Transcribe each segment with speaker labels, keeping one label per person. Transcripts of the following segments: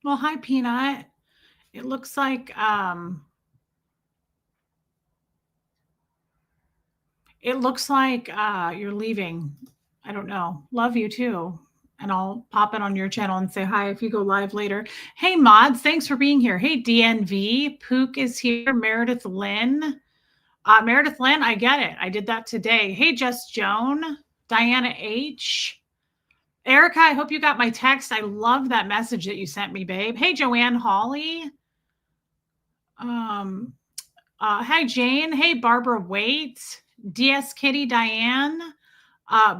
Speaker 1: Well, hi, Peanut. It looks like you're leaving. I don't know. Love you too. And I'll pop it on your channel and say hi if you go live later. Hey, mods, thanks for being here. Hey, DNV, Pook is here. Meredith Lynn. Meredith Lynn, I get it. I did that today. Hey, Jess Joan, Diana H. Erica, I hope you got my text. I love that message that you sent me, babe. Hey, Joanne Hawley. Hi, Jane. Hey, Barbara Waite. DS Kitty Diane.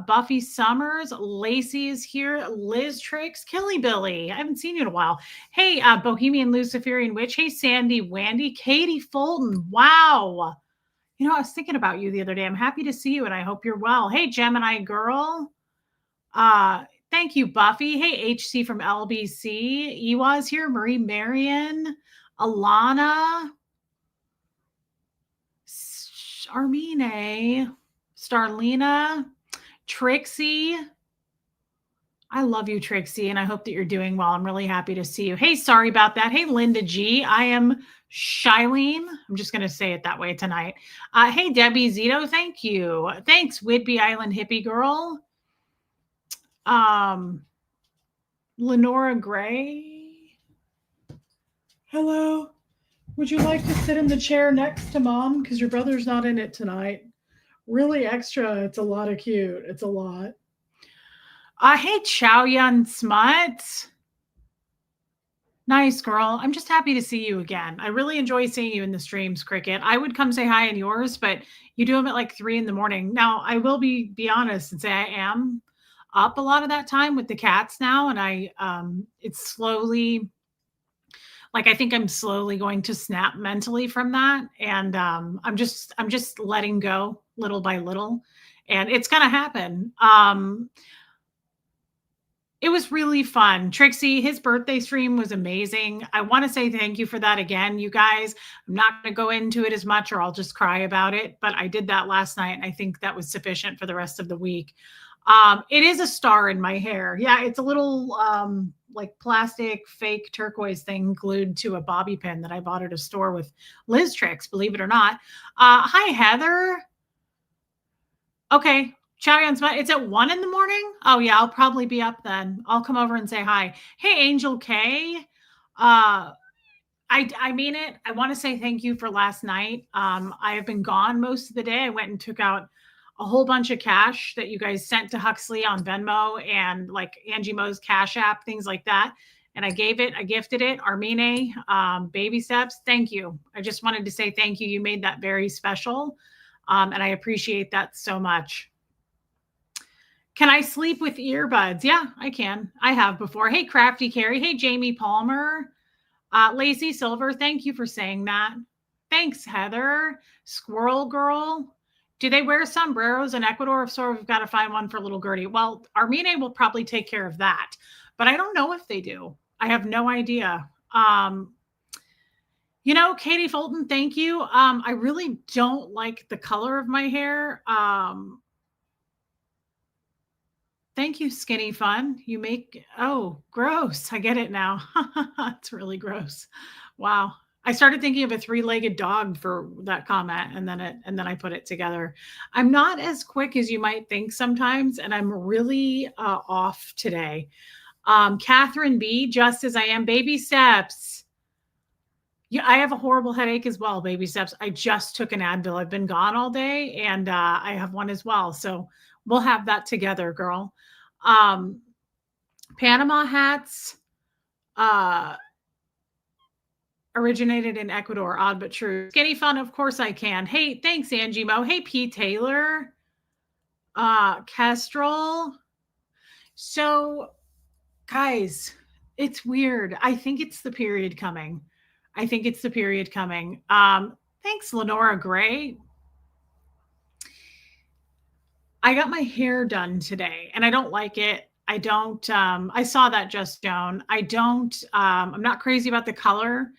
Speaker 1: Buffy Summers. Lacey is here. Liz Tricks. Kelly Billy. I haven't seen you in a while. Hey, Bohemian Luciferian Witch. Hey, Sandy Wandy. Katie Fulton. Wow. You know, I was thinking about you the other day. I'm happy to see you and I hope you're well. Hey, Gemini Girl. Thank you, Buffy. Hey, HC from LBC. Ewa's here. Marie Marion. Alana. Armine. Starlina. Trixie. I love you, Trixie, and I hope that you're doing well. I'm really happy to see you. Hey, sorry about that. Hey, Linda G. I am Shylene. I'm just going to say it that way tonight. Hey, Debbie Zito. Thank you. Thanks, Whidbey Island Hippie Girl. Lenora Gray. Hello. Would you like to sit in the chair next to Mom? Because your brother's not in it tonight. Really extra. It's a lot of cute. It's a lot. Hey, Chow Yun Smut. Nice, girl. I'm just happy to see you again. I really enjoy seeing you in the streams, Cricket. I would come say hi in yours, but you do them at like 3 a.m. Now, I will be honest and say I am up a lot of that time with the cats now, and it's slowly, like, I think I'm slowly going to snap mentally from that, and I'm just letting go little by little, and it's gonna happen. It was really fun. Trixie, his birthday stream was amazing. I want to say thank you for that again, you guys. I'm not going to go into it as much or I'll just cry about it, but I did that last night and I think that was sufficient for the rest of the week. It is a star in my hair. Yeah, it's a little like plastic fake turquoise thing glued to a bobby pin that I bought at a store with Liz Tricks, believe it or not. Hi, Heather. Okay. Chow Yun Smut, it's at 1 a.m? Oh, yeah, I'll probably be up then. I'll come over and say hi. Hey, Angel K. I mean it. I want to say thank you for last night. I have been gone most of the day. I went and took out a whole bunch of cash that you guys sent to Huxley on Venmo and like Angie Mo's Cash App, things like that. And I gifted it. Armine, baby steps. Thank you. I just wanted to say thank you. You made that very special. And I appreciate that so much. Can I sleep with earbuds? Yeah, I can. I have before. Hey, Crafty Carrie. Hey, Jamie Palmer. Lacey Silver, thank you for saying that. Thanks, Heather. Squirrel Girl. Do they wear sombreros in Ecuador? If so, we've got to find one for little Gertie. Well, Armine will probably take care of that, but I don't know if they do. I have no idea. You know, Katie Fulton, thank you. I really don't like the color of my hair. Thank you, Skinny Fun. You make, oh, gross. I get it now. It's really gross. Wow. I started thinking of a 3-legged dog for that comment, and then I put it together. I'm not as quick as you might think sometimes, and I'm really off today. Catherine B, just as I am. Baby steps. Yeah, I have a horrible headache as well, baby steps. I just took an Advil. I've been gone all day, and I have one as well. So we'll have that together, girl. Panama hats originated in Ecuador. Odd but true. Skinny Fun, of course I can. Hey, thanks, Angie Mo. Hey, P. Taylor. Kestrel. So, guys, it's weird. I think it's the period coming. Thanks, Lenora Gray. I got my hair done today and I don't like it. I saw that, Just Joan. I'm not crazy about the color.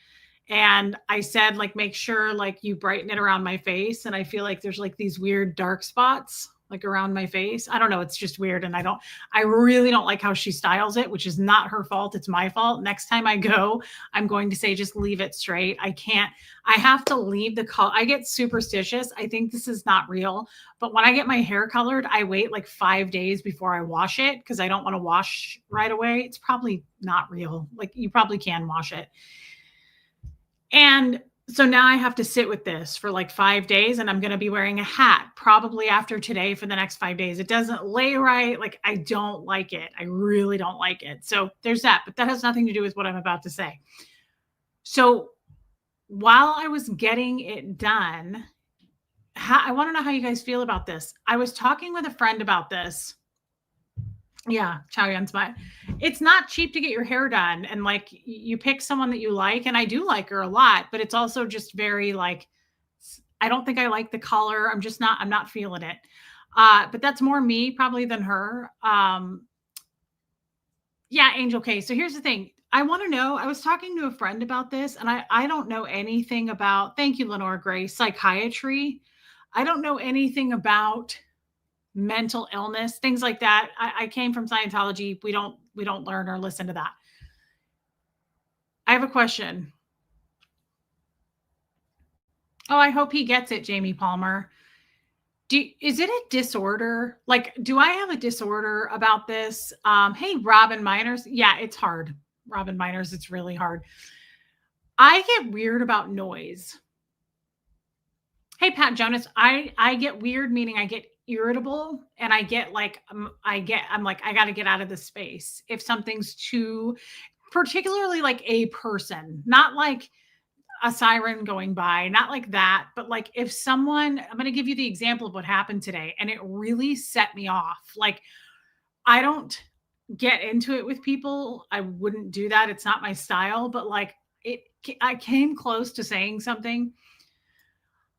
Speaker 1: And I said, like, make sure like you brighten it around my face. And I feel like there's like these weird dark spots like around my face. I don't know. It's just weird. And I really don't like how she styles it, which is not her fault. It's my fault. Next time I go, I'm going to say, just leave it straight. I have to leave the color. I get superstitious. I think this is not real. But when I get my hair colored, I wait like 5 days before I wash it because I don't want to wash right away. It's probably not real. Like you probably can wash it. And so now I have to sit with this for like 5 days, and I'm going to be wearing a hat probably after today for the next 5 days. It doesn't lay right. Like I don't like it. I really don't like it. So there's that, but that has nothing to do with what I'm about to say. So while I was getting it done, I want to know how you guys feel about this. I was talking with a friend about this. Yeah, Chow Yun Smile. It's not cheap to get your hair done, and like you pick someone that you like, and I do like her a lot, but it's also just very like I don't think I like the color. I'm not feeling it. But that's more me probably than her. Yeah, Angel K. So here's the thing. I want to know. I was talking to a friend about this, and I don't know anything about. Thank you, Lenore Gray. Psychiatry. I don't know anything about mental illness, things like that. I came from Scientology. We don't learn or listen to that. I have a question. Oh, I hope he gets it, Jamie Palmer. Is it a disorder? Like, do I have a disorder about this? Hey, Robin Miners. Yeah, it's hard. Robin Miners, it's really hard. I get weird about noise. Hey, Pat Jonas, I get weird, meaning I get irritable, and I get like I'm like I got to get out of this space if something's too, particularly like a person, not like a siren going by, not like that, but like if someone, I'm going to give you the example of what happened today, and it really set me off. Like I don't get into it with people. I wouldn't do that. It's not my style, but like I came close to saying something.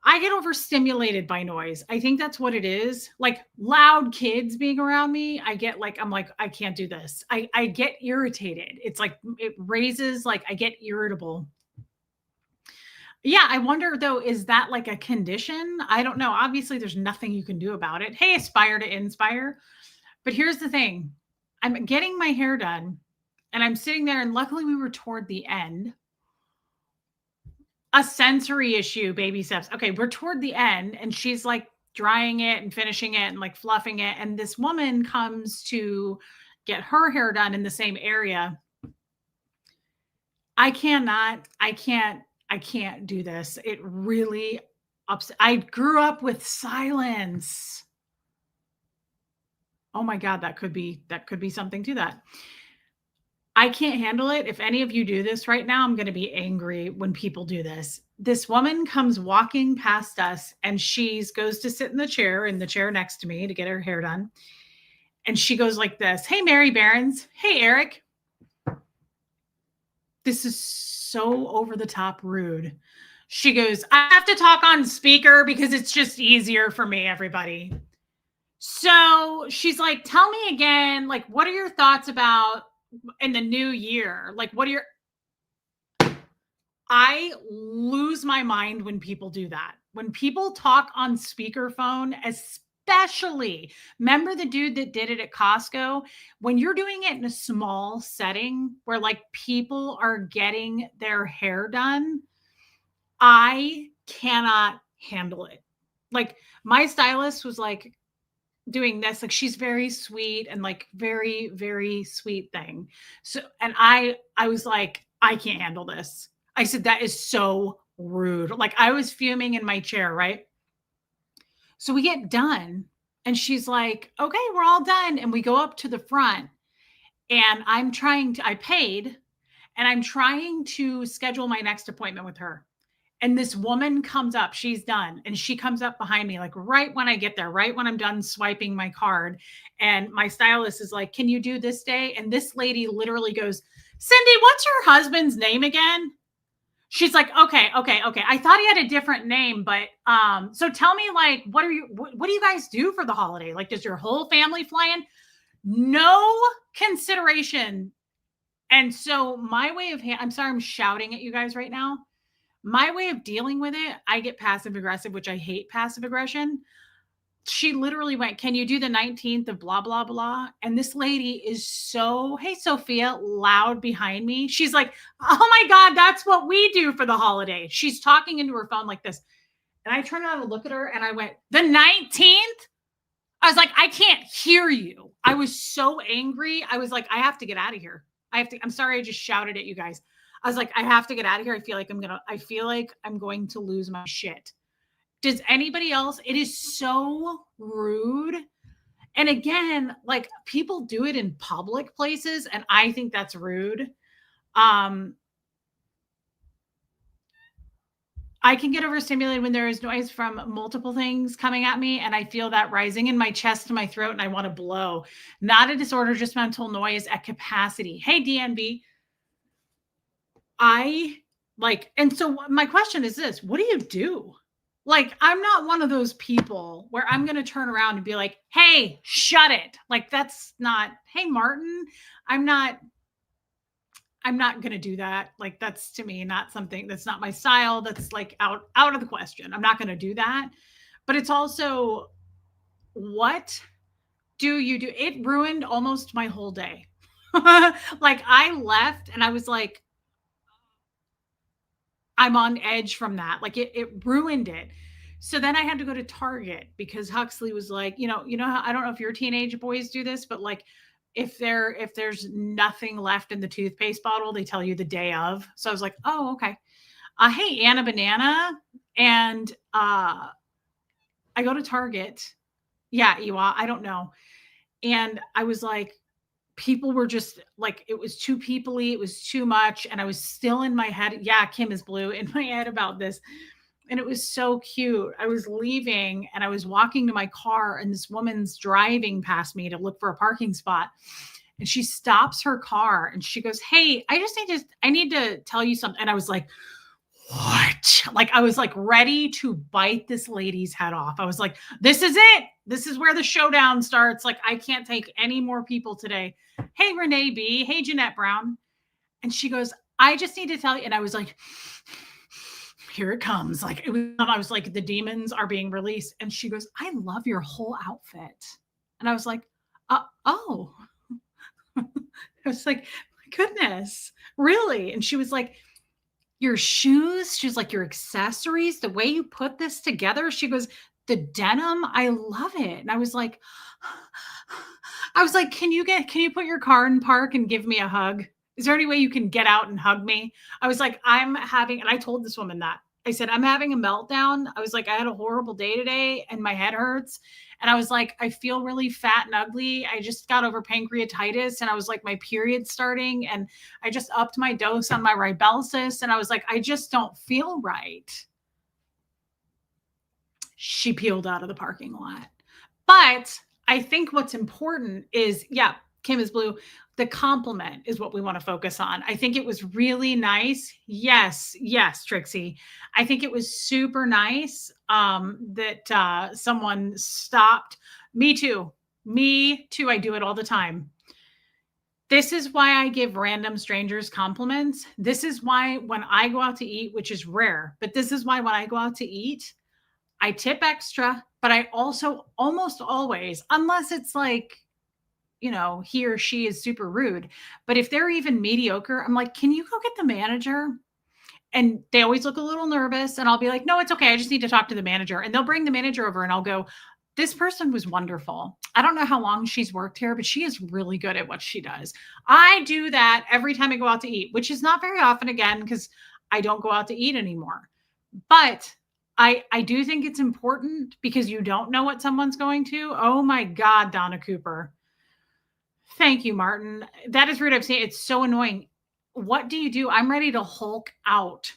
Speaker 1: I get overstimulated by noise. I think that's what it is. Like loud kids being around me, I'm like, I can't do this. I get irritated. It's like it raises, like I get irritable. Yeah, I wonder though, is that like a condition? I don't know. Obviously, there's nothing you can do about it. Hey, aspire to inspire. But here's the thing. I'm getting my hair done and I'm sitting there, and luckily we were toward the end. A sensory issue, baby steps. Okay, we're toward the end, and she's like drying it and finishing it and like fluffing it. And this woman comes to get her hair done in the same area. I can't do this. It really I grew up with silence. Oh my God, that could be something to that. I can't handle it. If any of you do this right now, I'm going to be angry when people do this. This woman comes walking past us, and she goes to sit in the chair next to me to get her hair done. And she goes like this. Hey, Mary Barons. Hey, Eric. This is so over the top rude. She goes, I have to talk on speaker because it's just easier for me, everybody. So she's like, tell me again, like, what are your thoughts about in the new year? Like, I lose my mind when people do that. When people talk on speakerphone, especially, remember the dude that did it at Costco? When you're doing it in a small setting where like people are getting their hair done, I cannot handle it. Like my stylist was like doing this, like she's very sweet and like very, very sweet thing. So, and I was like, I can't handle this. I said, that is so rude. Like I was fuming in my chair, right? So we get done, and she's like, okay, we're all done. And we go up to the front, and I paid, and I'm trying to schedule my next appointment with her. And this woman comes up, she's done. And she comes up behind me, like right when I get there, right when I'm done swiping my card. And my stylist is like, can you do this day? And this lady literally goes, Cindy, what's your husband's name again? She's like, okay. I thought he had a different name, but so tell me, like, what do you guys do for the holiday? Like, does your whole family fly in? No consideration. And so my way of, I'm sorry, I'm shouting at you guys right now. My way of dealing with it, I get passive aggressive, which I hate passive aggression. she literally went, "Can you do the 19th of blah, blah, blah?" And this lady is so, "Hey, Sophia," loud behind me. She's like, "Oh my God, that's what we do for the holiday." She's talking into her phone like this. And I turned around to look at her and I went, "The 19th?" I was like, "I can't hear you." I was so angry. I was like, "I have to get out of here. I'm sorry I just shouted at you guys." I was like, "I have to get out of here. I feel like I'm going to lose my shit." Does anybody else? It is so rude. And again, like people do it in public places, and I think that's rude. Um, I can get overstimulated when there is noise from multiple things coming at me, and I feel that rising in my chest and my throat, and I want to blow. Not a disorder, just mental noise at capacity. Hey, DNB, I like, and so my question is this: what do you do? Like, I'm not one of those people where I'm going to turn around and be like, "Hey, shut it." Like, that's not, "Hey, Martin, I'm not, I'm not going to do that." Like, that's to me not something, that's not my style. That's like out of the question. I'm not going to do that. But it's also, what do you do? It ruined almost my whole day. Like, I left and I was like, I'm on edge from that. Like, it ruined it. So then I had to go to Target because Huxley was like, how, I don't know if your teenage boys do this, but like if there's nothing left in the toothpaste bottle, they tell you the day of. So I was like, "Oh, okay." Hey, Anna Banana. And I go to Target. Yeah, Iwa, I don't know. And I was like, people were just like, it was too peoply, it was too much. And I was still in my head. Yeah, Kim is blue in my head about this. And it was so cute. I was leaving and I was walking to my car, and this woman's driving past me to look for a parking spot. And she stops her car and she goes, "Hey, I need to tell you something." And I was like, "What?" Like, I was like ready to bite this lady's head off. I was like, "This is it. This is where the showdown starts. Like, I can't take any more people today." "Hey, Renee B. Hey, Jeanette Brown." And she goes, "I just need to tell you." And I was like, "Here it comes." Like, I was like, the demons are being released. And she goes, "I love your whole outfit." And I was like, "Oh." I was like, "My goodness, really?" And she was like, "Your shoes." She's like, "Your accessories, the way you put this together." She goes, "The denim, I love it." And I was like, "Can you put your car in park and give me a hug? Is there any way you can get out and hug me?" I was like, and I told this woman that. I said, "I'm having a meltdown." I was like, "I had a horrible day today and my head hurts." And I was like, "I feel really fat and ugly. I just got over pancreatitis." And I was like, "My period's starting, and I just upped my dose on my Ribelsis." And I was like, "I just don't feel right." She peeled out of the parking lot. But I think what's important is, yeah, Kim is blue. The compliment is what we want to focus on. I think it was really nice. Yes, yes, Trixie. I think it was super nice that someone stopped. Me too. Me too. I do it all the time. This is why I give random strangers compliments. This is why when I go out to eat, which is rare, but this is why when I go out to eat, I tip extra, but I also almost always, unless it's like, he or she is super rude, but if they're even mediocre, I'm like, "Can you go get the manager?" And they always look a little nervous, and I'll be like, "No, it's okay. I just need to talk to the manager." And they'll bring the manager over and I'll go, "This person was wonderful. I don't know how long she's worked here, but she is really good at what she does." I do that every time I go out to eat, which is not very often, again, because I don't go out to eat anymore. But I do think it's important because you don't know what someone's going to. Oh my God, Donna Cooper. Thank you, Martin. That is rude. I've seen it. It's so annoying. What do you do? I'm ready to Hulk out.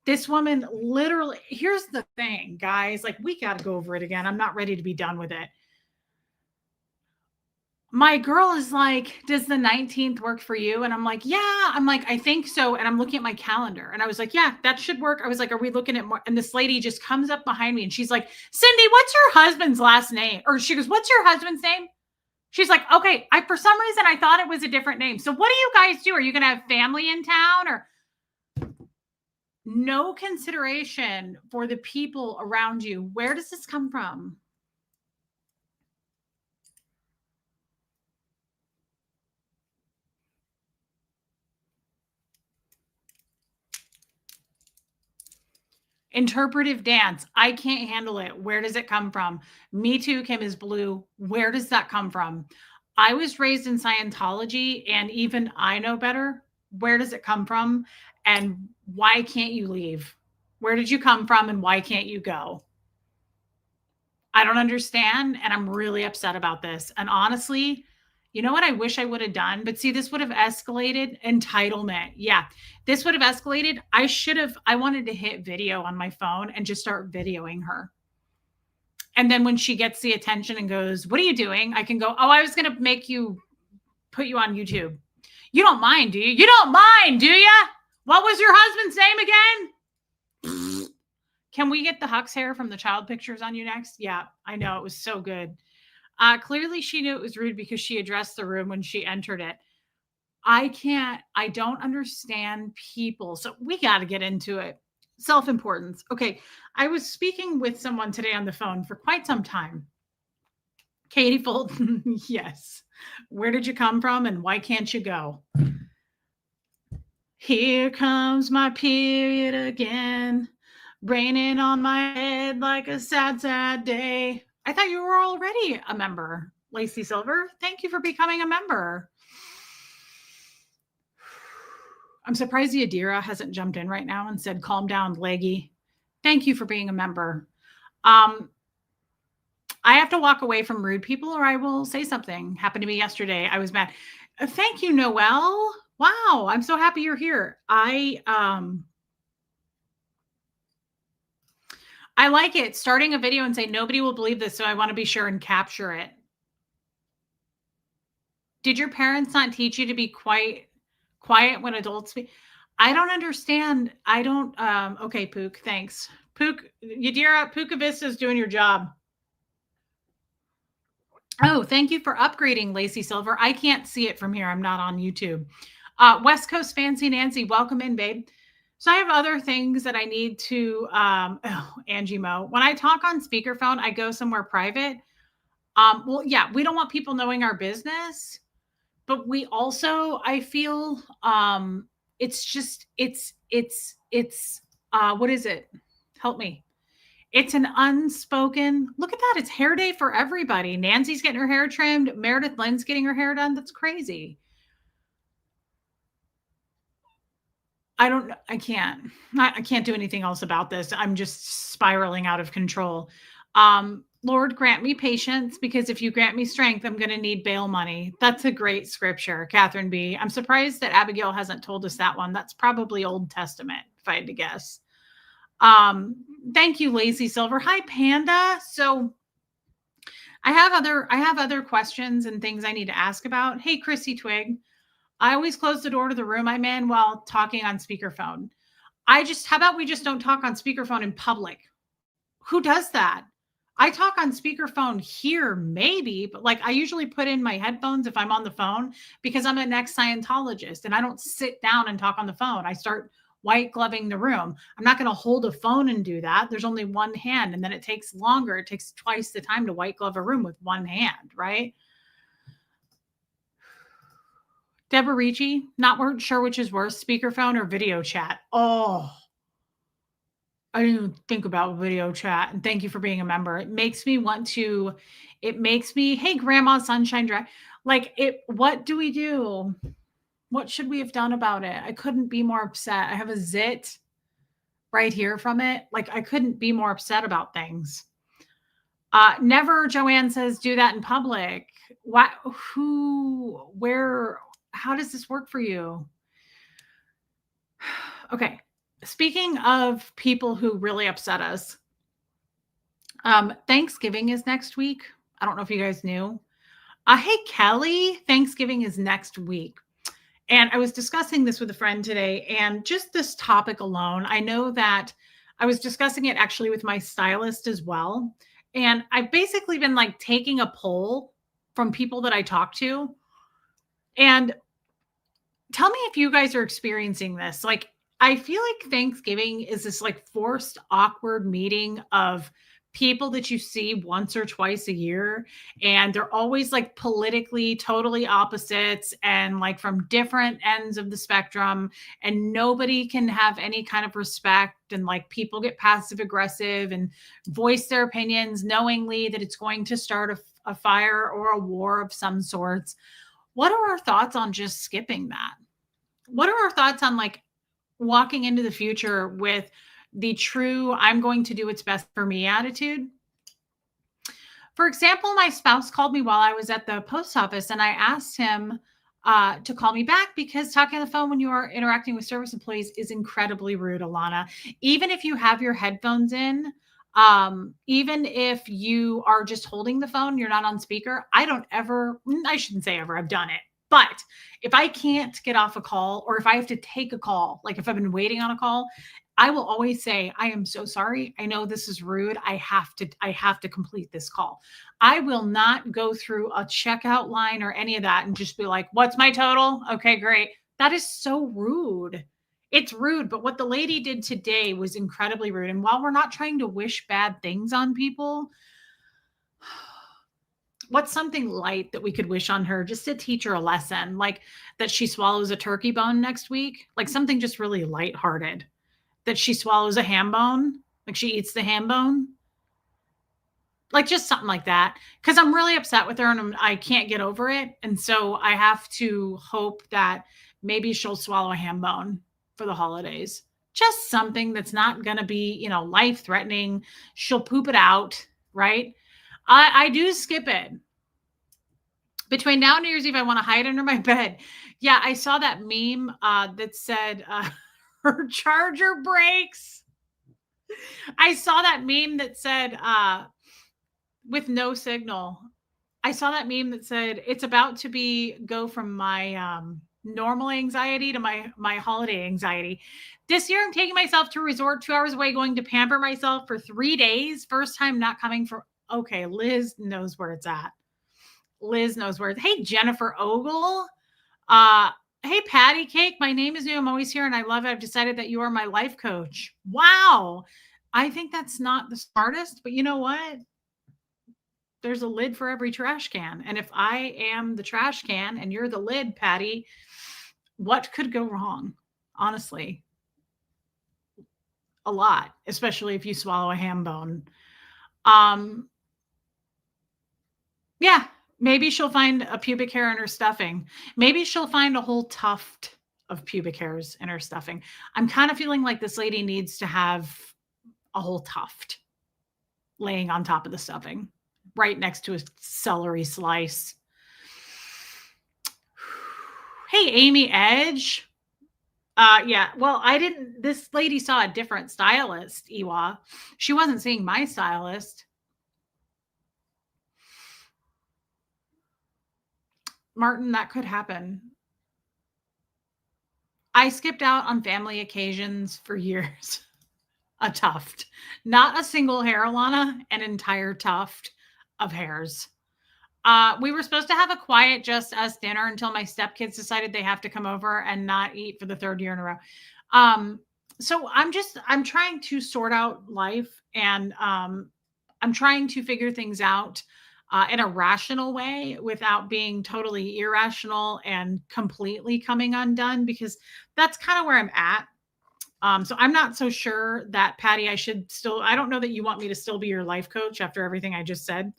Speaker 1: This woman literally, here's the thing, guys. Like, we got to go over it again. I'm not ready to be done with it. My girl is like, "Does the 19th work for you?" And I'm like, "Yeah." I'm like, "I think so." And I'm looking at my calendar and I was like, "Yeah, that should work." I was like, "Are we looking at more?" And this lady just comes up behind me and she's like, "Cindy, what's your husband's last name?" Or she goes, "What's your husband's name?" She's like, "Okay, for some reason I thought it was a different name. So what do you guys do? Are you going to have family in town?" Or no consideration for the people around you. Where does this come from? Interpretive dance. I can't handle it. Where does it come from? Me Too, Kim is Blue. Where does that come from? I was raised in Scientology, and even I know better. Where does it come from? And why can't you leave? Where did you come from, and why can't you go? I don't understand, and I'm really upset about this. And honestly, you know what I wish I would have done? But see, this would have escalated entitlement. Yeah, this would have escalated. I wanted to hit video on my phone and just start videoing her. And then when she gets the attention and goes, "What are you doing?" I can go, "Oh, I was going to put you on YouTube. You don't mind, do you? You don't mind, do you? What was your husband's name again?" Can we get the Hux hair from the child pictures on you next? Yeah, I know. It was so good. Clearly, she knew it was rude because she addressed the room when she entered it. I don't understand people. So we got to get into it. Self-importance. Okay. I was speaking with someone today on the phone for quite some time. Katie Fulton, yes. Where did you come from and why can't you go? Here comes my period again, raining on my head like a sad, sad day. I thought you were already a member, Lacey Silver. Thank you for becoming a member. I'm surprised Yadira hasn't jumped in right now and said, "Calm down, Leggy." Thank you for being a member. I have to walk away from rude people or I will say something. Happened to me yesterday. I was mad. Thank you, Noelle. Wow, I'm so happy you're here. I like it. Starting a video and say, "Nobody will believe this, so I want to be sure and capture it." Did your parents not teach you to be quiet when adults speak? I don't understand. I don't, okay, Pook, thanks. Pook, Yadira, Puka Vista is doing your job. Oh, thank you for upgrading, Lacey Silver. I can't see it from here. I'm not on YouTube. West Coast Fancy Nancy, welcome in, babe. So I have other things that I need to, Angie Mo. When I talk on speakerphone, I go somewhere private. Well, yeah, we don't want people knowing our business, but we also, I feel, it's what is it? Help me. It's an unspoken, look at that. It's hair day for everybody. Nancy's getting her hair trimmed. Meredith Lynn's getting her hair done. That's crazy. I can't do anything else about this. I'm just spiraling out of control. Lord, grant me patience, because if you grant me strength, I'm going to need bail money. That's a great scripture, Catherine B. I'm surprised that Abigail hasn't told us that one. That's probably Old Testament, if I had to guess. Thank you, Lazy Silver. Hi, Panda. So I have other questions and things I need to ask about. Hey, Chrissy Twig. I always close the door to the room I'm in while talking on speakerphone. How about we just don't talk on speakerphone in public? Who does that? I talk on speakerphone here, maybe, but like I usually put in my headphones if I'm on the phone because I'm an ex-Scientologist and I don't sit down and talk on the phone. I start white gloving the room. I'm not going to hold a phone and do that. There's only one hand, and then it takes longer. It takes twice the time to white glove a room with one hand, right? Deborah Ricci, not sure which is worse, speakerphone or video chat. Oh, I didn't even think about video chat. And thank you for being a member. It makes me, hey, Grandma Sunshine Dry. What do we do? What should we have done about it? I couldn't be more upset. I have a zit right here from it. I couldn't be more upset about things. Never, Joanne says, do that in public. What, who, where, how does this work for you? Okay. Speaking of people who really upset us, Thanksgiving is next week. I don't know if you guys knew. Hey, Kelly, Thanksgiving is next week. And I was discussing this with a friend today, and just this topic alone, I know that I was discussing it actually with my stylist as well. And I've basically been taking a poll from people that I talk to. And tell me if you guys are experiencing this. I feel like Thanksgiving is this forced, awkward meeting of people that you see once or twice a year, and they're always like politically totally opposites and like from different ends of the spectrum, and nobody can have any kind of respect, and like people get passive aggressive and voice their opinions knowingly that it's going to start a fire or a war of some sorts. What are our thoughts on just skipping that? What are our thoughts on like walking into the future with the true I'm going to do what's best for me attitude? For example, my spouse called me while I was at the post office, and I asked him to call me back because talking on the phone when you are interacting with service employees is incredibly rude, Alana. Even if you have your headphones in, even if you are just holding the phone, you're not on speaker. I don't ever, I shouldn't say ever, I've done it. But if I can't get off a call, or if I have to take a call, like if I've been waiting on a call, I will always say, I am so sorry. I know this is rude. I have to complete this call. I will not go through a checkout line or any of that and just be like, what's my total? Okay, great. That is so rude. It's rude. But what the lady did today was incredibly rude. And while we're not trying to wish bad things on people, what's something light that we could wish on her just to teach her a lesson, like that she swallows a turkey bone next week, like something just really lighthearted, that she swallows a ham bone, like she eats the ham bone, like just something like that. Because I'm really upset with her and I can't get over it. And so I have to hope that maybe she'll swallow a ham bone for the holidays. Just something that's not going to be, life threatening. She'll poop it out, right? I do skip it. Between now and New Year's Eve, I want to hide under my bed. Yeah, I saw that meme that said her charger breaks. I saw that meme that said with no signal. I saw that meme that said it's about to go from my normal anxiety to my holiday anxiety. This year, I'm taking myself to a resort 2 hours away, going to pamper myself for 3 days. First time not coming for. Okay, Liz knows where it's at. Liz knows where it's. Hey, Jennifer Ogle. Hey, Patty Cake. My name is new. I'm always here, and I love it. I've decided that you are my life coach. Wow. I think that's not the smartest, but you know what? There's a lid for every trash can. And if I am the trash can and you're the lid, Patty, what could go wrong? Honestly, a lot, especially if you swallow a ham bone. Yeah, maybe she'll find a pubic hair in her stuffing. Maybe she'll find a whole tuft of pubic hairs in her stuffing. I'm kind of feeling like this lady needs to have a whole tuft laying on top of the stuffing, right next to a celery slice. Hey, Amy Edge. Yeah, well, this lady saw a different stylist, Iwa. She wasn't seeing my stylist. Martin, that could happen. I skipped out on family occasions for years. A tuft, not a single hair, Alana, an entire tuft of hairs. We were supposed to have a quiet just us dinner until my stepkids decided they have to come over and not eat for the 3rd year in a row. So I'm trying to sort out life, and I'm trying to figure things out in a rational way without being totally irrational and completely coming undone, because that's kind of where I'm at. So I'm not so sure that, Patty, I don't know that you want me to still be your life coach after everything I just said.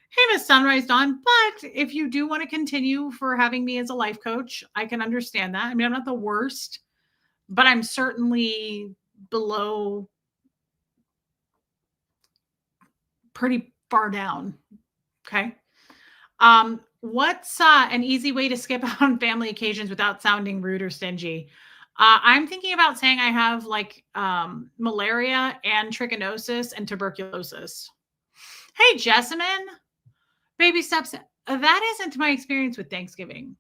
Speaker 1: Hey, Miss Sunrise Dawn, but if you do want to continue for having me as a life coach, I can understand that. I mean, I'm not the worst, but I'm certainly below, pretty far down. Okay. What's an easy way to skip out on family occasions without sounding rude or stingy? I'm thinking about saying I have like malaria and trichinosis and tuberculosis. Hey, Jessamine, baby steps. That isn't my experience with Thanksgiving.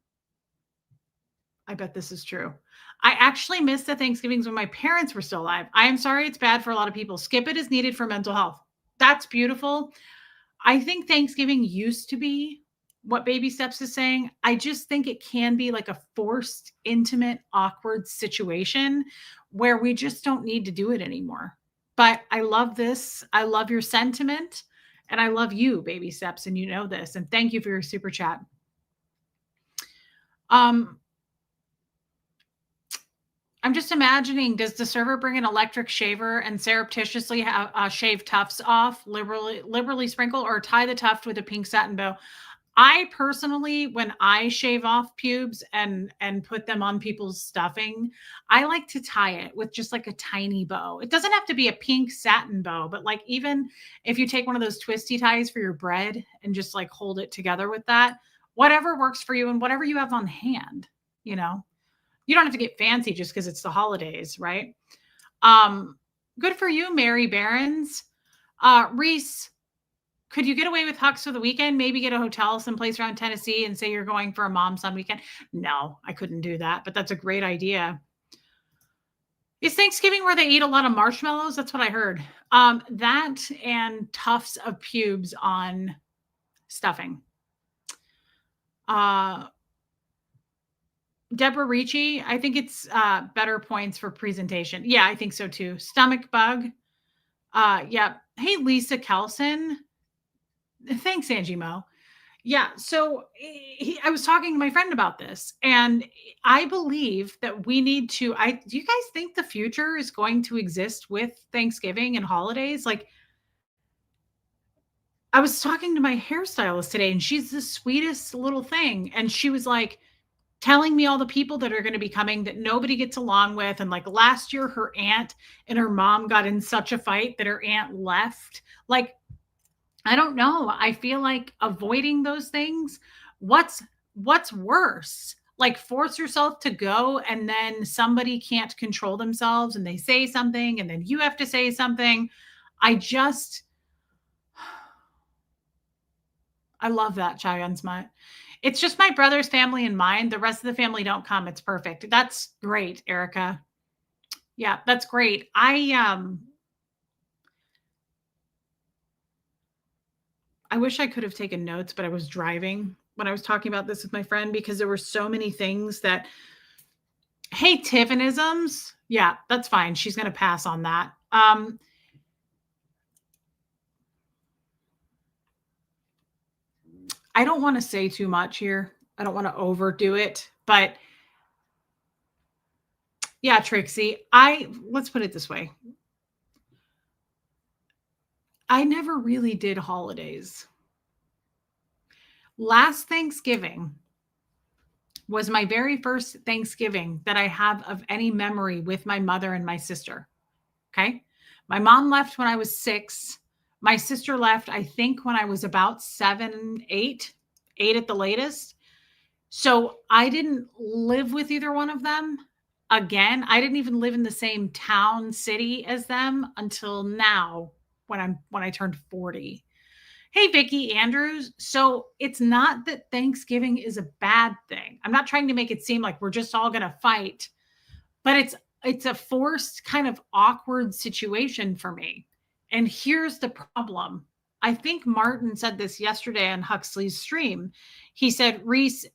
Speaker 1: I bet this is true. I actually missed the Thanksgivings when my parents were still alive. I am sorry, it's bad for a lot of people. Skip it is needed for mental health. That's beautiful. I think Thanksgiving used to be what Baby Steps is saying. I just think it can be like a forced, intimate, awkward situation where we just don't need to do it anymore. but I love this. I love your sentiment and I love you, baby steps. And you know this. And thank you for your super chat. Um, I'm just imagining, does the server bring an electric shaver and surreptitiously shave tufts off, liberally sprinkle, or tie the tuft with a pink satin bow? I personally, when I shave off pubes and put them on people's stuffing, I like to tie it with just like a tiny bow. It doesn't have to be a pink satin bow, but like even if you take one of those twisty ties for your bread and just like hold it together with that, whatever works for you and whatever you have on hand, you know. You don't have to get fancy just because it's the holidays, right? Um, Good for you, Mary Barons. Reese, could you get away with Hux for the weekend? Maybe get a hotel someplace around Tennessee and say you're going for a mom-son weekend? No, I couldn't do that, but that's a great idea. Is Thanksgiving where they eat a lot of marshmallows? That's what I heard. That and tufts of pubes on stuffing. Deborah Ricci, I think it's better points for presentation. Yeah, I think so too. Stomach bug. Yeah. Hey, Lisa Kelson. Thanks, Angie Mo. Yeah. So I was talking to my friend about this, and I believe that we need to. Do you guys think the future is going to exist with Thanksgiving and holidays? Like, I was talking to my hairstylist today, and she's the sweetest little thing. And she was like, telling me all the people that are going to be coming that nobody gets along with. And like last year, her aunt and her mom got in such a fight that her aunt left. Like, I don't know. I feel like avoiding those things. What's worse? Like force yourself to go and then somebody can't control themselves and they say something and then you have to say something. I love that, Chayan Smut. It's just my brother's family and mine. The rest of the family don't come. It's perfect. That's great, Erica. Yeah, that's great. I wish I could have taken notes, but I was driving when I was talking about this with my friend because there were so many things that, hey, Tiffinisms. Yeah, that's fine. She's going to pass on that. I don't want to say too much here. I don't want to overdo it, but yeah, Trixie, let's put it this way. I never really did holidays. Last Thanksgiving was my very first Thanksgiving that I have of any memory with my mother and my sister. Okay. My mom left when I was 6. My sister left, I think, when I was about 7, 8 at the latest. So I didn't live with either one of them. Again, I didn't even live in the same town, city as them until now when I turned 40. Hey, Vicki Andrews. So it's not that Thanksgiving is a bad thing. I'm not trying to make it seem like we're just all going to fight, but it's a forced kind of awkward situation for me. And here's the problem. I think Martin said this yesterday on Huxley's stream. He said, Reese,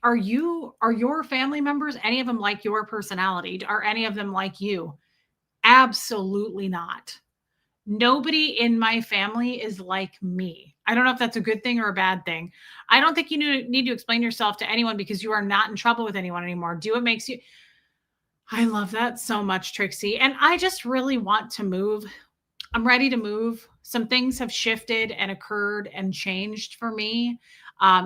Speaker 1: are your family members, any of them like your personality? Are any of them like you? Absolutely not. Nobody in my family is like me. I don't know if that's a good thing or a bad thing. I don't think you need to explain yourself to anyone because you are not in trouble with anyone anymore. Do what makes you. I love that so much, Trixie. And I just really want to move. I'm ready to move. Some things have shifted and occurred and changed for me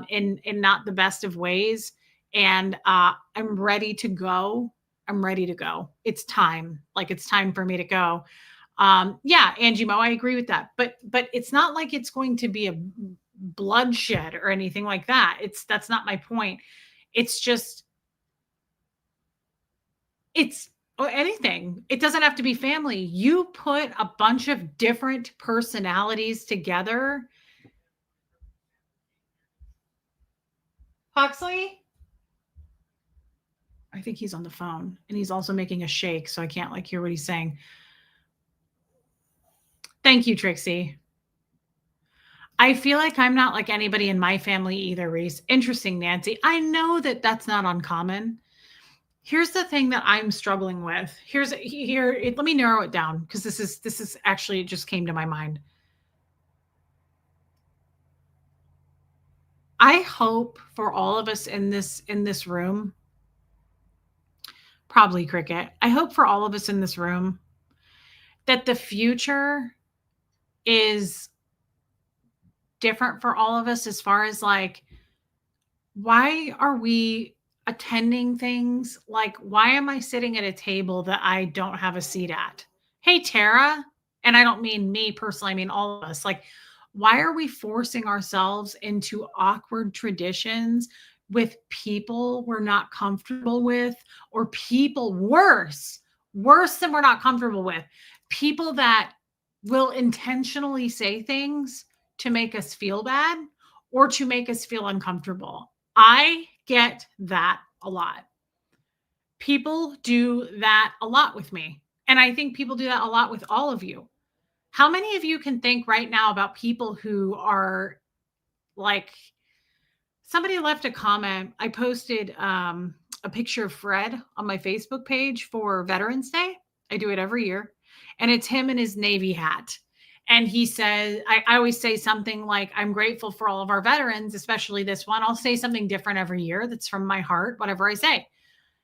Speaker 1: in not the best of ways. And I'm ready to go. I'm ready to go. It's time. Like it's time for me to go. Yeah, Angie Mo, I agree with that. But it's not like it's going to be a bloodshed or anything like that. That's not my point. It's just or anything. It doesn't have to be family. You put a bunch of different personalities together. Huxley? I think he's on the phone and he's also making a shake, so I can't like hear what he's saying. Thank you, Trixie. I feel like I'm not like anybody in my family either, Reese. Interesting, Nancy. I know that that's not uncommon. Here's the thing that I'm struggling with. Let me narrow it down because this is actually, it just came to my mind. I hope for all of us in this room, probably cricket. I hope for all of us in this room that the future is different for all of us as far as like, why are we attending things? Like, why am I sitting at a table that I don't have a seat at? Hey, Tara. And I don't mean me personally, I mean all of us. Like, why are we forcing ourselves into awkward traditions with people we're not comfortable with, or people worse than we're not comfortable with? People that will intentionally say things to make us feel bad or to make us feel uncomfortable. I get that a lot. People do that a lot with me. And I think people do that a lot with all of you. How many of you can think right now about people who are like, somebody left a comment? I posted a picture of Fred on my Facebook page for Veterans Day. I do it every year. And it's him in his Navy hat. And he says, I always say something like, I'm grateful for all of our veterans, especially this one. I'll say something different every year that's from my heart, whatever I say.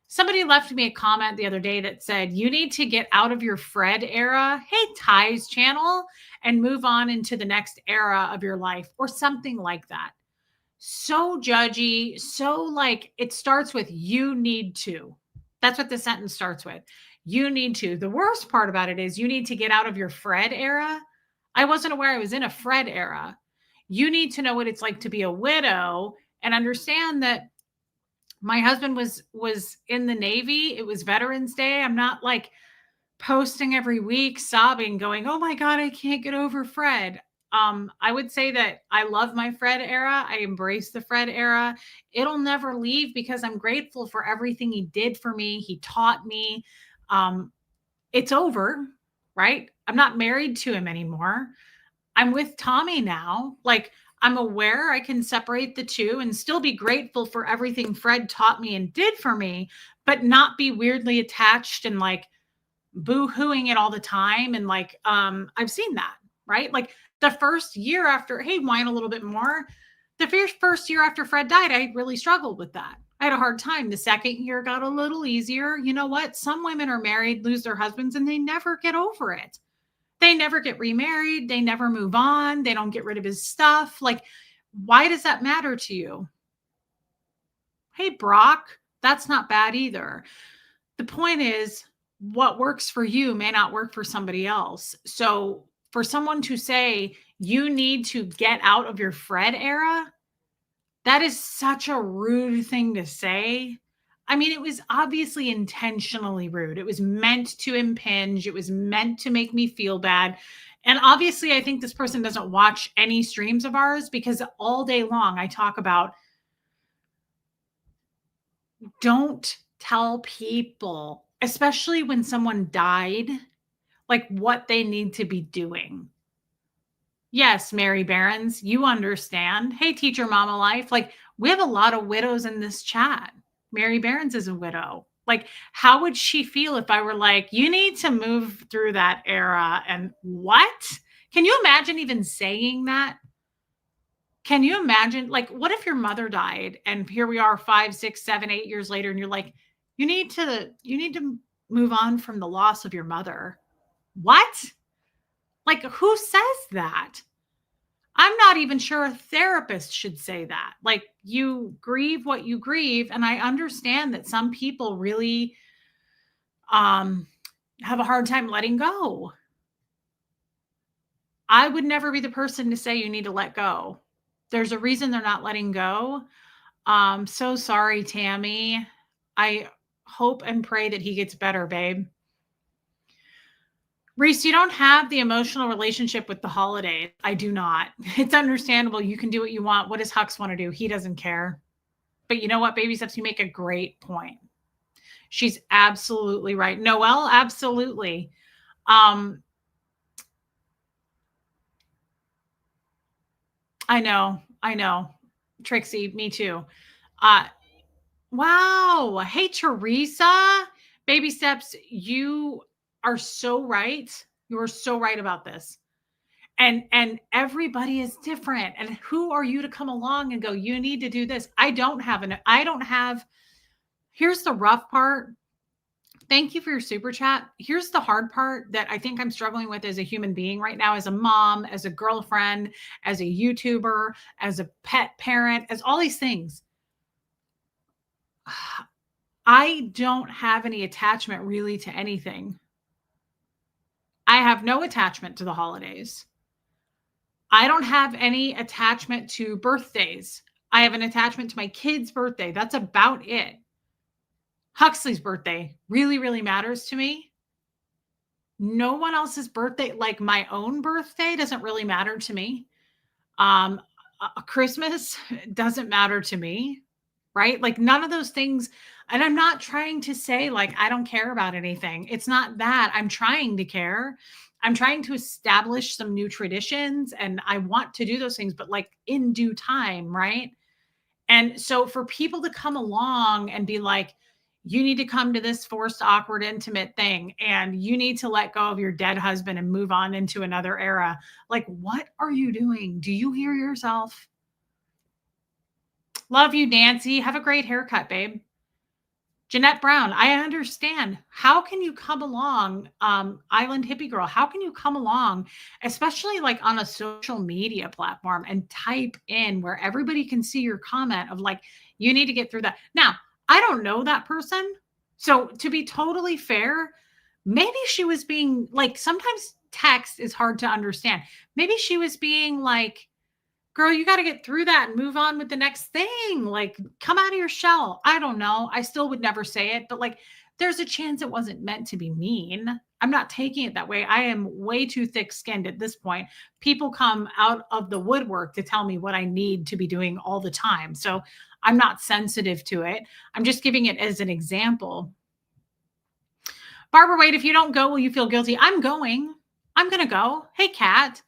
Speaker 1: Somebody left me a comment the other day that said, you need to get out of your Fred era, hey, Ty's channel, and move on into the next era of your life, or something like that. So judgy, so like, it starts with you need to. That's what the sentence starts with. You need to. The worst part about it is you need to get out of your Fred era. I wasn't aware I was in a Fred era. You need to know what it's like to be a widow and understand that my husband was in the Navy. It was Veterans Day. I'm not like posting every week sobbing going, "Oh my god, I can't get over Fred." I would say that I love my Fred era. I embrace the Fred era. It'll never leave because I'm grateful for everything he did for me. He taught me. Um, it's over, right? I'm not married to him anymore. I'm with Tommy now. Like, I'm aware I can separate the two and still be grateful for everything Fred taught me and did for me, but not be weirdly attached and like boo-hooing it all the time. And like, I've seen that, right? Like the first year after, hey, whine a little bit more. The first year after Fred died, I really struggled with that. I had a hard time. The second year got a little easier. You know what? Some women are married, lose their husbands, and they never get over it. They never get remarried. They never move on. They don't get rid of his stuff. Like, why does that matter to you? Hey, Brock, that's not bad either. The point is, what works for you may not work for somebody else. So, for someone to say you need to get out of your Fred era, that is such a rude thing to say. I mean, it was obviously intentionally rude. It was meant to impinge, it was meant to make me feel bad. And obviously, I think this person doesn't watch any streams of ours because all day long I talk about, don't tell people, especially when someone died, like what they need to be doing. Yes, Mary Barons, you understand. Hey, teacher mama life. Like, we have a lot of widows in this chat. Mary Barons is a widow. Like, how would she feel if I were like, you need to move through that era? And what? Can you imagine even saying that? Can you imagine? Like, what if your mother died and here we are 5, 6, 7, 8 years later, and you're like, you need to move on from the loss of your mother. What? Like, who says that? I'm not even sure a therapist should say that. Like, you grieve what you grieve. And I understand that some people really um, have a hard time letting go. I would never be the person to say you need to let go. There's a reason they're not letting go. So sorry, Tammy. I hope and pray that he gets better, babe. Reese, you don't have the emotional relationship with the holidays. I do not. It's understandable. You can do what you want. What does Hux want to do? He doesn't care. But you know what, baby steps, you make a great point. She's absolutely right. Noelle, absolutely. I know. Trixie, me too. Uh, Wow. Hey, Teresa. Baby steps. You are so right. You are so right about this. And everybody is different. And who are you to come along and go, you need to do this? I don't have, here's the rough part. Thank you for your super chat. Here's the hard part that I think I'm struggling with as a human being right now, as a mom, as a girlfriend, as a YouTuber, as a pet parent, as all these things. I don't have any attachment really to anything. I have no attachment to the holidays. I don't have any attachment to birthdays. I have an attachment to my kid's birthday. That's about it. Huxley's birthday really, really matters to me. No one else's birthday, like my own birthday, doesn't really matter to me. Um, Christmas doesn't matter to me, right? Like none of those things. And I'm not trying to say like I don't care about anything. It's not that. I'm trying to care. I'm trying to establish some new traditions and I want to do those things, but like in due time, right? And so for people to come along and be like, you need to come to this forced, awkward, intimate thing, and you need to let go of your dead husband and move on into another era. Like, what are you doing? Do you hear yourself? Love you, Nancy. Have a great haircut, babe. Jeanette Brown, I understand. How can you come along, Island Hippie Girl? How can you come along, especially like on a social media platform and type in where everybody can see your comment of like, you need to get through that. Now, I don't know that person. So to be totally fair, maybe she was being like, sometimes text is hard to understand. Maybe she was being like, girl, you got to get through that and move on with the next thing. Like, come out of your shell. I don't know. I still would never say it, but like, there's a chance it wasn't meant to be mean. I'm not taking it that way. I am way too thick skinned at this point. People come out of the woodwork to tell me what I need to be doing all the time. So I'm not sensitive to it. I'm just giving it as an example. Barbara Wade, if you don't go, will you feel guilty? I'm going. I'm going to go. Hey, Kat.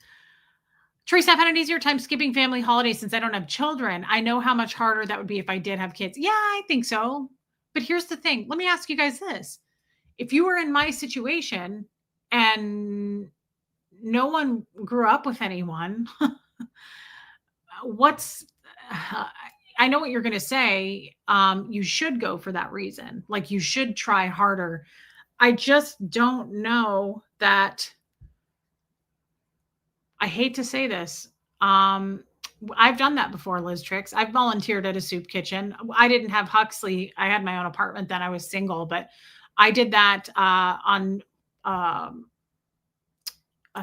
Speaker 1: Teresa, I've had an easier time skipping family holidays since I don't have children. I know how much harder that would be if I did have kids. Yeah, I think so. But here's the thing. Let me ask you guys this. If you were in my situation and no one grew up with anyone, what's I know what you're going to say. You should go for that reason. Like you should try harder. I just don't know that I hate to say this. I've done that before, Liz Tricks. I've volunteered at a soup kitchen. I didn't have Huxley. I had my own apartment then. I was single, but I did that on a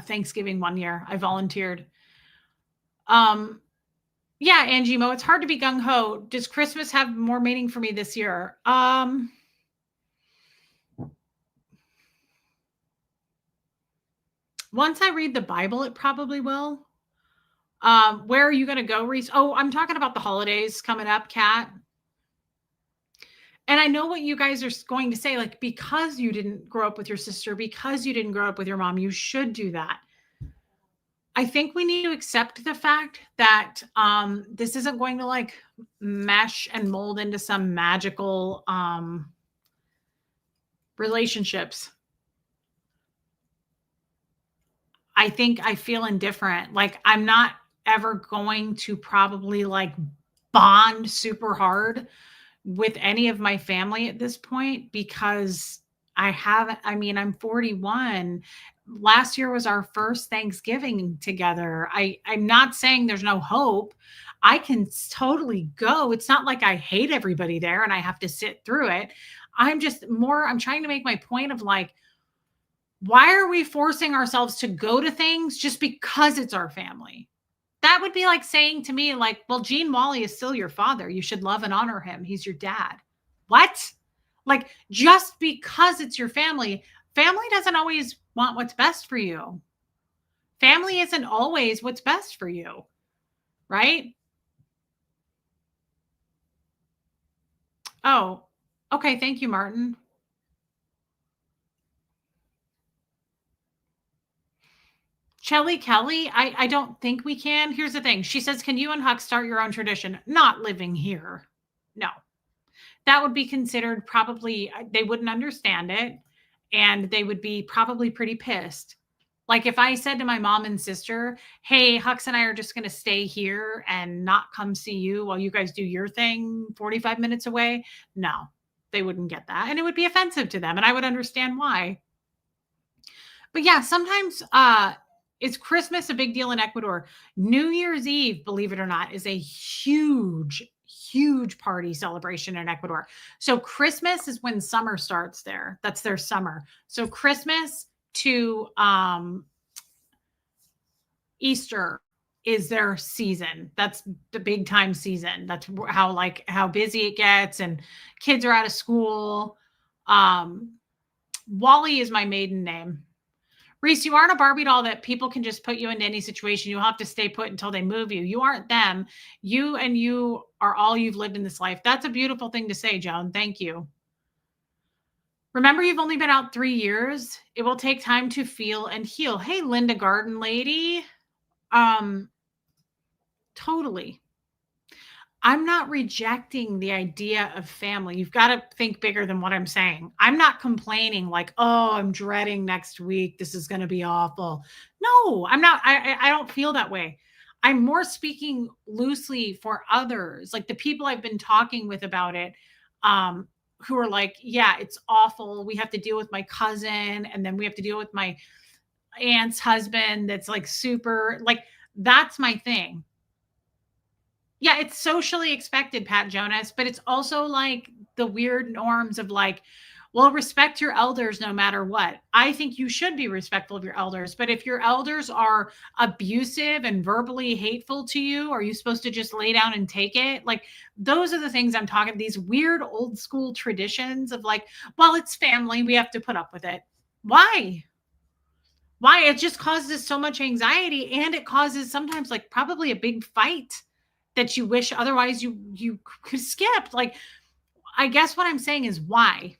Speaker 1: Thanksgiving one year. I volunteered. Yeah, Angie Mo, it's hard to be gung ho. Does Christmas have more meaning for me this year? Once I read the Bible, it probably will. Where are you going to go, Reese? Oh, I'm talking about the holidays coming up, Kat. And I know what you guys are going to say, like, because you didn't grow up with your sister, because you didn't grow up with your mom, you should do that. I think we need to accept the fact that this isn't going to like mesh and mold into some magical relationships. I think I feel indifferent. Like I'm not ever going to probably like bond super hard with any of my family at this point because I'm 41. Last year was our first Thanksgiving together. I'm not saying there's no hope. I can totally go. It's not like I hate everybody there and I have to sit through it. I'm trying to make my point of like, why are we forcing ourselves to go to things just because it's our family? That would be like saying to me, like, well, Gene Wally is still your father. You should love and honor him. He's your dad. What? Like, just because it's your family doesn't always want what's best for you. Family isn't always what's best for you, right? Oh, okay. Thank you, Martin. Shelly Kelly, I don't think we can. Here's the thing. She says, can you and Huck start your own tradition? Not living here. No. that would be considered probably they wouldn't understand it, and they would be probably pretty pissed. Like if I said to my mom and sister, "Hey, Hux and I are just going to stay here and not come see you while you guys do your thing 45 minutes away." No, they wouldn't get that. And it would be offensive to them. And I would understand why. But yeah, sometimes is Christmas a big deal in Ecuador? New Year's Eve, believe it or not, is a huge, huge party celebration in Ecuador. So Christmas is when summer starts there. That's their summer. So Christmas to Easter is their season. That's the big time season. That's how busy it gets and kids are out of school. Wally is my maiden name. Reese, you aren't a Barbie doll that people can just put you into any situation. You'll have to stay put until they move you. You aren't them. You are all you've lived in this life. That's a beautiful thing to say, Joan. Thank you. Remember, you've only been out 3 years. It will take time to feel and heal. Hey, Linda Garden Lady. Totally. I'm not rejecting the idea of family. You've got to think bigger than what I'm saying. I'm not complaining like, oh, I'm dreading next week. This is going to be awful. No, I'm not. I don't feel that way. I'm more speaking loosely for others, like the people I've been talking with about it, who are like, yeah, it's awful. We have to deal with my cousin, and then we have to deal with my aunt's husband. That's like super, like, that's my thing. Yeah, it's socially expected, Pat Jonas, but it's also like the weird norms of like, well, respect your elders no matter what. I think you should be respectful of your elders, but if your elders are abusive and verbally hateful to you, are you supposed to just lay down and take it? Like, those are the things I'm talking, these weird old school traditions of like, well, it's family, we have to put up with it. Why? Why? It just causes so much anxiety, and it causes sometimes like probably a big fight that you wish otherwise you could skip. Like, I guess what I'm saying is why.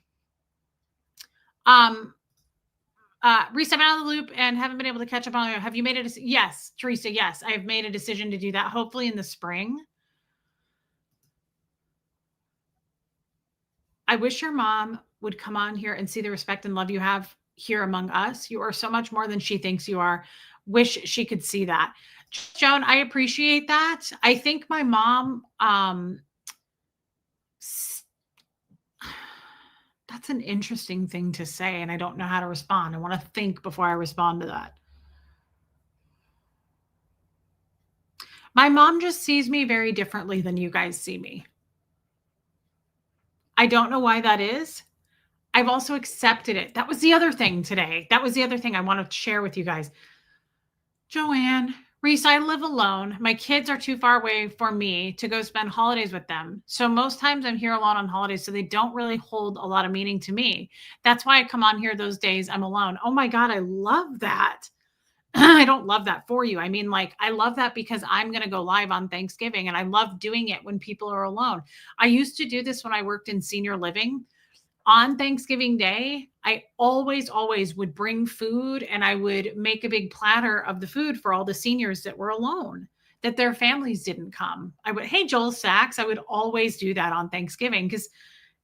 Speaker 1: Reese, I'm out of the loop and haven't been able to catch up on it. Have you made it? Yes, Teresa. Yes, I have made a decision to do that. Hopefully in the spring. I wish your mom would come on here and see the respect and love you have here among us. You are so much more than she thinks you are. Wish she could see that. Joan, I appreciate that. I think my mom, that's an interesting thing to say, and I don't know how to respond. I want to think before I respond to that. My mom just sees me very differently than you guys see me. I don't know why that is. I've also accepted it. That was the other thing today. That was the other thing I want to share with you guys. Joanne, Reese, I live alone. My kids are too far away for me to go spend holidays with them. So most times I'm here alone on holidays, so they don't really hold a lot of meaning to me. That's why I come on here those days I'm alone. Oh my God, I love that. I don't love that for you. I mean, like, I love that because I'm going to go live on Thanksgiving, and I love doing it when people are alone. I used to do this when I worked in senior living. On Thanksgiving Day, I always would bring food, and I would make a big platter of the food for all the seniors that were alone, that their families didn't come. I would, hey, Joel Sachs, I would always do that on Thanksgiving because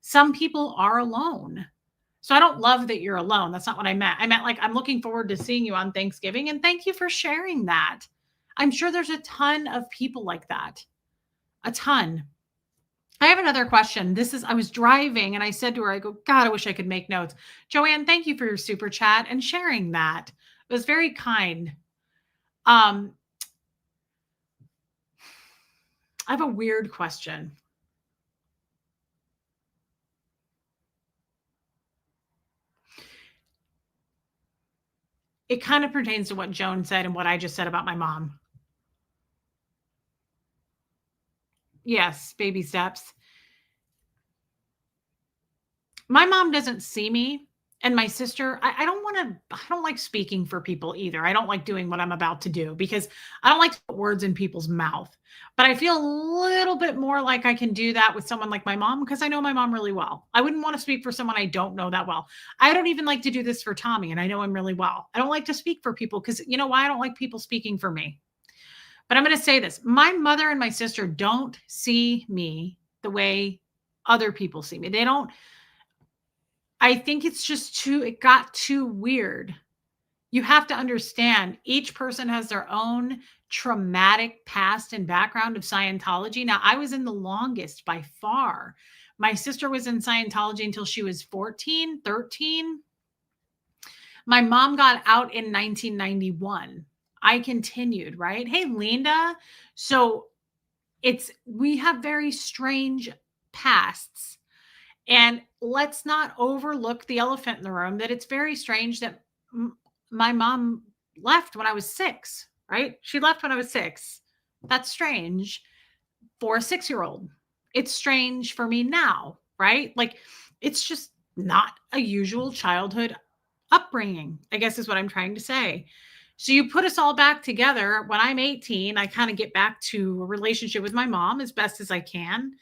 Speaker 1: some people are alone. So I don't love that you're alone. That's not what I meant. I meant like, I'm looking forward to seeing you on Thanksgiving, and thank you for sharing that. I'm sure there's a ton of people like that. A ton. I have another question. I was driving and I said to her, I go, God, I wish I could make notes. Joanne, thank you for your super chat and sharing that. It was very kind. I have a weird question. It kind of pertains to what Joan said and what I just said about my mom. Yes, baby steps. My mom doesn't see me, and my sister, I don't like speaking for people either. I don't like doing what I'm about to do because I don't like to put words in people's mouth. But I feel a little bit more like I can do that with someone like my mom because I know my mom really well. I wouldn't want to speak for someone I don't know that well. I don't even like to do this for Tommy, and I know him really well. I don't like to speak for people because you know why? I don't like people speaking for me. But I'm going to say this. My mother and my sister don't see me the way other people see me. They don't, I think it's just it got too weird. You have to understand each person has their own traumatic past and background of Scientology. Now, I was in the longest by far. My sister was in Scientology until she was 14, 13. My mom got out in 1991. I continued, right? Hey, Linda. So we have very strange pasts. And let's not overlook the elephant in the room that it's very strange that my mom left when I was 6, right? She left when I was 6. That's strange for a 6-year-old. It's strange for me now, right? Like, it's just not a usual childhood upbringing, I guess is what I'm trying to say. So you put us all back together. When I'm 18, I kind of get back to a relationship with my mom as best as I can.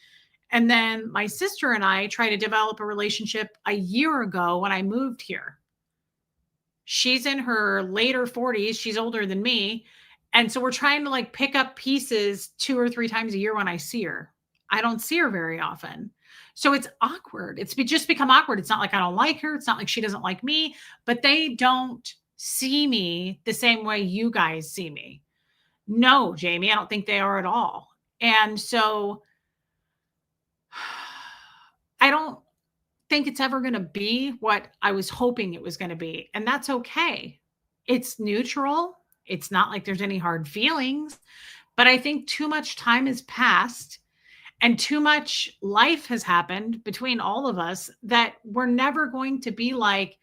Speaker 1: And then my sister and I try to develop a relationship a year ago when I moved here. She's in her later 40s. She's older than me. And so we're trying to like pick up pieces 2 or 3 times a year when I see her. I don't see her very often. So it's awkward. It's just become awkward. It's not like I don't like her. It's not like she doesn't like me, but they don't see me the same way you guys see me. No, Jamie, I don't think they are at all. And so I don't think it's ever going to be what I was hoping it was going to be. And that's okay. It's neutral. It's not like there's any hard feelings, but I think too much time has passed and too much life has happened between all of us that we're never going to be like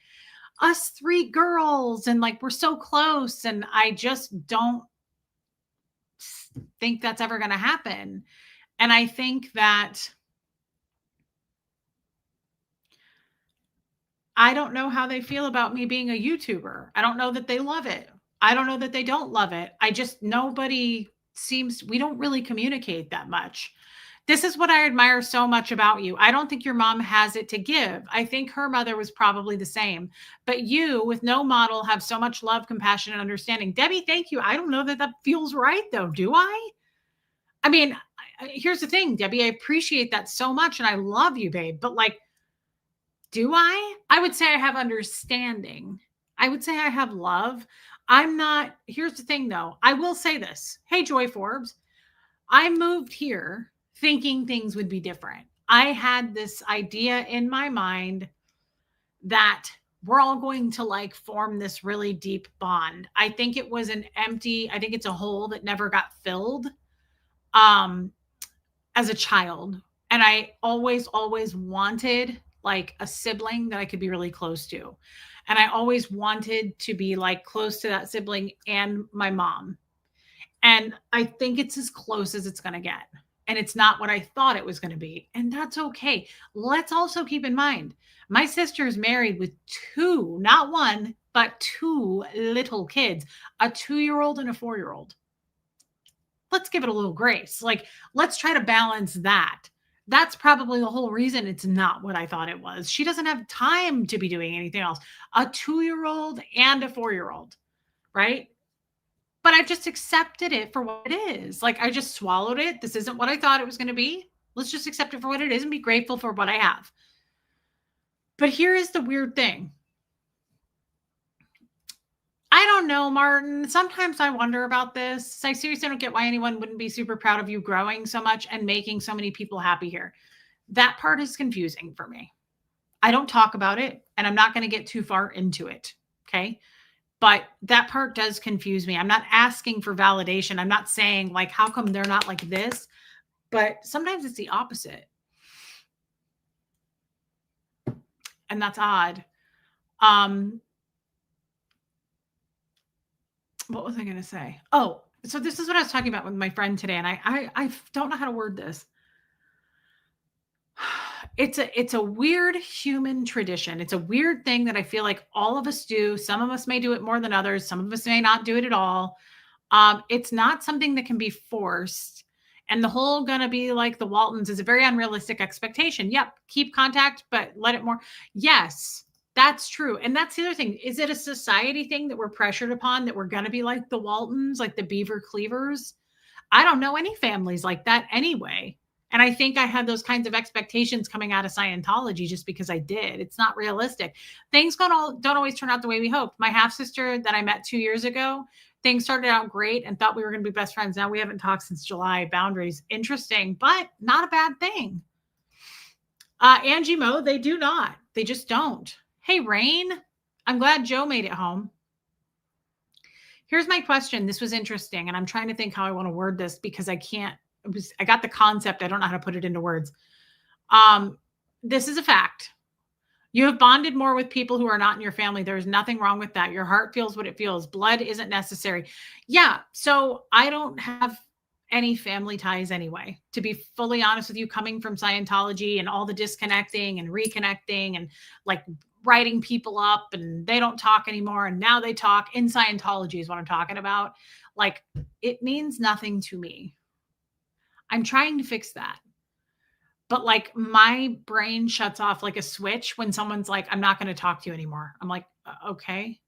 Speaker 1: us 3 girls and like we're so close. And I just don't think that's ever going to happen. And I think that I don't know how they feel about me being a YouTuber. I don't know that they love it. I don't know that they don't love it. We don't really communicate that much. This is what I admire so much about you. I don't think your mom has it to give. I think her mother was probably the same. But you, with no model, have so much love, compassion, and understanding. Debbie, thank you. I don't know that feels right, though. Do I? I mean, here's the thing, Debbie. I appreciate that so much, and I love you, babe. But like, do I? I would say I have understanding. I would say I have love. Here's the thing, though. I will say this. Hey, Joy Forbes. I moved here thinking things would be different. I had this idea in my mind that we're all going to like form this really deep bond. I think it was I think it's a hole that never got filled as a child. And I always wanted like a sibling that I could be really close to. And I always wanted to be like close to that sibling and my mom. And I think it's as close as it's going to get. And it's not what I thought it was going to be. And that's okay. Let's also keep in mind, my sister is married with 2, not 1, but 2 little kids, a 2-year-old and a 4-year-old. Let's give it a little grace. Like, let's try to balance that. That's probably the whole reason it's not what I thought it was. She doesn't have time to be doing anything else. A 2-year-old and a 4-year-old, right? But I've just accepted it for what it is. Like, I just swallowed it. This isn't what I thought it was going to be. Let's just accept it for what it is and be grateful for what I have. But here is the weird thing. I don't know, Martin. Sometimes I wonder about this. I seriously don't get why anyone wouldn't be super proud of you growing so much and making so many people happy here. That part is confusing for me. I don't talk about it, and I'm not going to get too far into it. Okay. But that part does confuse me. I'm not asking for validation. I'm not saying like, how come they're not like this? But sometimes it's the opposite. And that's odd. What was I going to say? Oh, so this is what I was talking about with my friend today. And I don't know how to word this. It's a weird human tradition. It's a weird thing that I feel like all of us do. Some of us may do it more than others. Some of us may not do it at all. It's not something that can be forced. And the whole gonna be like the Waltons is a very unrealistic expectation. Yep, keep contact, but let it more. Yes, that's true. And that's the other thing. Is it a society thing that we're pressured upon that we're gonna be like the Waltons, like the Beaver Cleavers? I don't know any families like that anyway. And I think I had those kinds of expectations coming out of Scientology just because I did. It's not realistic. Things don't always turn out the way we hoped. My half sister that I met 2 years ago, things started out great and thought we were going to be best friends. Now we haven't talked since July. Boundaries, interesting, but not a bad thing. Angie Mo, they do not. They just don't. Hey, Rain, I'm glad Joe made it home. Here's my question. This was interesting, and I'm trying to think how I want to word this because I can't. I got the concept. I don't know how to put it into words. This is a fact. You have bonded more with people who are not in your family. There's nothing wrong with that. Your heart feels what it feels. Blood isn't necessary. Yeah. So I don't have any family ties anyway, to be fully honest with you, coming from Scientology and all the disconnecting and reconnecting and like writing people up and they don't talk anymore. And now they talk in Scientology is what I'm talking about. Like it means nothing to me. I'm trying to fix that. But like my brain shuts off like a switch when someone's like, I'm not going to talk to you anymore. I'm like, okay.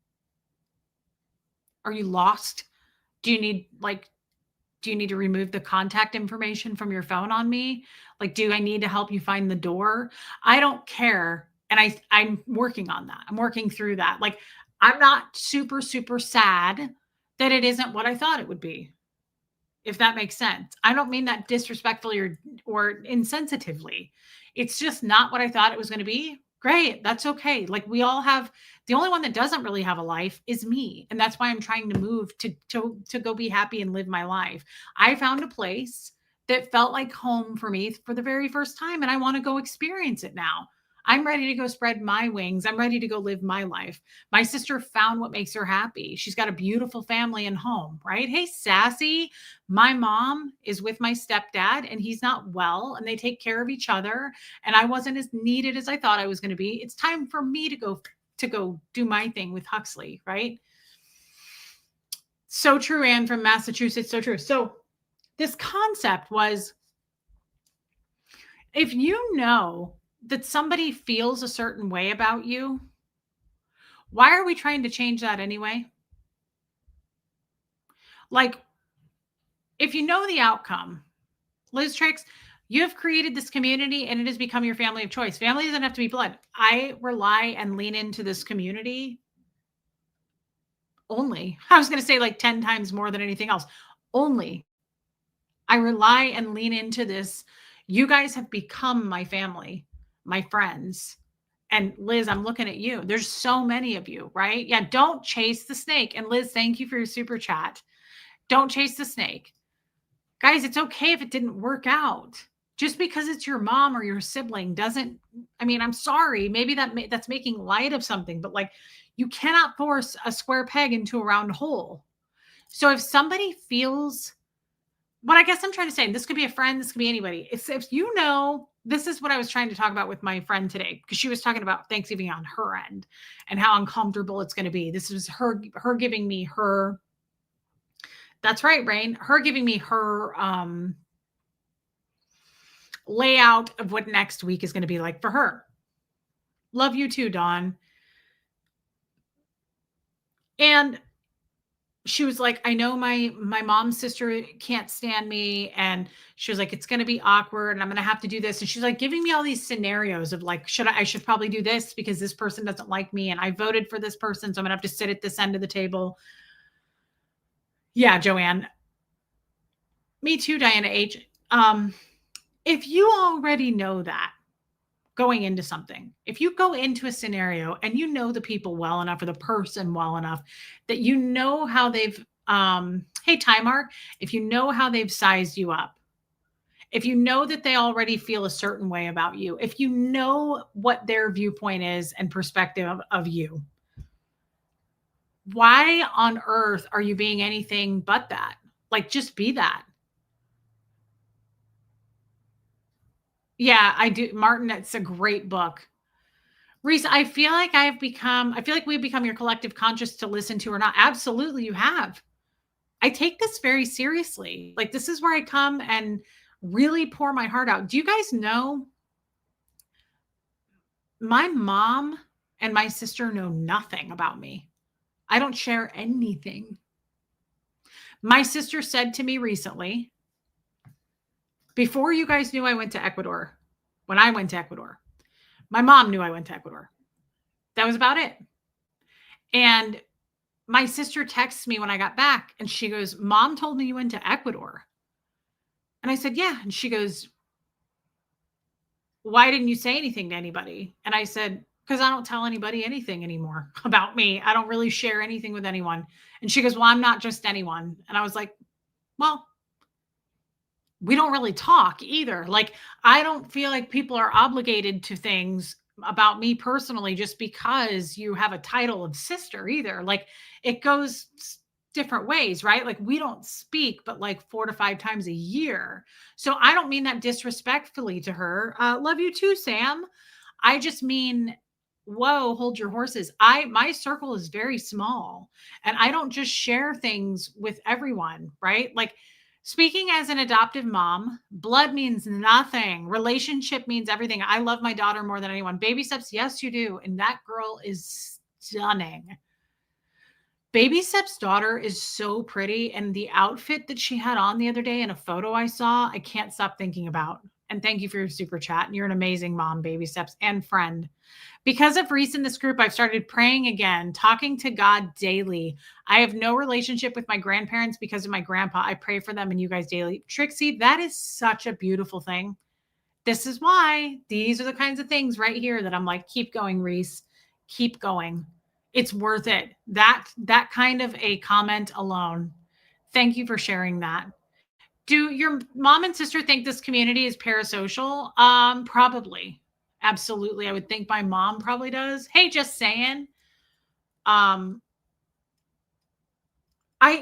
Speaker 1: Are you lost? Do you need to remove the contact information from your phone on me? Like, do I need to help you find the door? I don't care. And I'm working on that. I'm working through that. Like, I'm not super, super sad that it isn't what I thought it would be. If that makes sense. I don't mean that disrespectfully or insensitively. It's just not what I thought it was going to be. Great. That's okay. Like we all have, the only one that doesn't really have a life is me. And that's why I'm trying to move to go be happy and live my life. I found a place that felt like home for me for the very first time. And I want to go experience it now. I'm ready to go spread my wings. I'm ready to go live my life. My sister found what makes her happy. She's got a beautiful family and home, right? Hey, Sassy, my mom is with my stepdad and he's not well and they take care of each other. And I wasn't as needed as I thought I was going to be. It's time for me to go do my thing with Huxley, right? So true, Anne from Massachusetts. So true. So this concept was, if you know that somebody feels a certain way about you, why are we trying to change that anyway? Like, if you know the outcome, Liz Tricks, you have created this community and it has become your family of choice. Family doesn't have to be blood. I rely and lean into this community only. I was going to say like 10 times more than anything else. Only. I rely and lean into this. You guys have become my family, my friends. And Liz, I'm looking at you. There's so many of you, right? Yeah, don't chase the snake. And Liz, thank you for your super chat. Don't chase the snake. Guys, it's okay if it didn't work out. Just because it's your mom or your sibling doesn't, I mean, I'm sorry. Maybe that's making light of something, but like you cannot force a square peg into a round hole. So if somebody feels, what I guess I'm trying to say, and this could be a friend, this could be anybody. If you know, this is what I was trying to talk about with my friend today, because she was talking about Thanksgiving on her end and how uncomfortable it's going to be. This was her giving me her, that's right, Rain, her giving me her layout of what next week is going to be like for her. Love you too, Dawn. And she was like, I know my mom's sister can't stand me. And she was like, it's going to be awkward and I'm going to have to do this. And she's like giving me all these scenarios of like, I should probably do this because this person doesn't like me. And I voted for this person. So I'm going to have to sit at this end of the table. Yeah, Joanne. Me too, Diana H. If you already know that going into something, if you go into a scenario and you know the people well enough or the person well enough that you know how they've, hey, Timark, if you know how they've sized you up, if you know that they already feel a certain way about you, if you know what their viewpoint is and perspective of you, why on earth are you being anything but that? Like, just be that. Yeah, I do. Martin, it's a great book. Reese, I feel like we've become your collective conscious to listen to or not. Absolutely, you have. I take this very seriously. Like, this is where I come and really pour my heart out. Do you guys know my mom and my sister know nothing about me? I don't share anything. My sister said to me recently, Before you guys knew I went to Ecuador, when I went to Ecuador, my mom knew I went to Ecuador. That was about it. And my sister texts me when I got back and she goes, Mom told me you went to Ecuador. And I said, yeah. And she goes, why didn't you say anything to anybody? And I said, because I don't tell anybody anything anymore about me. I don't really share anything with anyone. And she goes, well, I'm not just anyone. And I was like, well, we don't really talk either. Like, I don't feel like people are obligated to things about me personally just because you have a title of sister either. Like, it goes different ways, right? Like, we don't speak but like 4 to 5 times a year. So I don't mean that disrespectfully to her. Love you too, Sam. I just mean, whoa, hold your horses. My circle is very small and I don't just share things with everyone, right? Like, speaking as an adoptive mom, blood means nothing. Relationship means everything. I love my daughter more than anyone. Baby steps, yes, you do. And that girl is stunning. Baby Step's daughter is so pretty. And the outfit that she had on the other day in a photo I saw, I can't stop thinking about. And thank you for your super chat. And you're an amazing mom, Baby Steps, and friend. Because of Reese in this group, I've started praying again, talking to God daily. I have no relationship with my grandparents because of my grandpa. I pray for them and you guys daily. Trixie, that is such a beautiful thing. This is why these are the kinds of things right here that I'm like, keep going, Reese. Keep going. It's worth it. That kind of a comment alone. Thank you for sharing that. Do your mom and sister think this community is parasocial? Probably. Absolutely. I would think my mom probably does. Hey, just saying.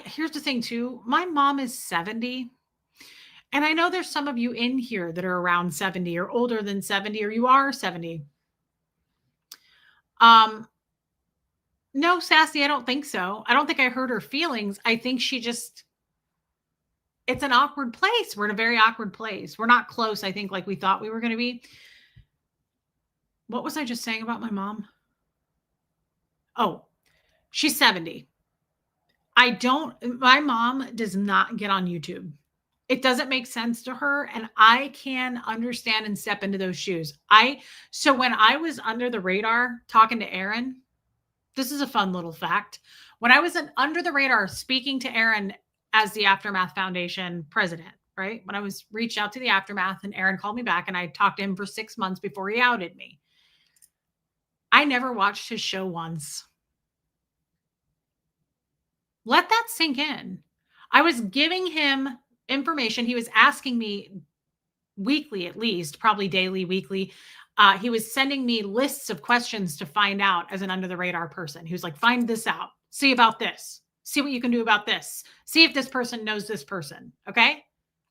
Speaker 1: Here's the thing too. My mom is 70. And I know there's some of you in here that are around 70 or older than 70, or you are 70. No, Sassy, I don't think so. I don't think I hurt her feelings. I think it's an awkward place. We're in a very awkward place. We're not close, I think, like we thought we were going to be. What was I just saying about my mom? Oh, she's 70. My mom does not get on YouTube. It doesn't make sense to her. And I can understand and step into those shoes. So when I was under the radar talking to Aaron, this is a fun little fact. When I was under the radar speaking to Aaron as the Aftermath Foundation president, right? When I was reached out to the Aftermath and Aaron called me back and I talked to him for 6 months before he outed me. I never watched his show once. Let that sink in. I was giving him information. He was asking me weekly, at least, probably daily, weekly. He was sending me lists of questions to find out as an under the radar person. He was like, find this out, see about this, see what you can do about this, see if this person knows this person. Okay.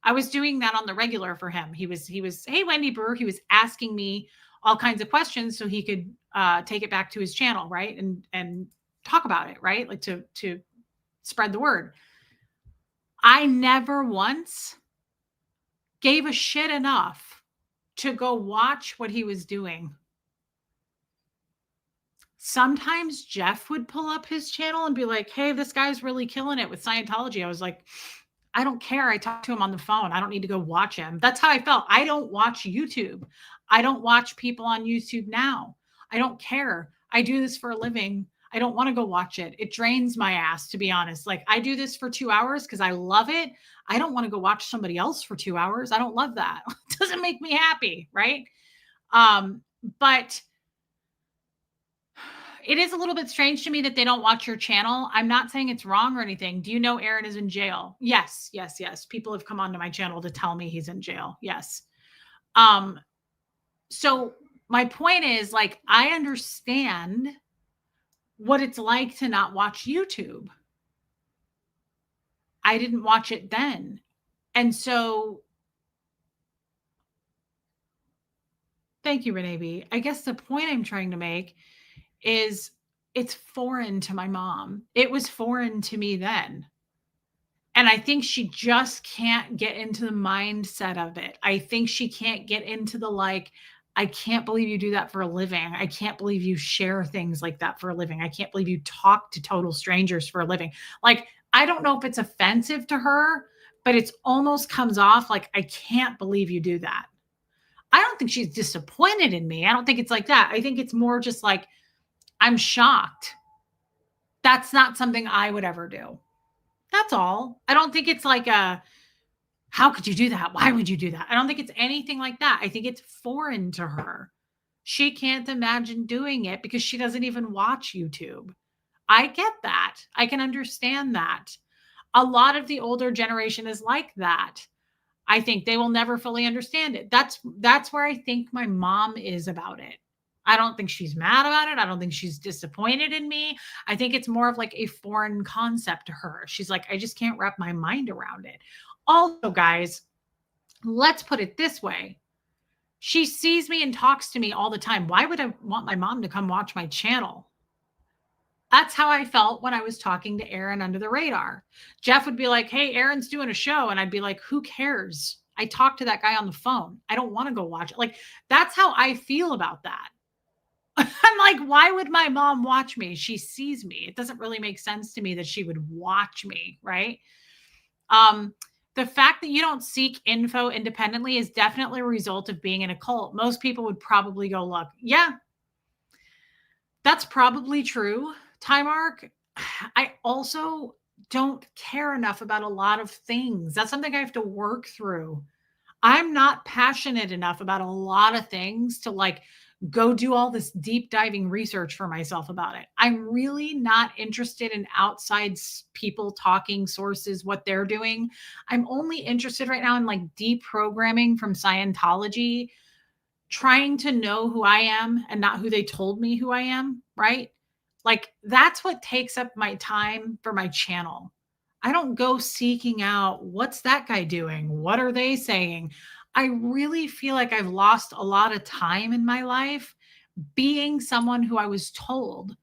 Speaker 1: I was doing that on the regular for him. He was, hey, Wendy Brewer. He was asking me all kinds of questions so he could take it back to his channel, right? And talk about it, right? Like to spread the word. I never once gave a shit enough to go watch what he was doing. Sometimes Jeff would pull up his channel and be like, hey, this guy's really killing it with Scientology. I was like, I don't care. I talked to him on the phone. I don't need to go watch him. That's how I felt. I don't watch YouTube. I don't watch people on YouTube now. I don't care. I do this for a living. I don't want to go watch it. It drains my ass, to be honest. Like, I do this for 2 hours because I love it. I don't want to go watch somebody else for 2 hours. I don't love that. It doesn't make me happy, right? But it is a little bit strange to me that they don't watch your channel. I'm not saying it's wrong or anything. Do you know Aaron is in jail? Yes. People have come onto my channel to tell me he's in jail. Yes. So my point is, like, I understand what it's like to not watch YouTube. I didn't watch it then. And so thank you, Renee B. I guess the point I'm trying to make is it's foreign to my mom. It was foreign to me then. And I think she just can't get into the mindset of it. I think she can't get into the, like, I can't believe you do that for a living. I can't believe you share things like that for a living. I can't believe you talk to total strangers for a living. Like, I don't know if it's offensive to her, but it's almost comes off like, I can't believe you do that. I don't think she's disappointed in me. I don't think it's like that. I think it's more just like, I'm shocked. That's not something I would ever do. That's all. I don't think it's like a, how could you do that? Why would you do that? I don't think it's anything like that. I think it's foreign to her. She can't imagine doing it because she doesn't even watch YouTube. I get that. I can understand that. A lot of the older generation is like that. I think they will never fully understand it. That's where I think my mom is about it. I don't think she's mad about it. I don't think she's disappointed in me. I think it's more of like a foreign concept to her. She's like, I just can't wrap my mind around it. Also, guys, let's put it this way. She sees me and talks to me all the time. Why would I want my mom to come watch my channel? That's how I felt when I was talking to Aaron under the radar. Jeff would be like, hey, Aaron's doing a show. And I'd be like, who cares? I talked to that guy on the phone. I don't want to go watch it. Like, that's how I feel about that. I'm like, why would my mom watch me? She sees me. It doesn't really make sense to me that she would watch me, right? The fact that you don't seek info independently is definitely a result of being in a cult. Most people would probably go look. Yeah, that's probably true. Timark, I also don't care enough about a lot of things. That's something I have to work through. I'm not passionate enough about a lot of things to like go do all this deep diving research for myself about it. I'm really not interested in outside people talking sources, what they're doing. I'm only interested right now in like deprogramming from Scientology, trying to know who I am and not who they told me who I am, right? Like that's what takes up my time for my channel. I don't go seeking out what's that guy doing? What are they saying? I really feel like I've lost a lot of time in my life being someone who I was told.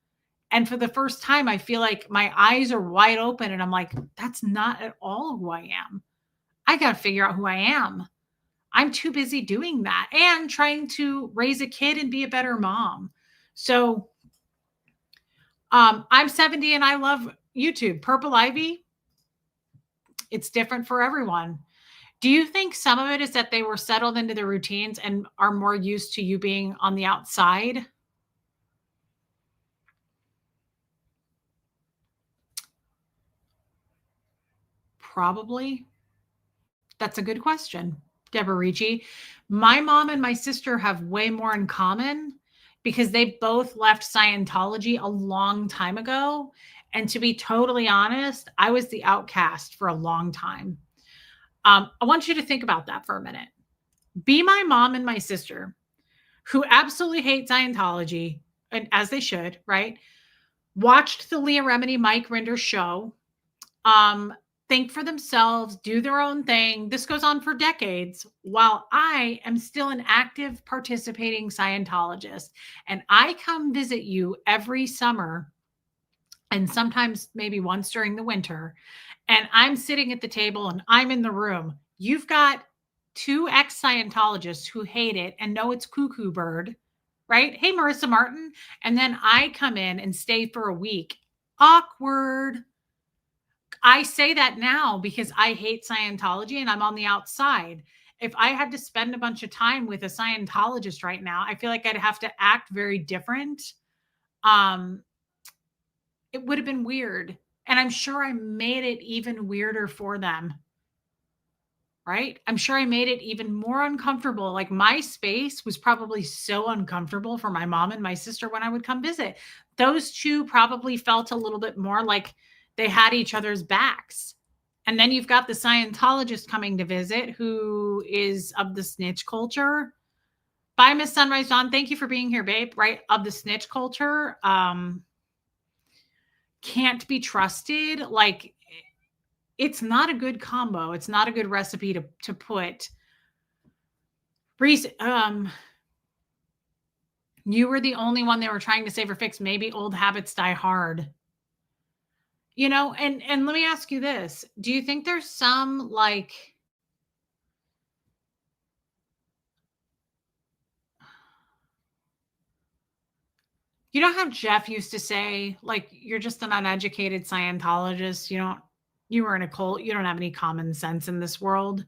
Speaker 1: And for the first time, I feel like my eyes are wide open and I'm like, that's not at all who I am. I got to figure out who I am. I'm too busy doing that and trying to raise a kid and be a better mom. So I'm 70 and I love YouTube. Purple Ivy, it's different for everyone. Do you think some of it is that they were settled into their routines and are more used to you being on the outside? Probably. That's a good question, Deborah Ricci. My mom and my sister have way more in common because they both left Scientology a long time ago. And to be totally honest, I was the outcast for a long time. I want you to think about that for a minute. Be my mom and my sister, who absolutely hate Scientology, and as they should, right? Watched the Leah Remini, Mike Rinder show, um, think for themselves, do their own thing. This goes on for decades while I am still an active participating Scientologist. And I come visit you every summer and sometimes maybe once during the winter. And I'm sitting at the table and I'm in the room. You've got two ex Scientologists who hate it and know it's cuckoo bird, right? Hey, Marissa Martin. And then I come in and stay for a week. Awkward. I say that now because I hate Scientology and I'm on the outside. If I had to spend a bunch of time with a Scientologist right now, I feel like I'd have to act very different. Um, it would have been weird. And I'm sure I made it even weirder for them. Right? I'm sure I made it even more uncomfortable. Like my space was probably so uncomfortable for my mom and my sister when I would come visit. Those two probably felt a little bit more like they had each other's backs. And then you've got the Scientologist coming to visit who is of the snitch culture. Bye, Miss Sunrise Dawn. Thank you for being here, babe. Right? Of the snitch culture. Can't be trusted. Like it's not a good combo. It's not a good recipe to put. Reese, you were the only one they were trying to save or fix. Maybe old habits die hard. You know, and let me ask you this. Do you think there's some like you know how Jeff used to say, like, you're just an uneducated Scientologist. You don't You were in a cult. You don't have any common sense in this world.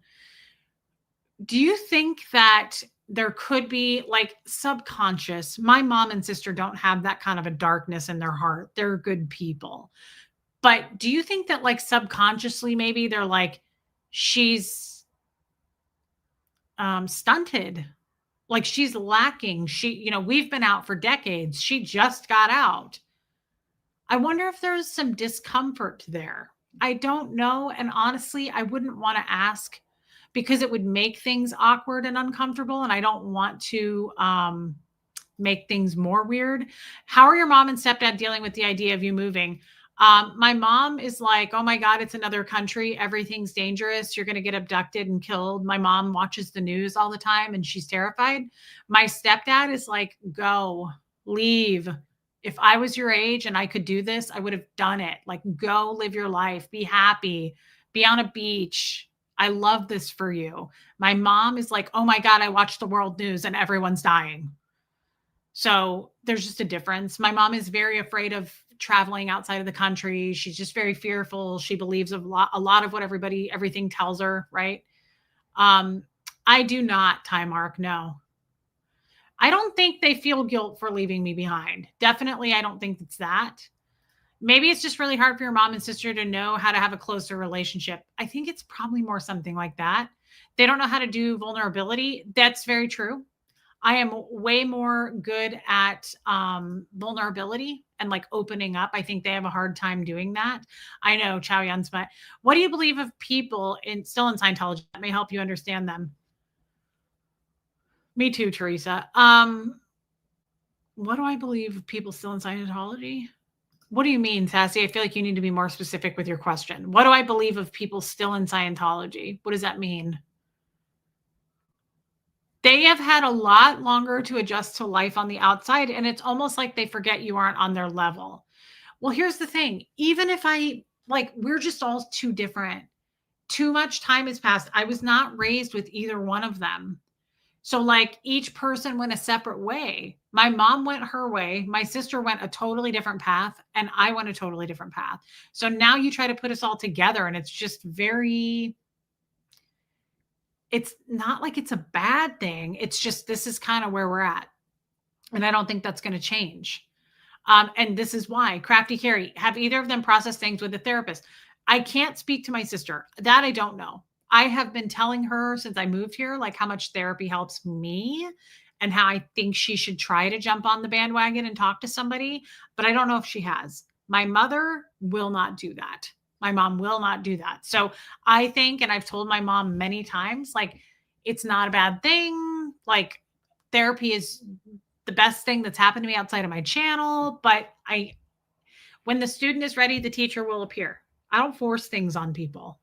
Speaker 1: Do you think that there could be like subconscious? My mom and sister don't have that kind of a darkness in their heart. They're good people. But do you think that like subconsciously maybe they're like, she's stunted, like she's lacking. We've been out for decades. She just got out. I wonder if there's some discomfort there. I don't know. And honestly, I wouldn't want to ask because it would make things awkward and uncomfortable. And I don't want to make things more weird. How are your mom and stepdad dealing with the idea of you moving? My mom is like, oh my God, it's another country. Everything's dangerous. You're going to get abducted and killed. My mom watches the news all the time and she's terrified. My stepdad is like, go, leave. If I was your age and I could do this, I would have done it. Like, go live your life, be happy, be on a beach. I love this for you. My mom is like, oh my God, I watched the world news and everyone's dying. So there's just a difference. My mom is very afraid of traveling outside of the country. She's just very fearful. She believes a lot of what everything tells her, right? I do not, Ty Mark, no. I don't think they feel guilt for leaving me behind. Definitely, I don't think it's that. Maybe it's just really hard for your mom and sister to know how to have a closer relationship. I think it's probably more something like that. They don't know how to do vulnerability. That's very true. I am way more good at vulnerability and like opening up. I think they have a hard time doing that. I know, Chow Yun Smut. What do you believe of people still in Scientology that may help you understand them? Me too, Teresa. What do I believe of people still in Scientology? What do you mean, Sassy? I feel like you need to be more specific with your question. What do I believe of people still in Scientology? What does that mean? They have had a lot longer to adjust to life on the outside, and it's almost like they forget you aren't on their level. Well, here's the thing. Even if we're just all too different. Too much time has passed. I was not raised with either one of them. So like each person went a separate way. My mom went her way. My sister went a totally different path and I went a totally different path. So now you try to put us all together and it's just it's not like it's a bad thing. It's just, this is kind of where we're at. And I don't think that's going to change. And this is why. Crafty Carrie, have either of them processed things with a therapist? I can't speak to my sister. That I don't know. I have been telling her since I moved here, like how much therapy helps me and how I think she should try to jump on the bandwagon and talk to somebody, but I don't know if she has. My mother will not do that. My mom will not do that. So I think, and I've told my mom many times, like, it's not a bad thing. Like, therapy is the best thing that's happened to me outside of my channel. But when the student is ready, the teacher will appear. I don't force things on people.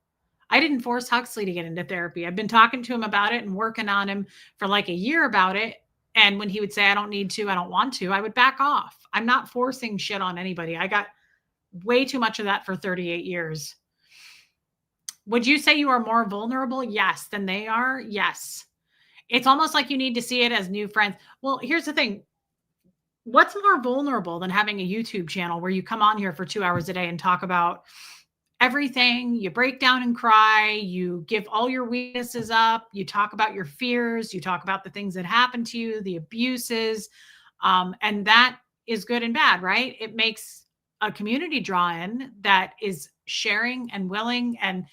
Speaker 1: I didn't force Huxley to get into therapy. I've been talking to him about it and working on him for like a year about it. And when he would say, I don't need to, I don't want to, I would back off. I'm not forcing shit on anybody. I got way too much of that for 38 years. Would you say you are more vulnerable? Yes. Than they are? Yes. It's almost like you need to see it as new friends. Well, here's the thing. What's more vulnerable than having a YouTube channel where you come on here for 2 hours a day and talk about everything? You break down and cry, you give all your weaknesses up, you talk about your fears, you talk about the things that happened to you, the abuses, and that is good and bad, right? It makes a community draw in that is sharing and willing and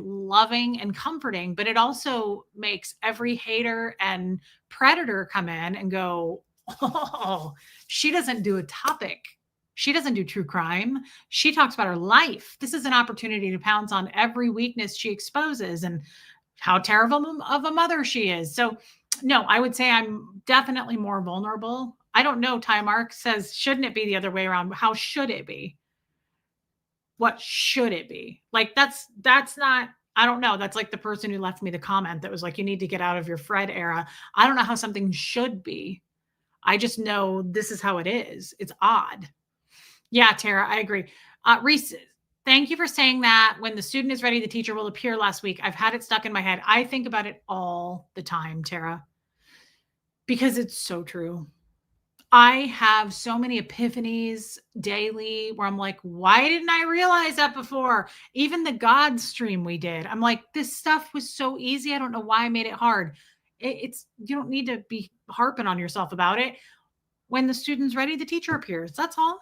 Speaker 1: loving and comforting, but it also makes every hater and predator come in and go, oh, she doesn't do a topic. She doesn't do true crime. She talks about her life. This is an opportunity to pounce on every weakness she exposes and how terrible of a mother she is. So no, I would say I'm definitely more vulnerable. I don't know. Ty Mark says, shouldn't it be the other way around? How should it be? What should it be? Like, that's not, I don't know. That's like the person who left me the comment that was like, you need to get out of your Fred era. I don't know how something should be. I just know this is how it is. It's odd. Yeah, Tara, I agree. Reese, thank you for saying that. When the student is ready, the teacher will appear last week. I've had it stuck in my head. I think about it all the time, Tara, because it's so true. I have so many epiphanies daily where I'm like, why didn't I realize that before? Even the God stream we did, I'm like, this stuff was so easy. I don't know why I made it hard. It's you don't need to be harping on yourself about it. When the student's ready, the teacher appears. That's all.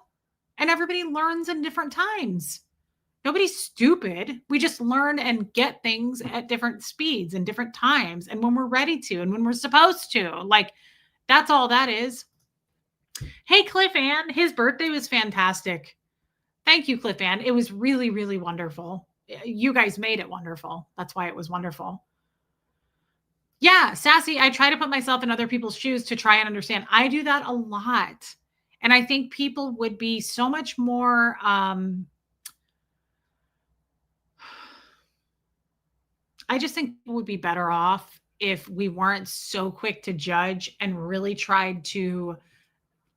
Speaker 1: And everybody learns in different times. Nobody's stupid. We just learn and get things at different speeds and different times and when we're ready to and when we're supposed to. Like, that's all that is. Hey, Cliff Ann, his birthday was fantastic. Thank you, Cliff Ann. It was really, really wonderful. You guys made it wonderful. That's why it was wonderful. Yeah, Sassy, I try to put myself in other people's shoes to try and understand. I do that a lot. And I think people would be so much more I just think people would be better off if we weren't so quick to judge and really tried to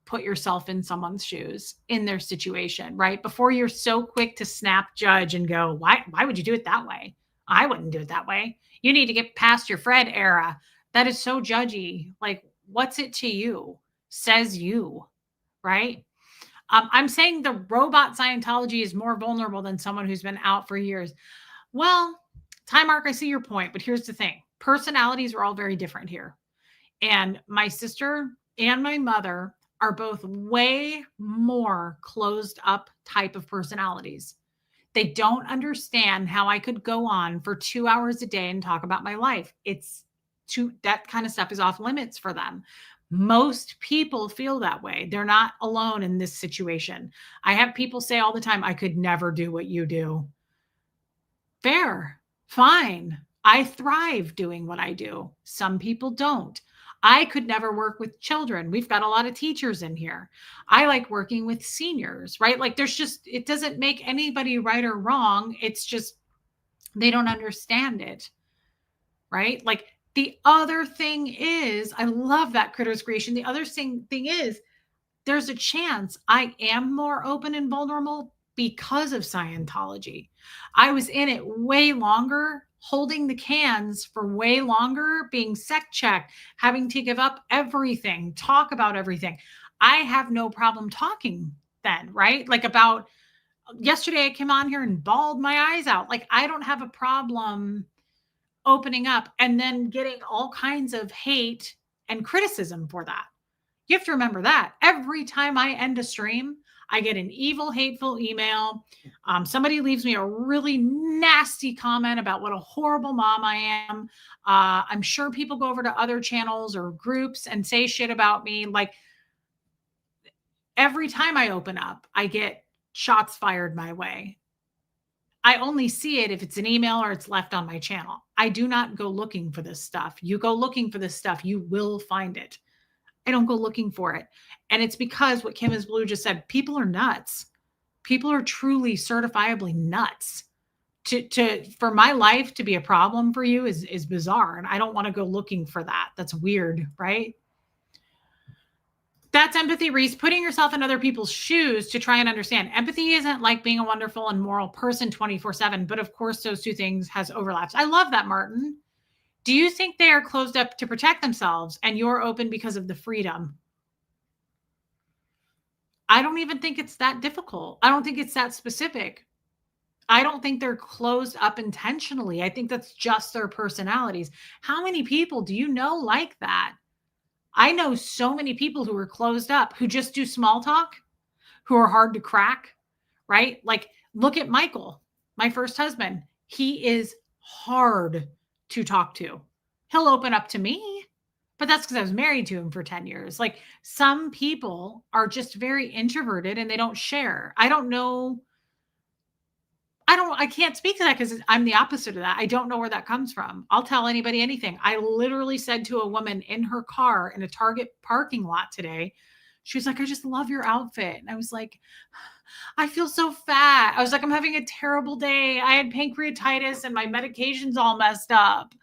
Speaker 1: put yourself in someone's shoes in their situation, right? Before you're so quick to snap judge and go, why would you do it that way? I wouldn't do it that way. You need to get past your Fred era. That is so judgy. Like, what's it to you? Says you, right? I'm saying the robot Scientology is more vulnerable than someone who's been out for years. Well, Time Mark, I see your point, but here's the thing. Personalities are all very different here. And my sister and my mother are both way more closed up type of personalities. They don't understand how I could go on for 2 hours a day and talk about my life. It's too that kind of stuff is off limits for them. Most people feel that way. They're not alone in this situation. I have people say all the time, I could never do what you do. Fair, fine. I thrive doing what I do. Some people don't. I could never work with children. We've got a lot of teachers in here. I like working with seniors, right? Like there's just, it doesn't make anybody right or wrong. It's just, they don't understand it, right? Like the other thing is, I love that Critters Creation. The other thing is, there's a chance I am more open and vulnerable because of Scientology. I was in it way longer, holding the cans for way longer, being sec checked, having to give up everything, talk about everything. I have no problem talking then, right? Like about yesterday, I came on here and bawled my eyes out. Like I don't have a problem opening up and then getting all kinds of hate and criticism for that. You have to remember that every time I end a stream, I get an evil, hateful email. Somebody leaves me a really nasty comment about what a horrible mom I am. I'm sure people go over to other channels or groups and say shit about me. Like every time I open up, I get shots fired my way. I only see it if it's an email or it's left on my channel. I do not go looking for this stuff. You go looking for this stuff, you will find it. I don't go looking for it. And it's because what Kim is Blue just said, people are nuts. People are truly certifiably nuts. For my life to be a problem for you is bizarre. And I don't want to go looking for that. That's weird, right? That's empathy, Reese, putting yourself in other people's shoes to try and understand. Empathy isn't like being a wonderful and moral person 24/7, but of course those two things has overlaps. I love that, Martin. Do you think they are closed up to protect themselves and you're open because of the freedom? I don't even think it's that difficult. I don't think it's that specific. I don't think they're closed up intentionally. I think that's just their personalities. How many people do you know like that? I know so many people who are closed up, who just do small talk, who are hard to crack, right? Like, look at Michael, my first husband. He is hard to talk to. He'll open up to me, but that's because I was married to him for 10 years. Like, some people are just very introverted and they don't share. I don't know. I can't speak to that because I'm the opposite of that. I don't know where that comes from. I'll tell anybody anything. I literally said to a woman in her car in a Target parking lot today, she was like, I just love your outfit. And I was like, I feel so fat. I was like, I'm having a terrible day. I had pancreatitis and my medication's all messed up.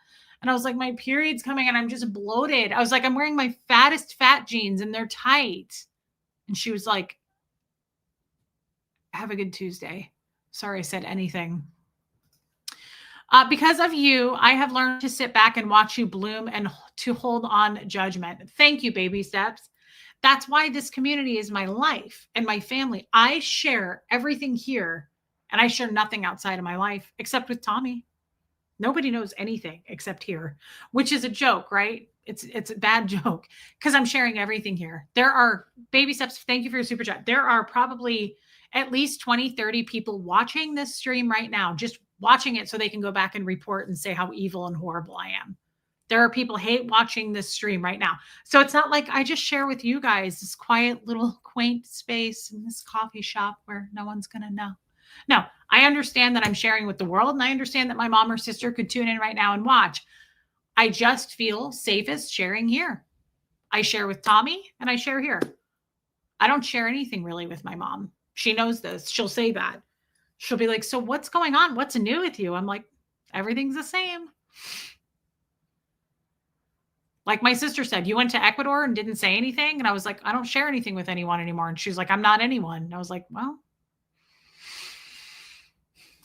Speaker 1: And I was like, my period's coming and I'm just bloated. I was like, I'm wearing my fattest fat jeans and they're tight. And she was like, have a good Tuesday. Sorry I said anything. Because of you, I have learned to sit back and watch you bloom and to hold on judgment. Thank you, baby steps. That's why this community is my life and my family. I share everything here, and I share nothing outside of my life except with Tommy. Nobody knows anything except here, which is a joke, right? It's a bad joke because I'm sharing everything here. There are baby steps. Thank you for your super chat. There are probably at least 20, 30 people watching this stream right now, just watching it so they can go back and report and say how evil and horrible I am. There are people hate watching this stream right now. So it's not like I just share with you guys this quiet little quaint space in this coffee shop where no one's going to know. No, I understand that I'm sharing with the world, and I understand that my mom or sister could tune in right now and watch. I just feel safest sharing here. I share with Tommy and I share here. I don't share anything really with my mom. She knows this. She'll say that. She'll be like, so what's going on? What's new with you? I'm like, everything's the same. Like my sister said, you went to Ecuador and didn't say anything. And I was like, I don't share anything with anyone anymore. And she's like, I'm not anyone. And I was like, well,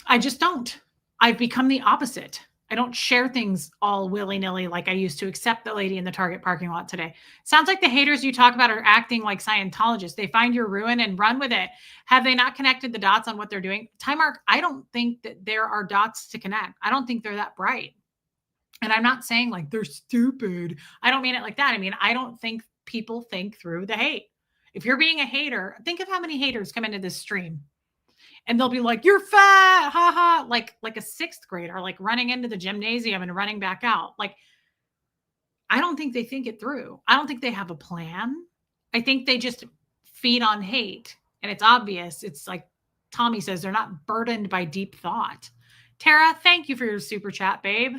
Speaker 1: I just don't. I've become the opposite. I don't share things all willy-nilly like I used to, except the lady in the Target parking lot today. Sounds like the haters you talk about are acting like Scientologists. They find your ruin and run with it. Have they not connected the dots on what they're doing? Timark, I don't think that there are dots to connect. I don't think they're that bright. And I'm not saying like they're stupid. I don't mean it like that. I mean, I don't think people think through the hate. If you're being a hater, think of how many haters come into this stream. And they'll be like, you're fat, haha, like a sixth grader, like running into the gymnasium and running back out. Like, I don't think they think it through. I don't think they have a plan. I think they just feed on hate. And it's obvious. It's like Tommy says, they're not burdened by deep thought. Tara, thank you for your super chat, babe.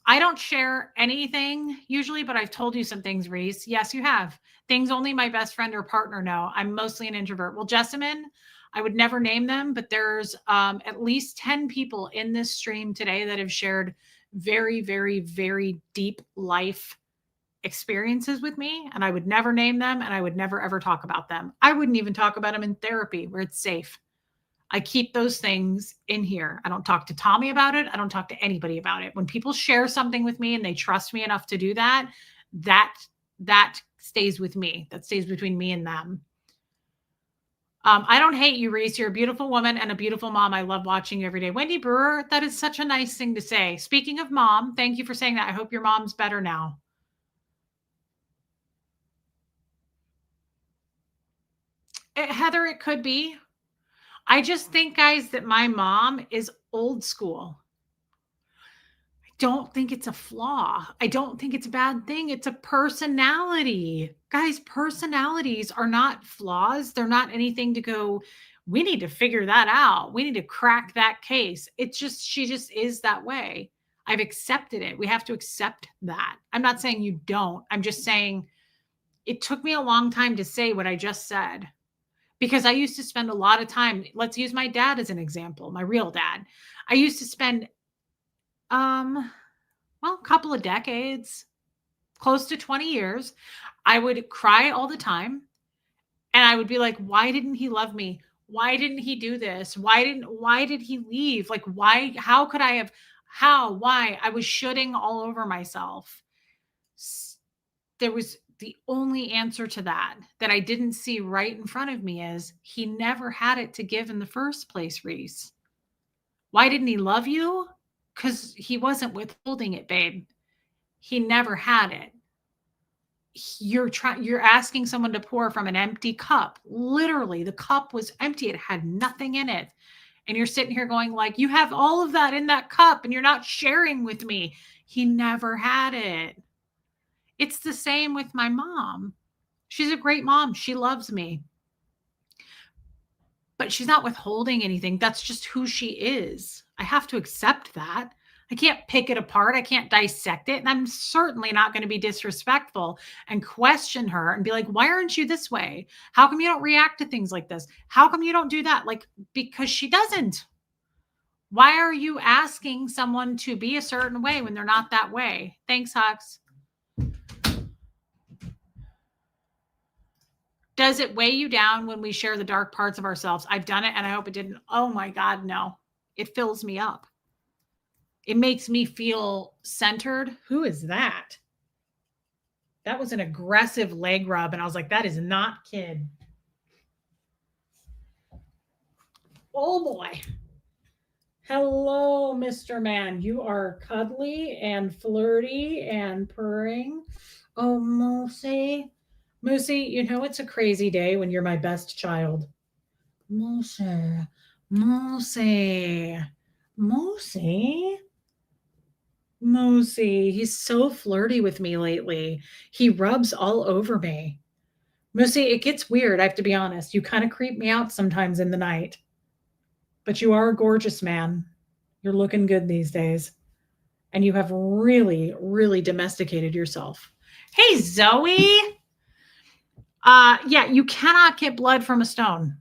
Speaker 1: I don't share anything usually, but I've told you some things, Reese. Yes, you have. Things only my best friend or partner know. I'm mostly an introvert. Well, Jessamine, I would never name them, but there's at least 10 people in this stream today that have shared very, very, very deep life experiences with me. And I would never name them, and I would never, ever talk about them. I wouldn't even talk about them in therapy where it's safe. I keep those things in here. I don't talk to Tommy about it. I don't talk to anybody about it. When people share something with me and they trust me enough to do that, that stays with me. That stays between me and them. I don't hate you, Reese. You're a beautiful woman and a beautiful mom. I love watching you every day. Wendy Brewer, that is such a nice thing to say. Speaking of mom, thank you for saying that. I hope your mom's better now. Heather, it could be. I just think, guys, that my mom is old school. I don't think it's a flaw. I don't think it's a bad thing. It's a personality. Guys, personalities are not flaws. They're not anything to go, we need to figure that out. We need to crack that case. It's just, she just is that way. I've accepted it. We have to accept that. I'm not saying you don't. I'm just saying it took me a long time to say what I just said. Because I used to spend a lot of time, let's use my dad as an example, my real dad. I used to spend, a couple of decades, close to 20 years. I would cry all the time. And I would be like, why didn't he love me? Why didn't he do this? Why did he leave? Like, why, how could I have, why? I was shooting all over myself. There was, the only answer to that I didn't see right in front of me is he never had it to give in the first place, Reese. Why didn't he love you? Because he wasn't withholding it, babe. He never had it. You're asking someone to pour from an empty cup. Literally, the cup was empty. It had nothing in it. And you're sitting here going like, you have all of that in that cup and you're not sharing with me. He never had it. It's the same with my mom. She's a great mom. She loves me. But she's not withholding anything. That's just who she is. I have to accept that. I can't pick it apart. I can't dissect it. And I'm certainly not going to be disrespectful and question her and be like, why aren't you this way? How come you don't react to things like this? How come you don't do that? Like, because she doesn't. Why are you asking someone to be a certain way when they're not that way? Thanks, Hux. Does it weigh you down when we share the dark parts of ourselves? I've done it and I hope it didn't. Oh my God, no. It fills me up. It makes me feel centered. Who is that? That was an aggressive leg rub. And I was like, that is not kid. Oh boy. Hello, Mr. Man. You are cuddly and flirty and purring. Oh, Moosey. Moosey, you know it's a crazy day when you're my best child. Moosey. Moosey. Moosey. Moosey. He's so flirty with me lately. He rubs all over me. Moosey, it gets weird, I have to be honest. You kind of creep me out sometimes in the night. But you are a gorgeous man. You're looking good these days. And you have really, really domesticated yourself. Hey, Zoe. Yeah, you cannot get blood from a stone.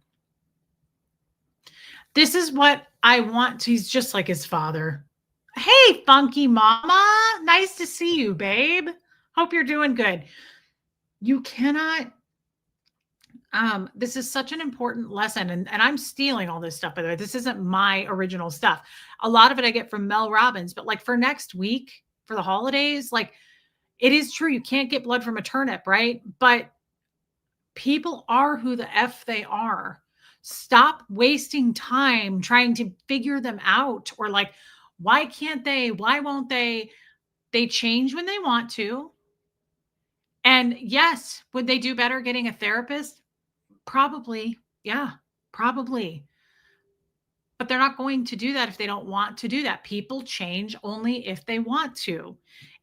Speaker 1: This is what I want. He's just like his father. Hey, funky mama. Nice to see you, babe. Hope you're doing good. You cannot. This is such an important lesson, and I'm stealing all this stuff, by the way. This isn't my original stuff. A lot of it I get from Mel Robbins, but like for next week, for the holidays, like it is true. You can't get blood from a turnip, right? But people are who the F they are. Stop wasting time trying to figure them out, or like, why can't they? Why won't they? They change when they want to. And yes, would they do better getting a therapist? Probably. Yeah, probably. But they're not going to do that if they don't want to do that. People change only if they want to.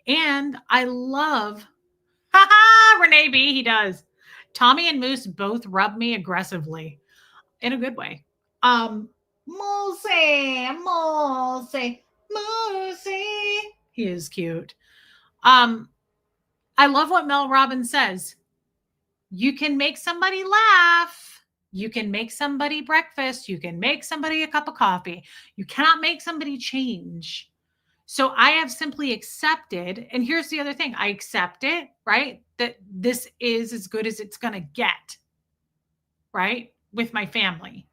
Speaker 1: And I love, haha, Renee B, he does. Tommy and Moose both rub me aggressively in a good way. Moosey, Moosey, Moosey. He is cute. I love what Mel Robbins says. You can make somebody laugh. You can make somebody breakfast. You can make somebody a cup of coffee. You cannot make somebody change. So I have simply accepted, and here's the other thing. I accept it, right? That this is as good as it's going to get, right? With my family.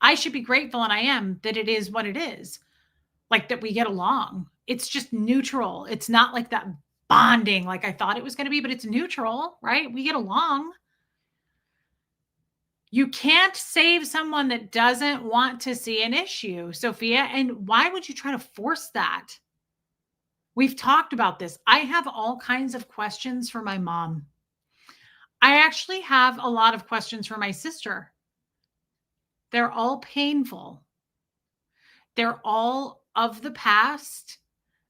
Speaker 1: I should be grateful, and I am, that it is what it is. Like that we get along. It's just neutral. It's not like that bonding like I thought it was going to be, but it's neutral, right? We get along. You can't save someone that doesn't want to see an issue, Sophia. And why would you try to force that? We've talked about this. I have all kinds of questions for my mom. I actually have a lot of questions for my sister. They're all painful. They're all of the past.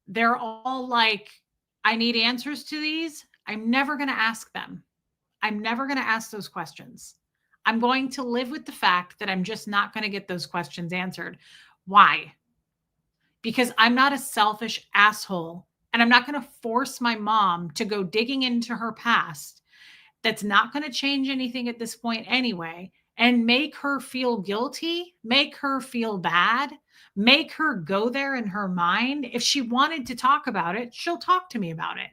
Speaker 1: They're all like, I need answers to these. I'm never going to ask them. I'm never going to ask those questions. I'm going to live with the fact that I'm just not going to get those questions answered. Why? Because I'm not a selfish asshole, and I'm not going to force my mom to go digging into her past. That's not going to change anything at this point anyway, and make her feel guilty, make her feel bad, make her go there in her mind. If she wanted to talk about it, she'll talk to me about it.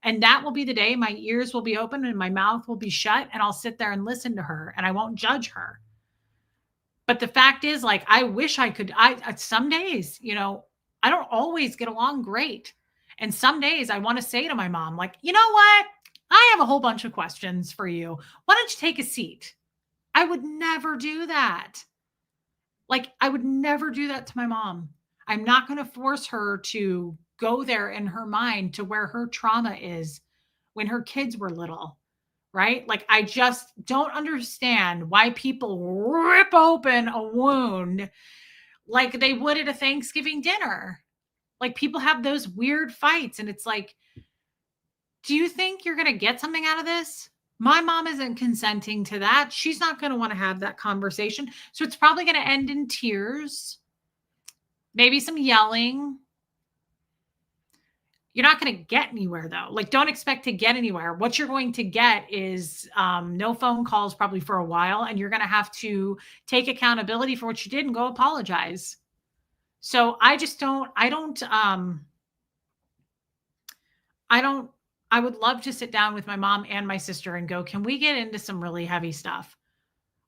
Speaker 1: And that will be the day my ears will be open and my mouth will be shut, and I'll sit there and listen to her, and I won't judge her. But the fact is, like, I wish I could, some days, I don't always get along great. And some days I want to say to my mom, like, you know what? I have a whole bunch of questions for you. Why don't you take a seat? I would never do that. Like, I would never do that to my mom. I'm not going to force her to go there in her mind to where her trauma is when her kids were little, right? Like, I just don't understand why people rip open a wound like they would at a Thanksgiving dinner. Like, people have those weird fights, and it's like, do you think you're going to get something out of this? My mom isn't consenting to that. She's not going to want to have that conversation. So it's probably going to end in tears, maybe some yelling. You're not going to get anywhere, though. Like, don't expect to get anywhere. What you're going to get is no phone calls probably for a while, and you're going to have to take accountability for what you did and go apologize. So I would love to sit down with my mom and my sister and go, can we get into some really heavy stuff?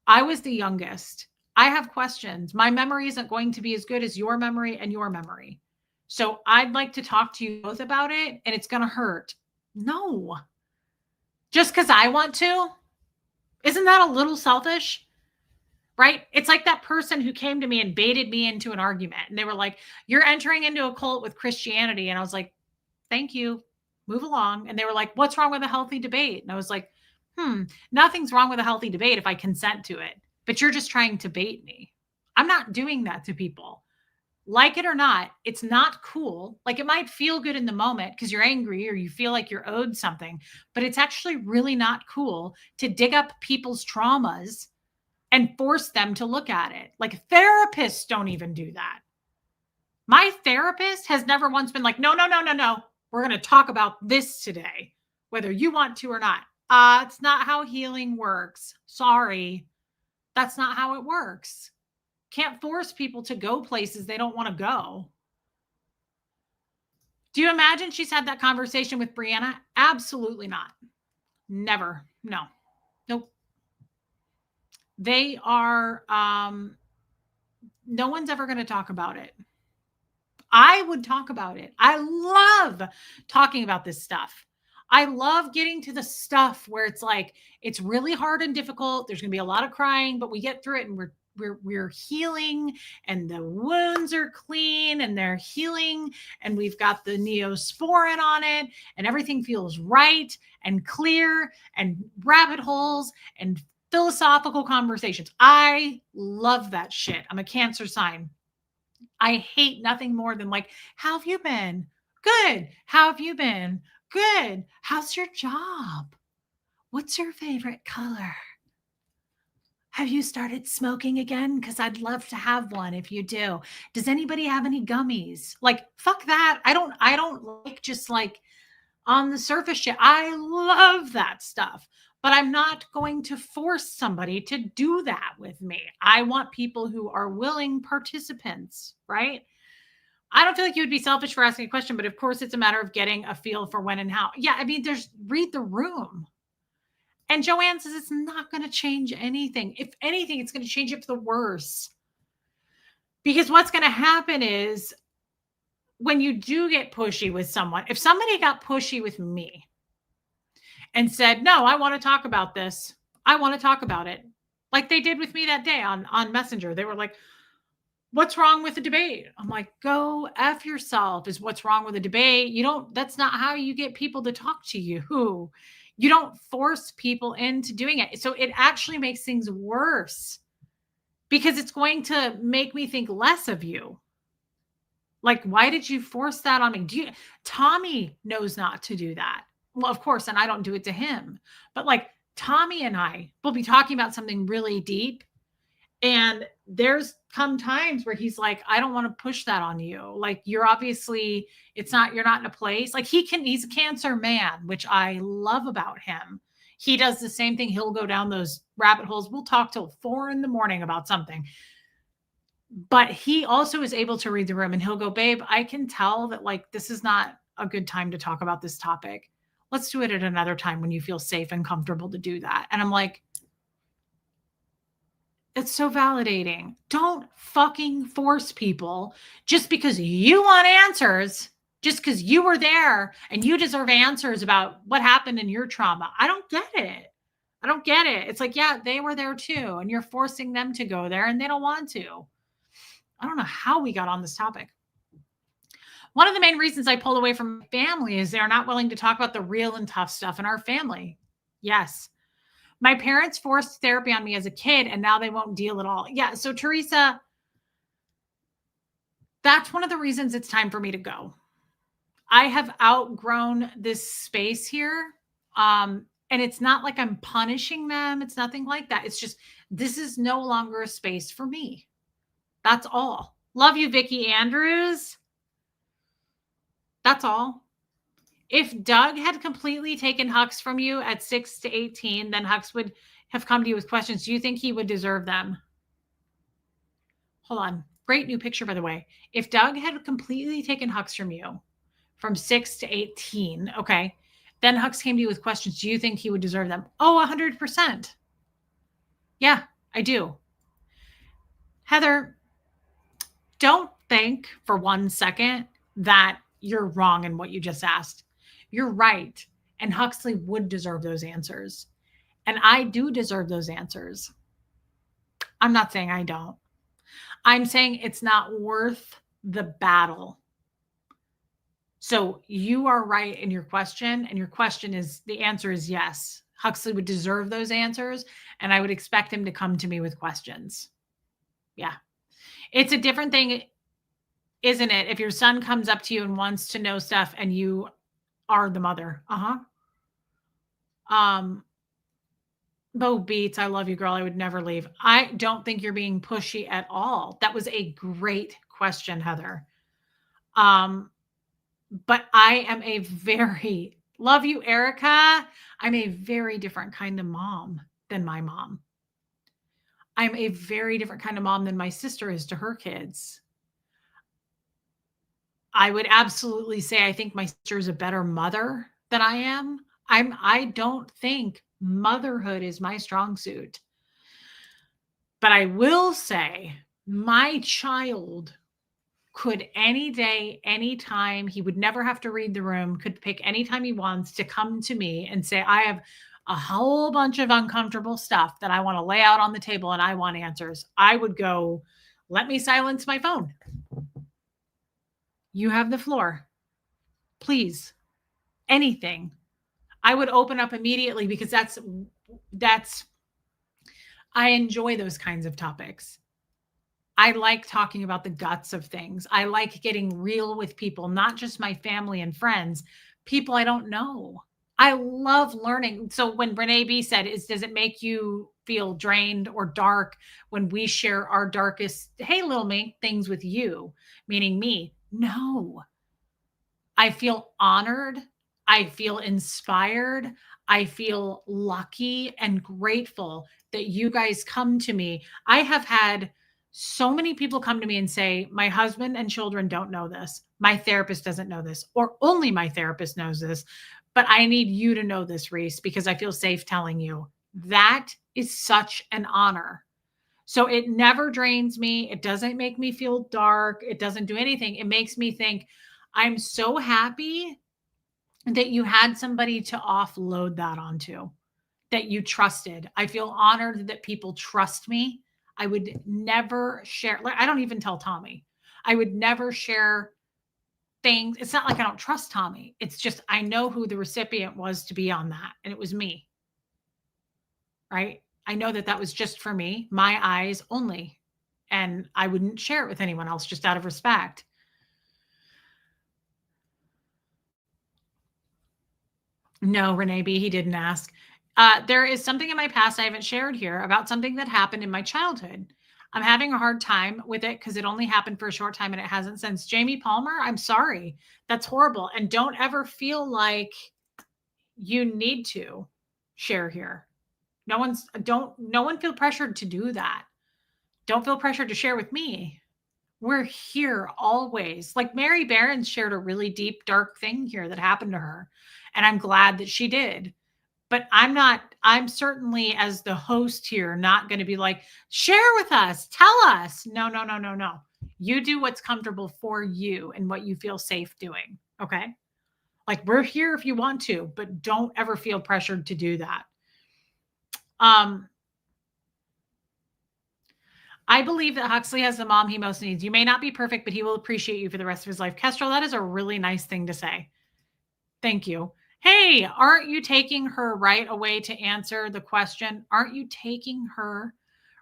Speaker 1: I was the youngest. I have questions. My memory isn't going to be as good as your memory and your memory. So I'd like to talk to you both about it, and it's going to hurt. No, just because I want to. Isn't that a little selfish? Right? It's like that person who came to me and baited me into an argument. And they were like, "You're entering into a cult with Christianity." And I was like, "Thank you. Move along." And they were like, "What's wrong with a healthy debate?" And I was like, nothing's wrong with a healthy debate if I consent to it. But you're just trying to bait me. I'm not doing that to people. Like it or not, it's not cool. Like it might feel good in the moment because you're angry or you feel like you're owed something, but it's actually really not cool to dig up people's traumas and force them to look at it. Like therapists don't even do that. My therapist has never once been like, no, no, no, no, no. We're going to talk about this today, whether you want to or not. It's not how healing works. Sorry. That's not how it works. Can't force people to go places they don't want to go. Do you imagine she's had that conversation with Brianna? Absolutely not. Never. No. Nope. They are, no one's ever going to talk about it. I would talk about it. I love talking about this stuff. I love getting to the stuff where it's like it's really hard and difficult. There's going to be a lot of crying, but we get through it and we're healing and the wounds are clean and they're healing and we've got the Neosporin on it and everything feels right and clear and rabbit holes and philosophical conversations. I love that shit. I'm a Cancer sign. I hate nothing more than like, how have you been? Good. How have you been? Good. How's your job? What's your favorite color? Have you started smoking again? Because I'd love to have one if you do. Does anybody have any gummies? Like, fuck that. I don't like just like on the surface shit. I love that stuff. But I'm not going to force somebody to do that with me. I want people who are willing participants, right? I don't feel like you would be selfish for asking a question, but of course it's a matter of getting a feel for when and how. Yeah, I mean, there's read the room. And Joanne says it's not going to change anything. If anything, it's going to change it for the worse. Because what's going to happen is when you do get pushy with someone, if somebody got pushy with me and said, "No, I want to talk about this. I want to talk about it." Like they did with me that day on Messenger. They were like, "What's wrong with the debate?" I'm like, "Go F yourself is what's wrong with the debate. That's not how you get people to talk to you. You don't force people into doing it." So it actually makes things worse because it's going to make me think less of you. Like, why did you force that on me? Tommy knows not to do that. Well, of course, and I don't do it to him. But like Tommy and I will be talking about something really deep. And there's come times where he's like, "I don't want to push that on you. Like, you're obviously, you're not in a place." Like he's a Cancer man, which I love about him. He does the same thing. He'll go down those rabbit holes. We'll talk till 4 a.m. about something. But he also is able to read the room and he'll go, "Babe, I can tell that like this is not a good time to talk about this topic. Let's do it at another time when you feel safe and comfortable to do that." And I'm like, it's so validating. Don't fucking force people just because you want answers, just because you were there and you deserve answers about what happened in your trauma. I don't get it. I don't get it. It's like, yeah, they were there too. And you're forcing them to go there and they don't want to. I don't know how we got on this topic. One of the main reasons I pulled away from my family is they're not willing to talk about the real and tough stuff in our family. Yes. My parents forced therapy on me as a kid and now they won't deal at all. Yeah. So Teresa, that's one of the reasons it's time for me to go. I have outgrown this space here. And it's not like I'm punishing them. It's nothing like that. It's just, this is no longer a space for me. That's all. Love you, Vicki Andrews. That's all. If Doug had completely taken Hux from you at 6 to 18, then Hux would have come to you with questions. Do you think he would deserve them? Hold on. Great new picture, by the way. If Doug had completely taken Hux from you from 6 to 18, okay, then Hux came to you with questions. Do you think he would deserve them? Oh, 100%. Yeah, I do. Heather, don't think for 1 second that you're wrong in what you just asked. You're right. And Huxley would deserve those answers. And I do deserve those answers. I'm not saying I don't. I'm saying it's not worth the battle. So you are right in your question. And your question is, the answer is yes. Huxley would deserve those answers. And I would expect him to come to me with questions. Yeah. It's a different thing, isn't it? If your son comes up to you and wants to know stuff and you are the mother. Bo Beats, I love you, girl. I would never leave. I don't think you're being pushy at all. That was a great question, Heather. But I am a very, love you, Erica. I'm a very different kind of mom than my mom. I'm a very different kind of mom than my sister is to her kids. I would absolutely say I think my sister is a better mother than I am. I don't think motherhood is my strong suit. But I will say my child could any day, anytime, he would never have to read the room, could pick anytime he wants to come to me and say, I have a whole bunch of uncomfortable stuff that I want to lay out on the table and I want answers. I would go, let me silence my phone. You have the floor. Please. Anything. I would open up immediately because that's I enjoy those kinds of topics. I like talking about the guts of things. I like getting real with people, not just my family and friends, people I don't know. I love learning. So when Brene B said, does it make you feel drained or dark when we share our darkest, hey, little mink, things with you, meaning me? No. I feel honored. I feel inspired. I feel lucky and grateful that you guys come to me. I have had so many people come to me and say, my husband and children don't know this. My therapist doesn't know this, or only my therapist knows this. But I need you to know this, Reese, because I feel safe telling you. That is such an honor. So it never drains me. It doesn't make me feel dark. It doesn't do anything. It makes me think, I'm so happy that you had somebody to offload that onto, that you trusted. I feel honored that people trust me. I would never share, like, I don't even tell Tommy. I would never share things. It's not like I don't trust Tommy. It's just I know who the recipient was to be on that, and it was me. Right? I know that was just for me, my eyes only, and I wouldn't share it with anyone else just out of respect. No, Renee B, he didn't ask. There is something in my past I haven't shared here about something that happened in my childhood. I'm having a hard time with it because it only happened for a short time and it hasn't since. Jamie Palmer, I'm sorry. That's horrible. And don't ever feel like you need to share here. No one feel pressured to do that. Don't feel pressured to share with me. We're here always. Like Mary Barron shared a really deep, dark thing here that happened to her. And I'm glad that she did. But I'm certainly, as the host here, not going to be like, share with us, tell us. No. You do what's comfortable for you and what you feel safe doing. Okay. Like, we're here if you want to, but don't ever feel pressured to do that. I believe that Huxley has the mom he most needs. You may not be perfect, but he will appreciate you for the rest of his life. Kestrel, that is a really nice thing to say. Thank you. Hey, aren't you taking her right away to answer the question? Aren't you taking her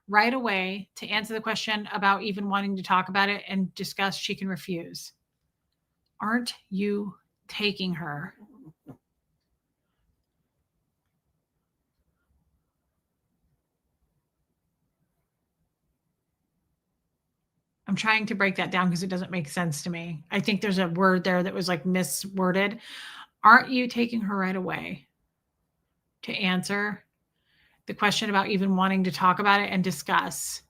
Speaker 1: right away to answer the question about even wanting to talk about it and discuss she can refuse? Aren't you taking her? I'm trying to break that down because it doesn't make sense to me. I think there's a word there that was like misworded. Aren't you taking her right away to answer the question about even wanting to talk about it and discuss?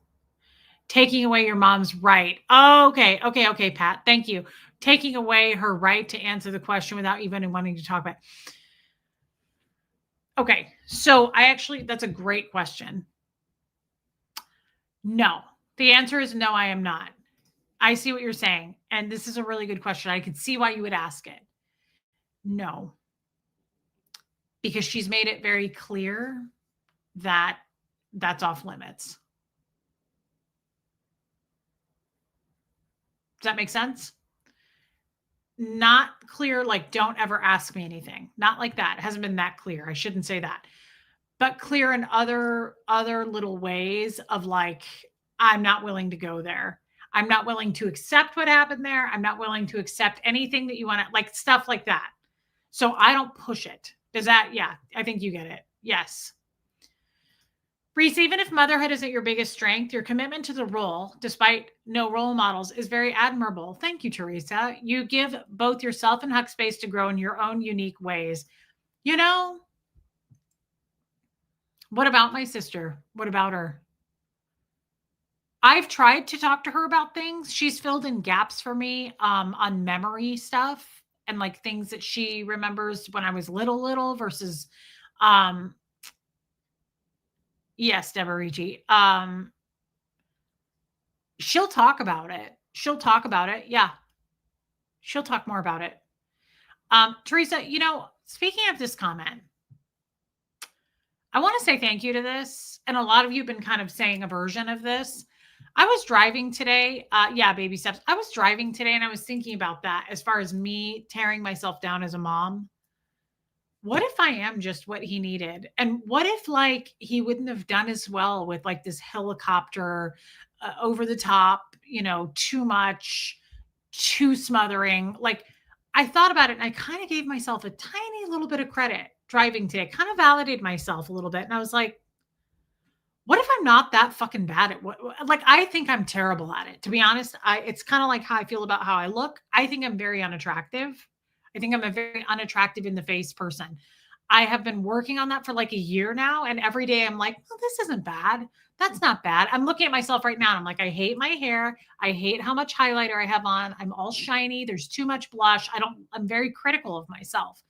Speaker 1: Taking away your mom's right. Okay, Pat. Thank you. Taking away her right to answer the question without even wanting to talk about it. Okay, so that's a great question. No, the answer is no, I am not. I see what you're saying. And this is a really good question. I could see why you would ask it. No. because she's made it very clear that that's off limits. Does that make sense? Not clear, like, don't ever ask me anything. Not like that. It hasn't been that clear. I shouldn't say that. But clear in other little ways of like, I'm not willing to go there. I'm not willing to accept what happened there. I'm not willing to accept anything that you want to, like, stuff like that. So I don't push it. Does that, yeah, I think you get it. Yes. Reese, even if motherhood isn't your biggest strength, your commitment to the role, despite no role models, is very admirable. Thank you, Teresa. You give both yourself and Huck space to grow in your own unique ways. You know, what about my sister? What about her? I've tried to talk to her about things. She's filled in gaps for me on memory stuff and like things that she remembers when I was little versus um yes, Deborah Ricci. She'll talk about it. She'll talk about it. Yeah. She'll talk more about it. Teresa, you know, speaking of this comment, I want to say thank you to this. And a lot of you have been kind of saying a version of this. I was driving today. Yeah, baby steps. I was driving today and I was thinking about that as far as me tearing myself down as a mom. What if I am just what he needed? And what if like he wouldn't have done as well with like this helicopter over the top, you know, too much, too smothering. Like I thought about it and I kind of gave myself a tiny little bit of credit driving today, kind of validated myself a little bit. And I was like, what if I'm not that fucking bad at what, like, I think I'm terrible at it. To be honest, it's kind of like how I feel about how I look. I think I'm very unattractive. I think I'm a very unattractive in the face person. I have been working on that for like a year now. And every day I'm like, well, this isn't bad. That's not bad. I'm looking at myself right now and I'm like, I hate my hair. I hate how much highlighter I have on. I'm all shiny. There's too much blush. I'm very critical of myself.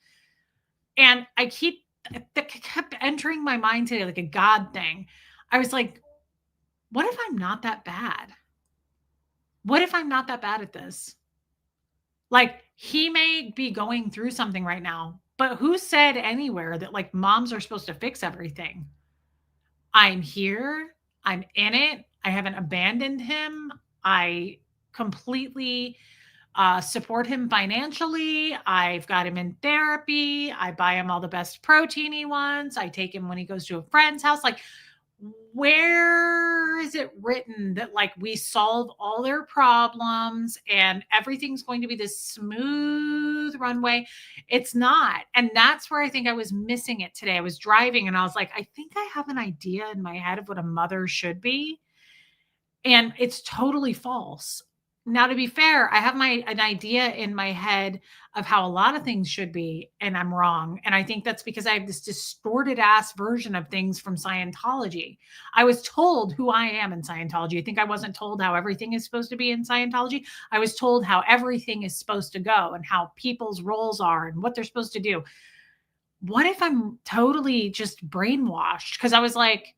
Speaker 1: And that kept entering my mind today like a God thing. I was like, what if I'm not that bad? What if I'm not that bad at this? Like, he may be going through something right now, but who said anywhere that like moms are supposed to fix everything? I'm here. I'm in it. I haven't abandoned him. I completely support him financially. I've got him in therapy. I buy him all the best protein he wants. I take him when he goes to a friend's house. Like, where is it written that like we solve all their problems and everything's going to be this smooth runway? It's not. And that's where I think I was missing it today. I was driving and I was like, I think I have an idea in my head of what a mother should be. And it's totally false. Now, to be fair, I have an idea in my head of how a lot of things should be, and I'm wrong. And I think that's because I have this distorted ass version of things from Scientology. I was told who I am in Scientology. I think I wasn't told how everything is supposed to be in Scientology. I was told how everything is supposed to go and how people's roles are and what they're supposed to do. What if I'm totally just brainwashed? Because I was like,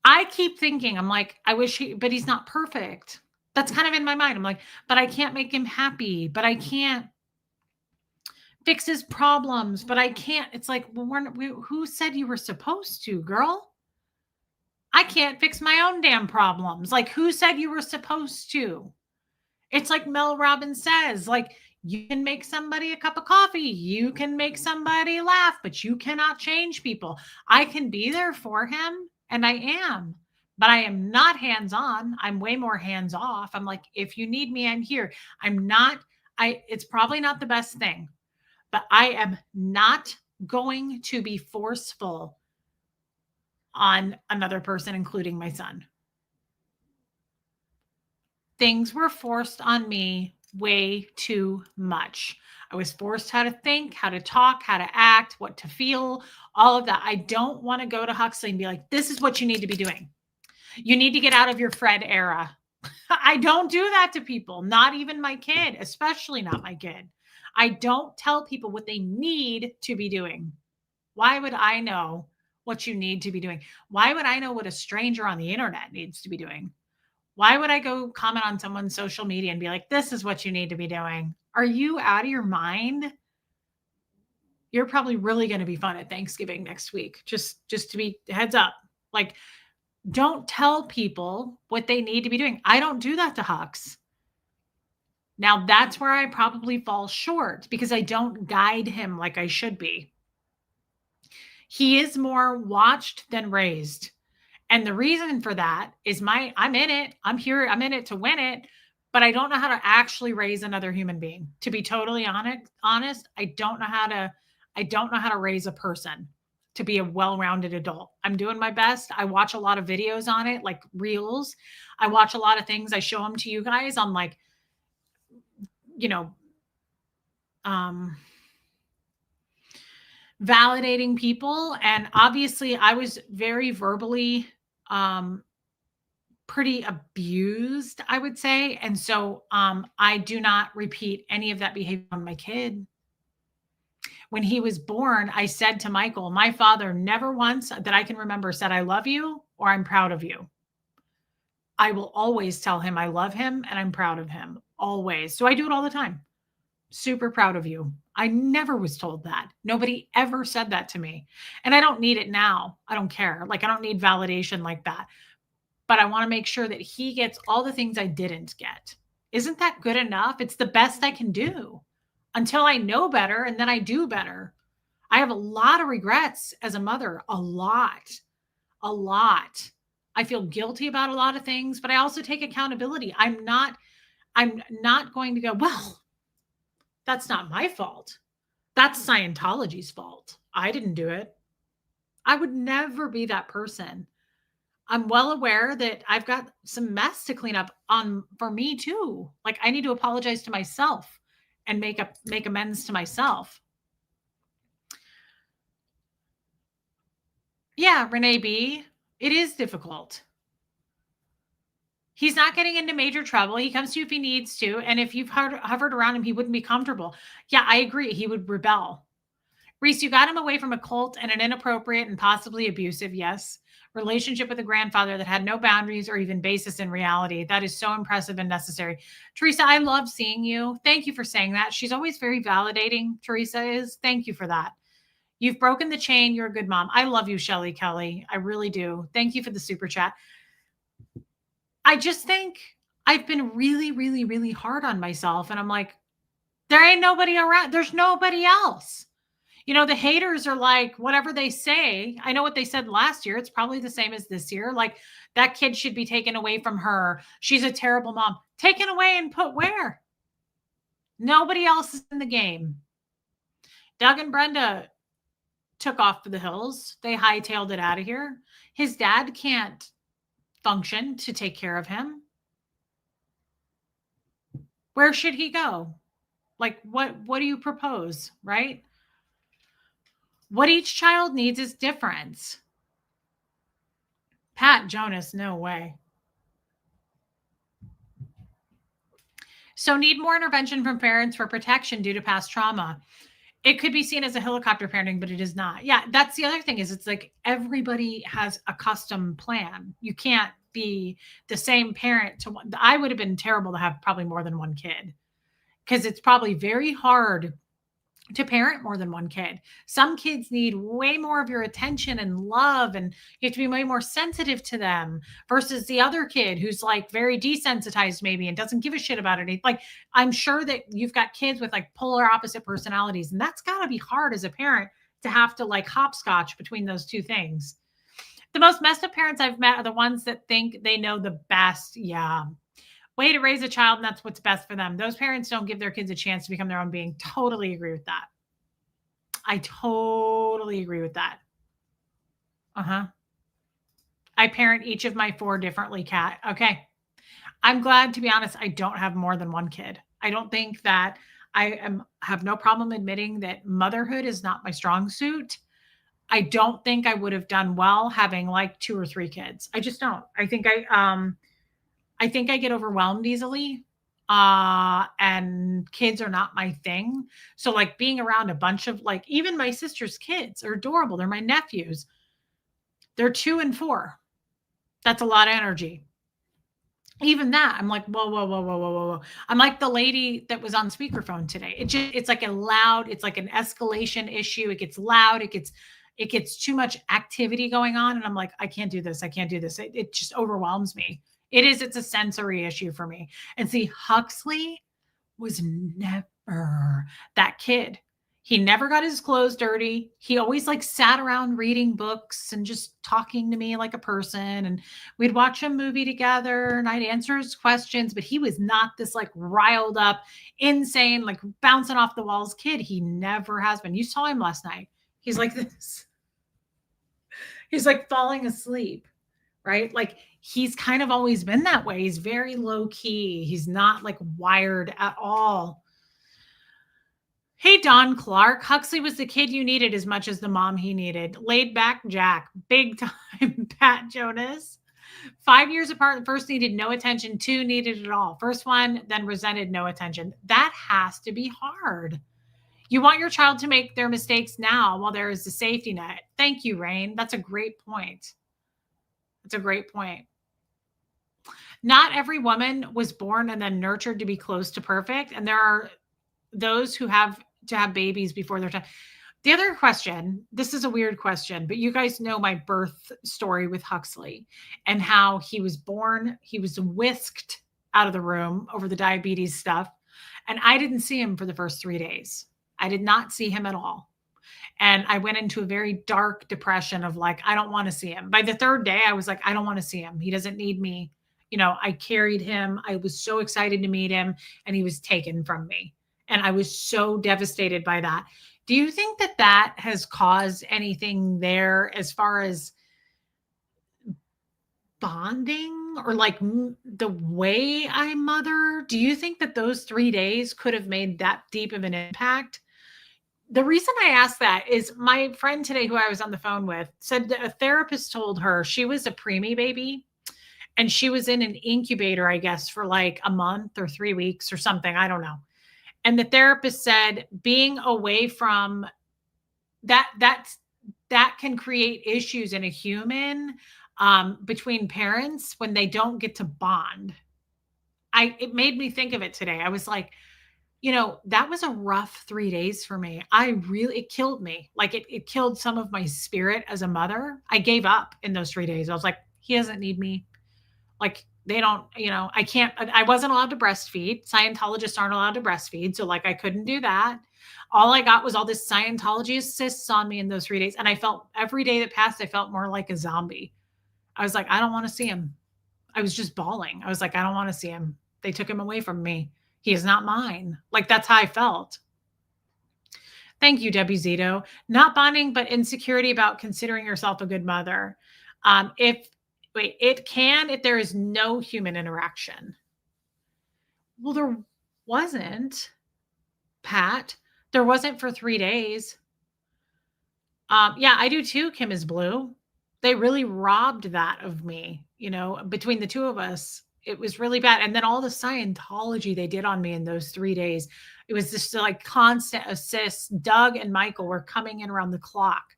Speaker 1: I keep thinking, I'm like, I wish but he's not perfect. That's kind of in my mind. I'm like, but I can't make him happy, but I can't fix his problems, but I can't. It's like, well, who said you were supposed to, girl? I can't fix my own damn problems. Like, who said you were supposed to? It's like Mel Robbins says, like, you can make somebody a cup of coffee, you can make somebody laugh, but you cannot change people. I can be there for him, and I am, but I am not hands on. I'm way more hands off. I'm like, if you need me, I'm here. I'm not, it's probably not the best thing, but I am not going to be forceful on another person, including my son. Things were forced on me way too much. I was forced how to think, how to talk, how to act, what to feel, all of that. I don't want to go to Huxley and be like, this is what you need to be doing. You need to get out of your Fred era. I don't do that to people, not even my kid, especially not my kid. I don't tell people what they need to be doing. Why would I know what you need to be doing? Why would I know what a stranger on the internet needs to be doing? Why would I go comment on someone's social media and be like, this is what you need to be doing? Are you out of your mind? you're probably really going to be fun at Thanksgiving next week. Just to be heads up. Like, don't tell people what they need to be doing. I don't do that to Hux. Now that's where I probably fall short because I don't guide him like I should be. He is more watched than raised. And the reason for that is I'm in it. I'm here. I'm in it to win it, but I don't know how to actually raise another human being. To be totally honest, I don't know how to raise a person to be a well-rounded adult. I'm doing my best. I watch a lot of videos on it, like reels. I watch a lot of things. I show them to you guys on like, you know, validating people. And obviously I was very verbally, pretty abused, I would say. And so, I do not repeat any of that behavior on my kid. When he was born, I said to Michael, my father never once that I can remember said, I love you or I'm proud of you. I will always tell him I love him and I'm proud of him. Always. So I do it all the time. Super proud of you. I never was told that. Nobody ever said that to me. And I don't need it now. I don't care. Like, I don't need validation like that. But I want to make sure that he gets all the things I didn't get. Isn't that good enough? It's the best I can do until I know better and then I do better. I have a lot of regrets as a mother, a lot. I feel guilty about a lot of things, but I also take accountability. I'm not going to go, well, that's not my fault. That's Scientology's fault. I didn't do it. I would never be that person. I'm well aware that I've got some mess to clean up for me too. Like, I need to apologize to myself and make amends to myself. Yeah, Renee B, it is difficult. He's not getting into major trouble. He comes to you if he needs to. And if you've hovered around him, he wouldn't be comfortable. Yeah, I agree. He would rebel. Reese, you got him away from a cult and an inappropriate and possibly abusive, yes, relationship with a grandfather that had no boundaries or even basis in reality. That is so impressive and necessary. Teresa, I love seeing you. Thank you for saying that. She's always very validating, Teresa is. Thank you for that. You've broken the chain. You're a good mom. I love you, Shelly Kelly. I really do. Thank you for the super chat. I just think I've been really, really, really hard on myself. And I'm like, there ain't nobody around. There's nobody else. You know, the haters are like, whatever they say. I know what they said last year. It's probably the same as this year. Like, that kid should be taken away from her. She's a terrible mom. Taken away and put where? Nobody else is in the game. Doug and Brenda took off for the hills. They hightailed it out of here. His dad can't function to take care of him. Where should he go? Like, what do you propose, right? What each child needs is different. Pat Jonas, no way. So need more intervention from parents for protection due to past trauma. It could be seen as a helicopter parenting, but it is not. Yeah, that's the other thing is it's like everybody has a custom plan. You can't be the same parent to one. I would have been terrible to have probably more than one kid because it's probably very hard to parent more than one kid. Some kids need way more of your attention and love, and you have to be way more sensitive to them versus the other kid who's like very desensitized maybe and doesn't give a shit about it. Like, I'm sure that you've got kids with like polar opposite personalities, and that's got to be hard as a parent to have to like hopscotch between those two things. The most messed up parents I've met are the ones that think they know the best. Yeah. Way to raise a child, and that's what's best for them. Those parents don't give their kids a chance to become their own being. Totally agree with that. I totally agree with that. I parent each of my 4 differently, Kat. Okay. I'm glad, to be honest, I don't have more than one kid. I don't think that have no problem admitting that motherhood is not my strong suit. I don't think I would have done well having like 2 or 3 kids. I just don't. I think I get overwhelmed easily. And kids are not my thing. So like being around a bunch of like, even my sister's kids are adorable. They're my nephews. They're 2 and 4. That's a lot of energy. Even that, I'm like, "Whoa, whoa, whoa, whoa, whoa, whoa, whoa." I'm like the lady that was on speakerphone today. It's like a loud, it's like an escalation issue. It gets loud, it gets too much activity going on, and I'm like, "I can't do this. I can't do this." It just overwhelms me. It's a sensory issue for me. And see, Huxley was never that kid. He never got his clothes dirty. He always like sat around reading books and just talking to me like a person. And we'd watch a movie together and I'd answer his questions, but he was not this like riled up, insane, like bouncing off the walls kid. He never has been. You saw him last night. He's like this. He's like falling asleep, right? Like he's kind of always been that way. He's very low key. He's not like wired at all. Hey, Don Clark. Huxley was the kid you needed as much as the mom he needed. Laid back Jack. Big time Pat Jonas. 5 years apart, the first needed no attention, two needed it all. First one, then resented no attention. That has to be hard. You want your child to make their mistakes now while there is a safety net. Thank you, Rain. That's a great point. That's a great point. Not every woman was born and then nurtured to be close to perfect. And there are those who have to have babies before their time. The other question, this is a weird question, but you guys know my birth story with Huxley and how he was born, he was whisked out of the room over the diabetes stuff. And I didn't see him for the first 3 days. I did not see him at all. And I went into a very dark depression of like, I don't want to see him. By the third day, I was like, I don't want to see him. He doesn't need me. I carried him. I was so excited to meet him, and he was taken from me. And I was so devastated by that. Do you think that that has caused anything there as far as bonding or like the way I mother? Do you think that those 3 days could have made that deep of an impact? The reason I ask that is my friend today, who I was on the phone with, said that a therapist told her she was a preemie baby and she was in an incubator, I guess, for like a month or 3 weeks or something. I don't know. And the therapist said being away from that can create issues in a human between parents when they don't get to bond. It made me think of it today. I was like, that was a rough 3 days for me. It killed me. Like it killed some of my spirit as a mother. I gave up in those 3 days. I was like, he doesn't need me. Like they don't, I wasn't allowed to breastfeed. Scientologists aren't allowed to breastfeed. So like I couldn't do that. All I got was all this Scientology assists on me in those 3 days. And I felt every day that passed, I felt more like a zombie. I was like, I don't want to see him. I was just bawling. I was like, I don't want to see him. They took him away from me. He is not mine. Like that's how I felt. Thank you, Debbie Zito. Not bonding, but insecurity about considering yourself a good mother. It can if there is no human interaction. Well, there wasn't, Pat. There wasn't for 3 days. Yeah, I do too, Kim is Blue. They really robbed that of me, between the two of us. It was really bad. And then all the Scientology they did on me in those 3 days, it was just like constant assists. Doug and Michael were coming in around the clock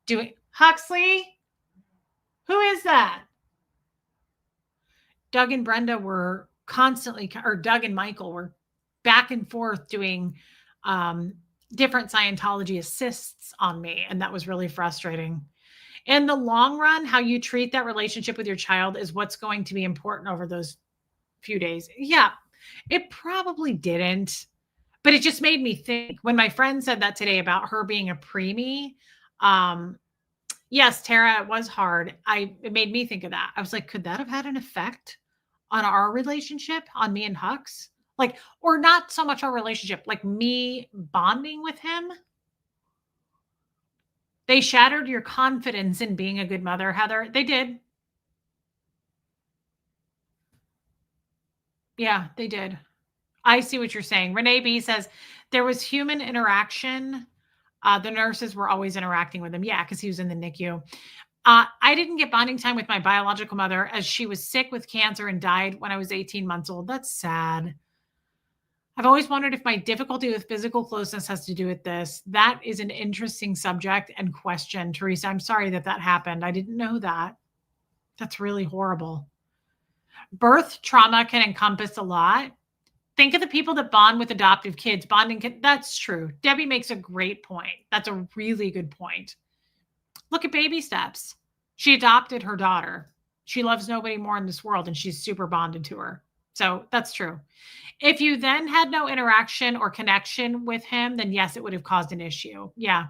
Speaker 1: doing Huxley. Who is that? Doug and Brenda were constantly, or Doug and Michael were back and forth doing different Scientology assists on me. And that was really frustrating. In the long run, how you treat that relationship with your child is what's going to be important over those few days. Yeah, it probably didn't, but it just made me think when my friend said that today about her being a preemie. Yes, Tara, it was hard. It made me think of that. I was like, could that have had an effect on our relationship, on me and Hux? Like, or not so much our relationship, like me bonding with him. They shattered your confidence in being a good mother, Heather. They did. Yeah, they did. I see what you're saying. Renee B says there was human interaction. The nurses were always interacting with him. Yeah, because he was in the NICU. I didn't get bonding time with my biological mother as she was sick with cancer and died when I was 18 months old. That's sad. I've always wondered if my difficulty with physical closeness has to do with this. That is an interesting subject and question, Teresa. I'm sorry that happened. I didn't know that. That's really horrible. Birth trauma can encompass a lot. Think of the people that bond with adoptive kids. That's true. Debbie makes a great point. That's a really good point. Look at baby steps. She adopted her daughter. She loves nobody more in this world, and she's super bonded to her. So that's true. If you then had no interaction or connection with him, then yes, it would have caused an issue. Yeah.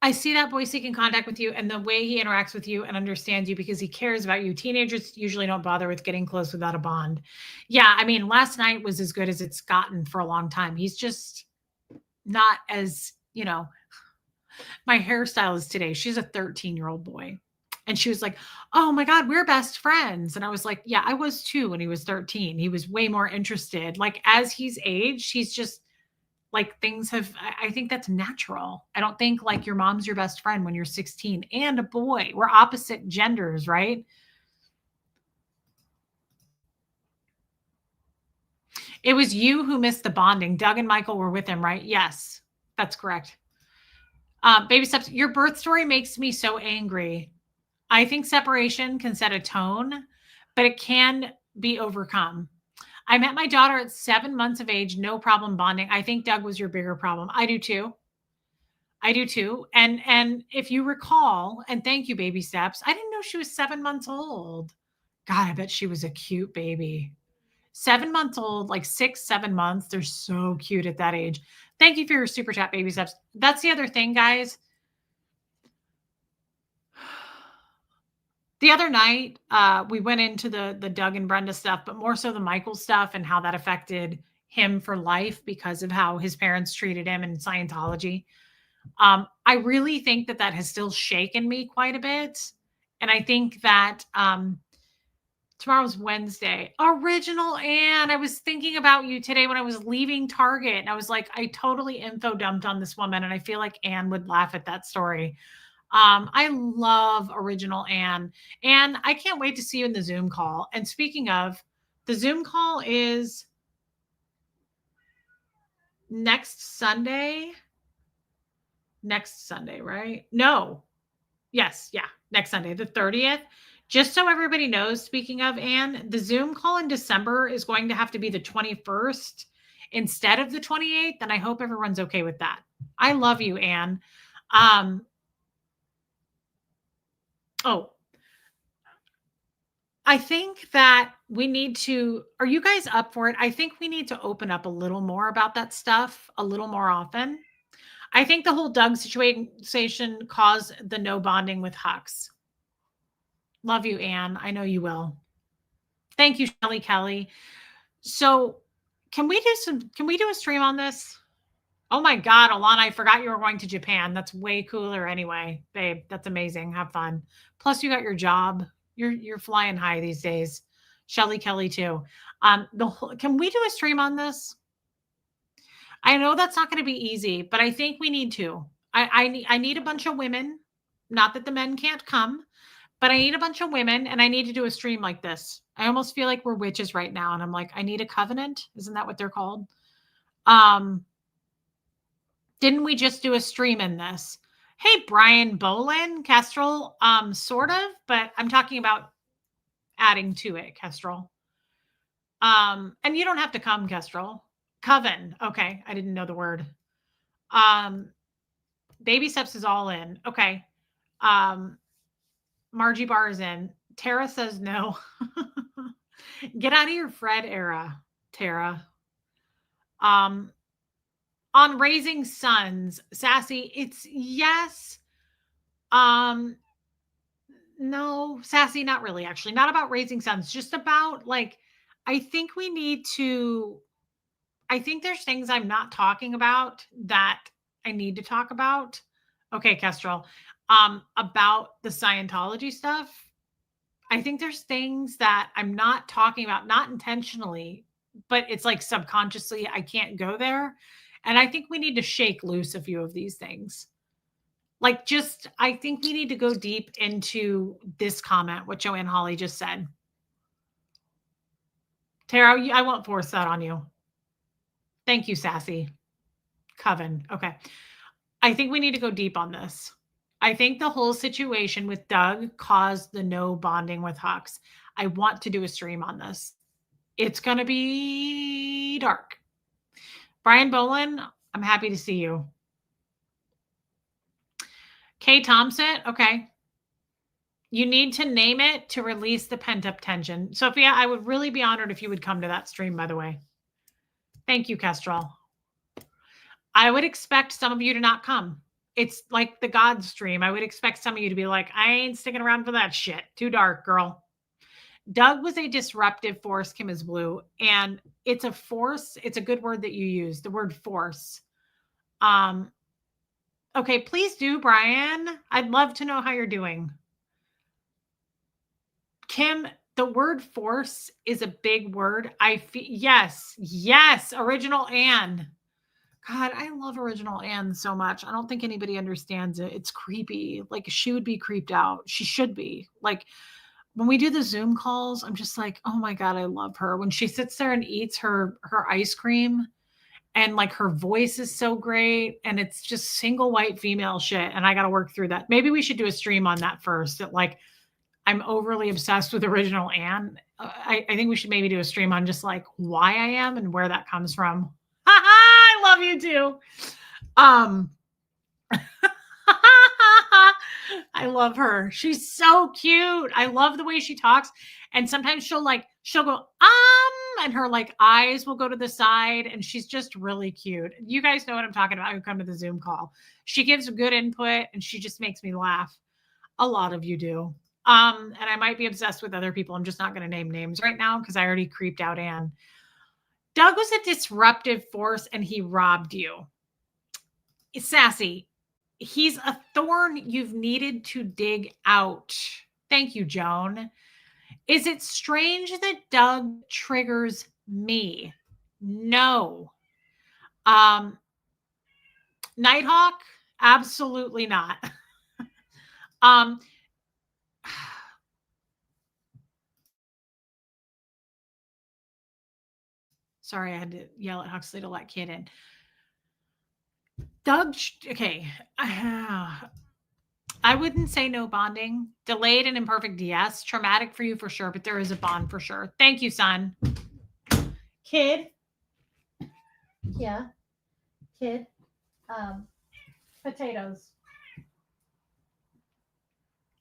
Speaker 1: I see that boy seeking contact with you and the way he interacts with you and understands you because he cares about you. Teenagers usually don't bother with getting close without a bond. Yeah, I mean, last night was as good as it's gotten for a long time. He's just not as, my hairstylist today, she's a 13-year-old boy. And she was like, "Oh my God, we're best friends." And I was like, "Yeah, I was too when he was 13." He was way more interested. Like as he's aged, he's just like things have, I think that's natural. I don't think like your mom's your best friend when you're 16 and a boy. We're opposite genders, right? It was you who missed the bonding. Doug and Michael were with him, right? Yes, that's correct. Baby steps, your birth story makes me so angry. I think separation can set a tone, but it can be overcome. I met my daughter at 7 months of age, no problem bonding. I think Doug was your bigger problem. I do too. I do too. And if you recall, and thank you, baby steps. I didn't know she was 7 months old. God, I bet she was a cute baby. 7 months old, like 6, 7 months. They're so cute at that age. Thank you for your super chat, baby steps. That's the other thing, guys. The other night, we went into the Doug and Brenda stuff, but more so the Michael stuff and how that affected him for life because of how his parents treated him in Scientology. I really think that that has still shaken me quite a bit. And I think that tomorrow's Wednesday. Original Anne, I was thinking about you today when I was leaving Target. And I was like, I totally info dumped on this woman. And I feel like Anne would laugh at that story. I love Original Anne. And I can't wait to see you in the Zoom call. And speaking of, the Zoom call is next Sunday. Next Sunday, right? No. Yes, yeah, next Sunday, the 30th. Just so everybody knows, speaking of Anne, the Zoom call in December is going to have to be the 21st instead of the 28th. And I hope everyone's okay with that. I love you, Anne. Oh, I think that we need to, are you guys up for it? I think we need to open up a little more about that stuff a little more often. I think the whole Doug situation caused the no bonding with Hux. Love you, Anne. I know you will. Thank you, Shelly Kelly. So can we do a stream on this? Oh my God, Alana, I forgot you were going to Japan. That's way cooler anyway. Babe, that's amazing. Have fun. Plus you got your job. You're flying high these days. Shelly Kelly too. Can we do a stream on this? I know that's not going to be easy, but I think we need to. I need a bunch of women. Not that the men can't come, but I need a bunch of women and I need to do a stream like this. I almost feel like we're witches right now. And I'm like, I need a covenant. Isn't that what they're called? Didn't we just do a stream in this? Hey, Brian Bolin, Kestrel, sort of, but I'm talking about adding to it, Kestrel. And you don't have to come, Kestrel. Coven. Okay. I didn't know the word. Baby steps is all in. Okay. Margie Barr is in. Tara says no. Get out of your Fred era, Tara. On Raising Sons, Sassy, it's yes. No, Sassy, not really, actually. Not about Raising Sons, just about like, I think we need to, I think there's things I'm not talking about that I need to talk about. Okay, Kestrel. About the Scientology stuff. I think there's things that I'm not talking about, not intentionally, but it's like subconsciously I can't go there. And I think we need to shake loose a few of these things. Like just, I think we need to go deep into this comment, what Joanne Hawley just said. Tara, I won't force that on you. Thank you, Sassy. Coven. Okay. I think we need to go deep on this. I think the whole situation with Doug caused the no bonding with Hux. I want to do a stream on this. It's going to be dark. Brian Boland, I'm happy to see you. Kay Thompson, okay. You need to name it to release the pent-up tension. Sophia, I would really be honored if you would come to that stream, by the way. Thank you, Kestrel. I would expect some of you to not come. It's like the God stream. I would expect some of you to be like, I ain't sticking around for that shit. Too dark, girl. Doug was a disruptive force, Kim is blue. And it's a force. It's a good word that you use, the word force. Okay, please do, Brian. I'd love to know how you're doing. Kim, the word force is a big word. Yes, original Anne. God, I love original Anne so much. I don't think anybody understands it. It's creepy. Like, she would be creeped out. She should be. Like, when we do the Zoom calls, I'm just like, oh my God, I love her. When she sits there and eats her ice cream, and like her voice is so great, and it's just single white female shit. And I got to work through that. Maybe we should do a stream on that first. That, like, I'm overly obsessed with original Anne. I think we should maybe do a stream on just like why I am and where that comes from. I love you too. I love her. She's so cute. I love the way she talks. And sometimes she'll go, and her like eyes will go to the side, and she's just really cute. You guys know what I'm talking about who come to the Zoom call. She gives good input, and she just makes me laugh. A lot of you do. And I might be obsessed with other people. I'm just not going to name names right now because I already creeped out Anne. Doug was a disruptive force, and he robbed you. Sassy. He's a thorn you've needed to dig out. Thank you, Joan. Is it strange that Doug triggers me? No. Nighthawk? Absolutely not. Sorry, I had to yell at Huxley to let Kid in. Doug, okay. I wouldn't say no bonding. Delayed and imperfect, yes. Traumatic for you for sure, but there is a bond for sure. Thank you, son. Kid. Yeah. Kid. Potatoes.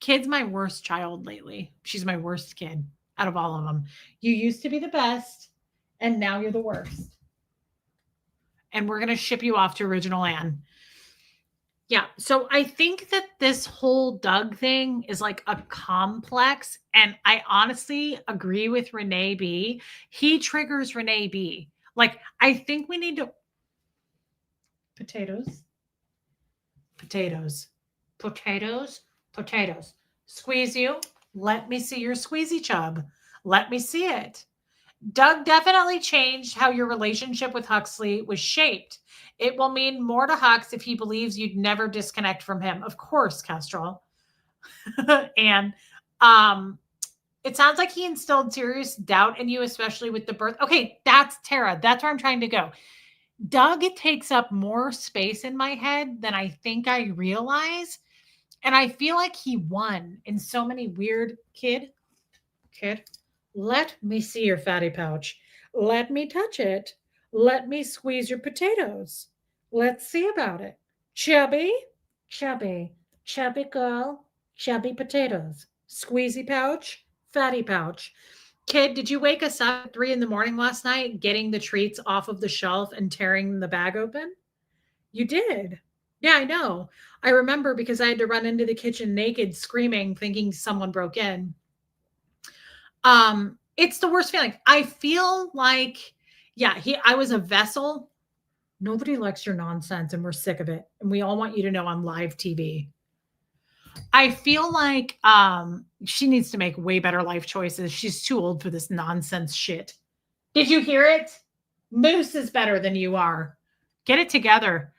Speaker 1: Kid's my worst child lately. She's my worst kid out of all of them. You used to be the best, and now you're the worst. And we're going to ship you off to original Anne. Yeah. So I think that this whole Doug thing is like a complex. And I honestly agree with Renee B. He triggers Renee B. Like, I think we need to. Potatoes. Potatoes. Potatoes. Potatoes. Squeeze you. Let me see your squeezy chub. Let me see it. Doug definitely changed how your relationship with Huxley was shaped. It will mean more to Hux if he believes you'd never disconnect from him. Of course, Kestrel. And it sounds like he instilled serious doubt in you, especially with the birth. Okay, that's Tara. That's where I'm trying to go. Doug, it takes up more space in my head than I think I realize. And I feel like he won in so many weird Kid. Let me see your fatty pouch. Let me touch it. Let me squeeze your potatoes. Let's see about it. Chubby girl, chubby potatoes. Squeezy pouch, fatty pouch. Kid, did you wake us up at 3 a.m. last night, getting the treats off of the shelf and tearing the bag open? You did. Yeah, I know. I remember because I had to run into the kitchen naked, screaming, thinking someone broke in. It's the worst feeling. I feel like, I was a vessel. Nobody likes your nonsense, and we're sick of it. And we all want you to know on live TV. I feel like she needs to make way better life choices. She's too old for this nonsense shit. Did you hear it? Moose is better than you are. Get it together.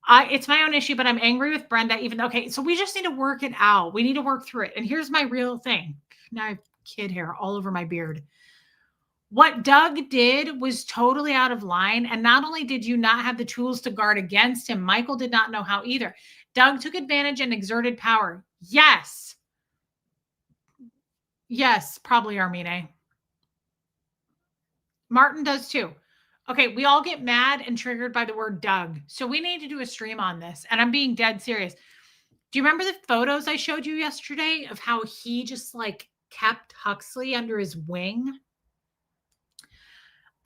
Speaker 1: It's my own issue, but I'm angry with Brenda. Okay, so we just need to work it out. We need to work through it. And here's my real thing. Now I have kid hair all over my beard. What Doug did was totally out of line. And not only did you not have the tools to guard against him, Michael did not know how either. Doug took advantage and exerted power. Yes. Yes, probably Armine. Martin does too. Okay, we all get mad and triggered by the word Doug. So we need to do a stream on this. And I'm being dead serious. Do you remember the photos I showed you yesterday of how he just like kept Huxley under his wing?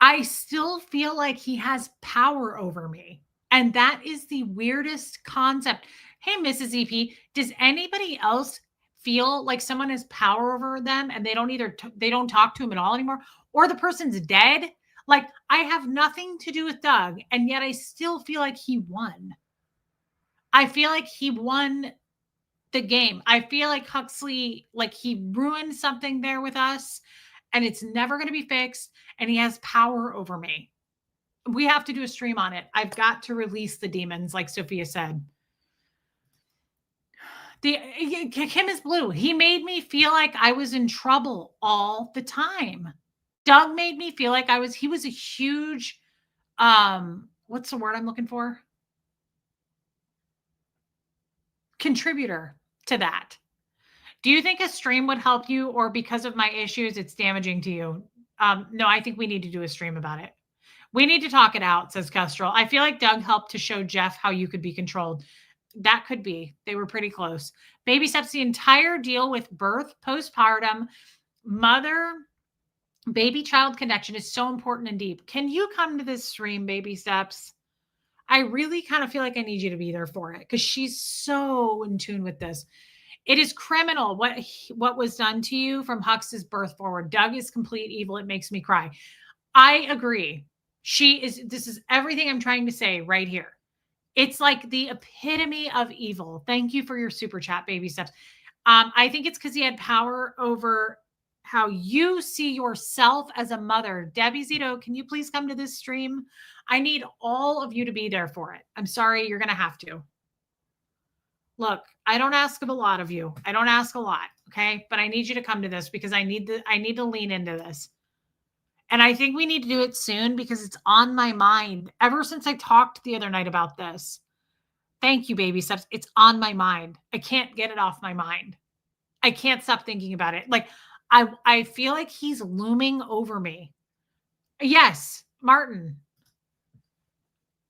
Speaker 1: I still feel like he has power over me. And that is the weirdest concept. Hey, Mrs. EP, does anybody else feel like someone has power over them and they don't they don't talk to him at all anymore, or the person's dead? Like, I have nothing to do with Doug, and yet I still feel like he won. I feel like he won the game. I feel like Huxley, like he ruined something there with us, and it's never going to be fixed, and he has power over me. We have to do a stream on it. I've got to release the demons, like Sophia said. Kim is blue. He made me feel like I was in trouble all the time. Doug made me feel like he was a huge, what's the word I'm looking for? Contributor to that. Do you think a stream would help you, or because of my issues, it's damaging to you? No, I think we need to do a stream about it. We need to talk it out, says Kestrel. I feel like Doug helped to show Jeff how you could be controlled. That could be. They were pretty close. Baby steps, the entire deal with birth, postpartum, mother, baby child connection is so important and deep. Can you come to this stream, Baby Steps? I really kind of feel like I need you to be there for it because she's so in tune with this. It is criminal what was done to you from Hux's birth forward. Doug is complete evil. It makes me cry. I agree. This is everything I'm trying to say right here. It's like the epitome of evil. Thank you for your super chat, Baby Steps. I think it's because he had power over how you see yourself as a mother. Debbie Zito, can you please come to this stream? I need all of you to be there for it. I'm sorry, you're going to have to. Look, I don't ask of a lot of you. I don't ask a lot, okay? But I need you to come to this because I need to lean into this. And I think we need to do it soon because it's on my mind ever since I talked the other night about this. Thank you, Baby Steps. It's on my mind. I can't get it off my mind. I can't stop thinking about it. Like, I feel like he's looming over me. Yes, Martin.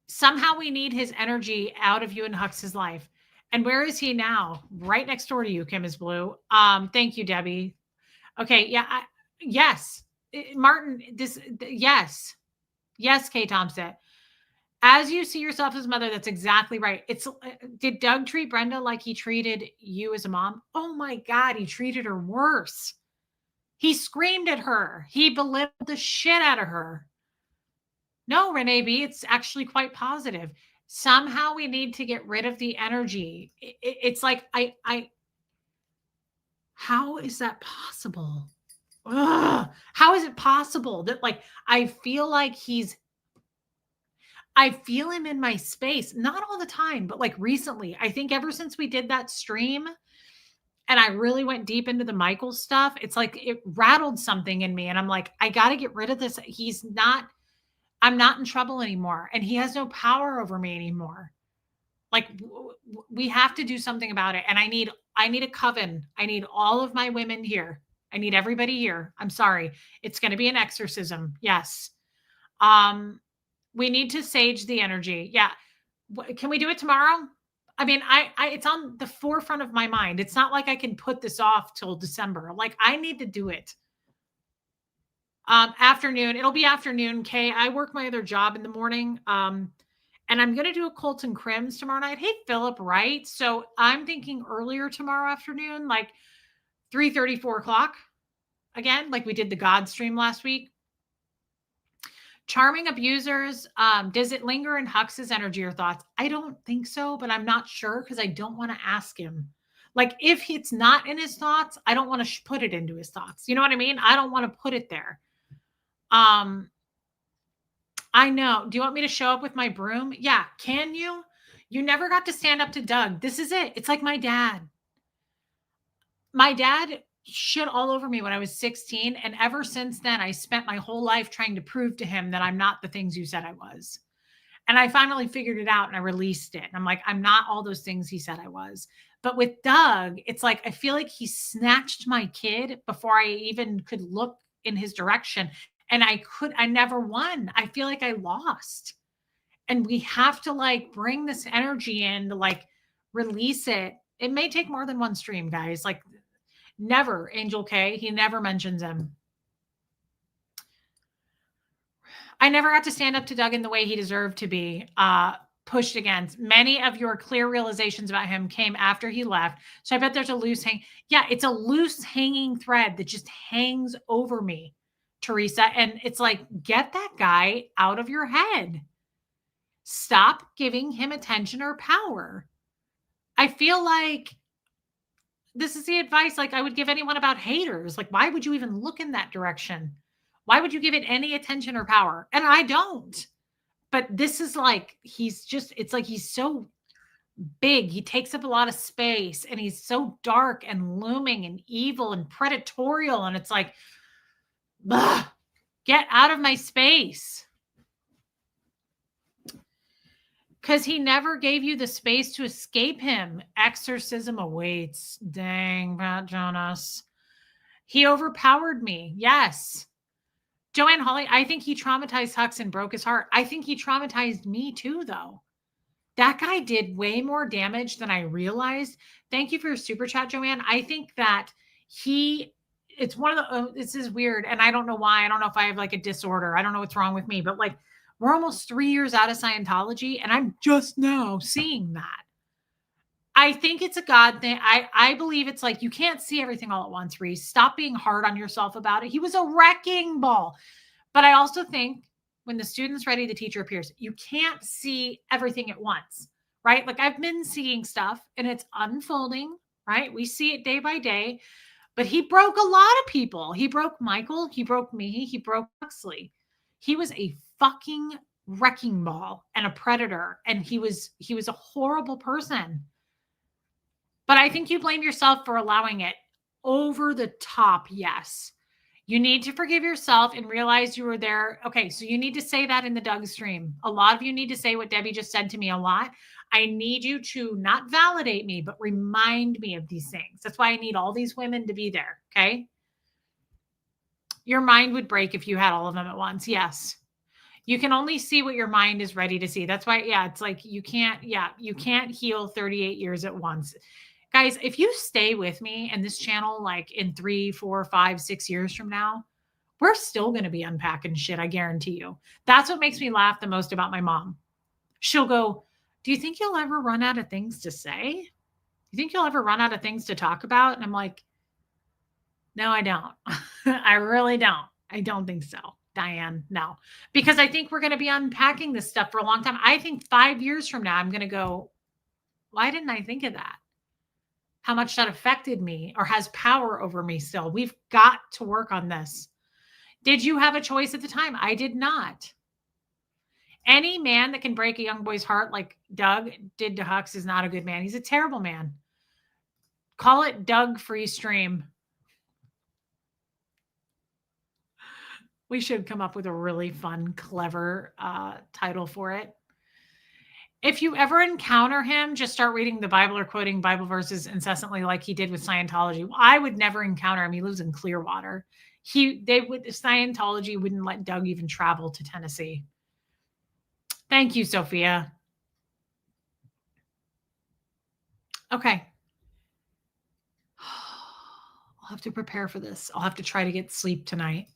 Speaker 1: Somehow we need his energy out of you and Hux's life. And where is he now? Right next door to you, Kim is blue. Thank you, Debbie. Okay, yeah, yes. Martin, yes. Yes, Kay Thompson. As you see yourself as mother, that's exactly right. Did Doug treat Brenda like he treated you as a mom? Oh my God, he treated her worse. He screamed at her. He belittled the shit out of her. No, Renee B, it's actually quite positive. Somehow we need to get rid of the energy. It's like, how is that possible? Ugh. How is it possible that like, I feel him in my space, not all the time, but like recently, I think ever since we did that stream and I really went deep into the Michael stuff, it's like it rattled something in me. And I'm like, I got to get rid of this. I'm not in trouble anymore. And he has no power over me anymore. Like we have to do something about it. And I need a coven. I need all of my women here. I need everybody here. I'm sorry. It's going to be an exorcism. Yes. We need to sage the energy. Yeah. Can we do it tomorrow? I mean, it's on the forefront of my mind. It's not like I can put this off till December. Like I need to do it. Afternoon. It'll be afternoon. Kay, I work my other job in the morning. And I'm going to do a Colton Crims tomorrow night. Hey, Philip, right? So I'm thinking earlier tomorrow afternoon, like 3:30, 4 o'clock. Again, like we did the God stream last week. Charming abusers. Does it linger in Hux's energy or thoughts? I don't think so, but I'm not sure because I don't want to ask him. Like if it's not in his thoughts, I don't want to put it into his thoughts. You know what I mean? I don't want to put it there. I know. Do you want me to show up with my broom? Yeah. Can you? You never got to stand up to Doug. This is it. It's like my dad. My dad shit all over me when I was 16. And ever since then, I spent my whole life trying to prove to him that I'm not the things you said I was. And I finally figured it out and I released it. And I'm like, I'm not all those things he said I was. But with Doug, it's like I feel like he snatched my kid before I even could look in his direction. And I never won. I feel like I lost. And we have to like bring this energy in to like release it. It may take more than one stream, guys. Like, never Angel K. He never mentions him. I never got to stand up to Doug in the way he deserved to be pushed against. Many of your clear realizations about him came after he left. So I bet there's a loose hang. Yeah, it's a loose hanging thread that just hangs over me, Teresa. And it's like, get that guy out of your head. Stop giving him attention or power. I feel like this is the advice like I would give anyone about haters. Like, why would you even look in that direction? Why would you give it any attention or power? And I don't. But this is like, it's like he's so big. He takes up a lot of space and he's so dark and looming and evil and predatorial. And it's like, get out of my space. Because he never gave you the space to escape him. Exorcism awaits. Dang, Pat Jonas. He overpowered me. Yes. Joanne Hawley, I think he traumatized Hux and broke his heart. I think he traumatized me too, though. That guy did way more damage than I realized. Thank you for your super chat, Joanne. I think that it's one of the, this is weird. And I don't know why. I don't know if I have like a disorder. I don't know what's wrong with me, but like, we're almost 3 years out of Scientology, and I'm just now seeing that. I think it's a God thing. I believe it's like you can't see everything all at once, Reese. Stop being hard on yourself about it. He was a wrecking ball. But I also think when the student's ready, the teacher appears. You can't see everything at once, right? Like I've been seeing stuff, and it's unfolding, right? We see it day by day. But he broke a lot of people. He broke Michael. He broke me. He broke Huxley. He was a fucking wrecking ball and a predator. And he was a horrible person. But I think you blame yourself for allowing it. Over the top, yes. You need to forgive yourself and realize you were there. Okay, so you need to say that in the Doug stream. A lot of you need to say what Debbie just said to me a lot. I need you to not validate me, but remind me of these things. That's why I need all these women to be there, okay? Your mind would break if you had all of them at once, yes. You can only see what your mind is ready to see. That's why, yeah, it's like you can't heal 38 years at once. Guys, if you stay with me and this channel, like in 3, 4, 5, 6 years from now, we're still going to be unpacking shit. I guarantee you. That's what makes me laugh the most about my mom. She'll go, do you think you'll ever run out of things to say? You think you'll ever run out of things to talk about? And I'm like, no, I don't. I really don't. I don't think so, Diane. No, because I think we're going to be unpacking this stuff for a long time. I think 5 years from now, I'm going to go, why didn't I think of that? How much that affected me or has power over me still. We've got to work on this. Did you have a choice at the time? I did not. Any man that can break a young boy's heart like Doug did to Hux is not a good man. He's a terrible man. Call it Doug Free Stream. We should come up with a really fun, clever title for it. If you ever encounter him, just start reading the Bible or quoting Bible verses incessantly like he did with Scientology. I would never encounter him. He lives in Clearwater. Scientology wouldn't let Doug even travel to Tennessee. Thank you, Sophia. Okay. I'll have to prepare for this. I'll have to try to get sleep tonight.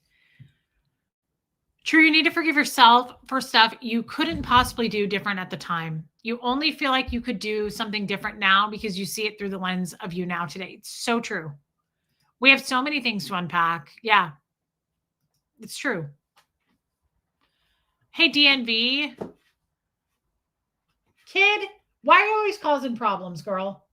Speaker 1: True, you need to forgive yourself for stuff you couldn't possibly do different at the time. You only feel like you could do something different now because you see it through the lens of you now today. It's so true. We have so many things to unpack. Yeah, it's true. Hey, DNV. Kid, why are you always causing problems, girl?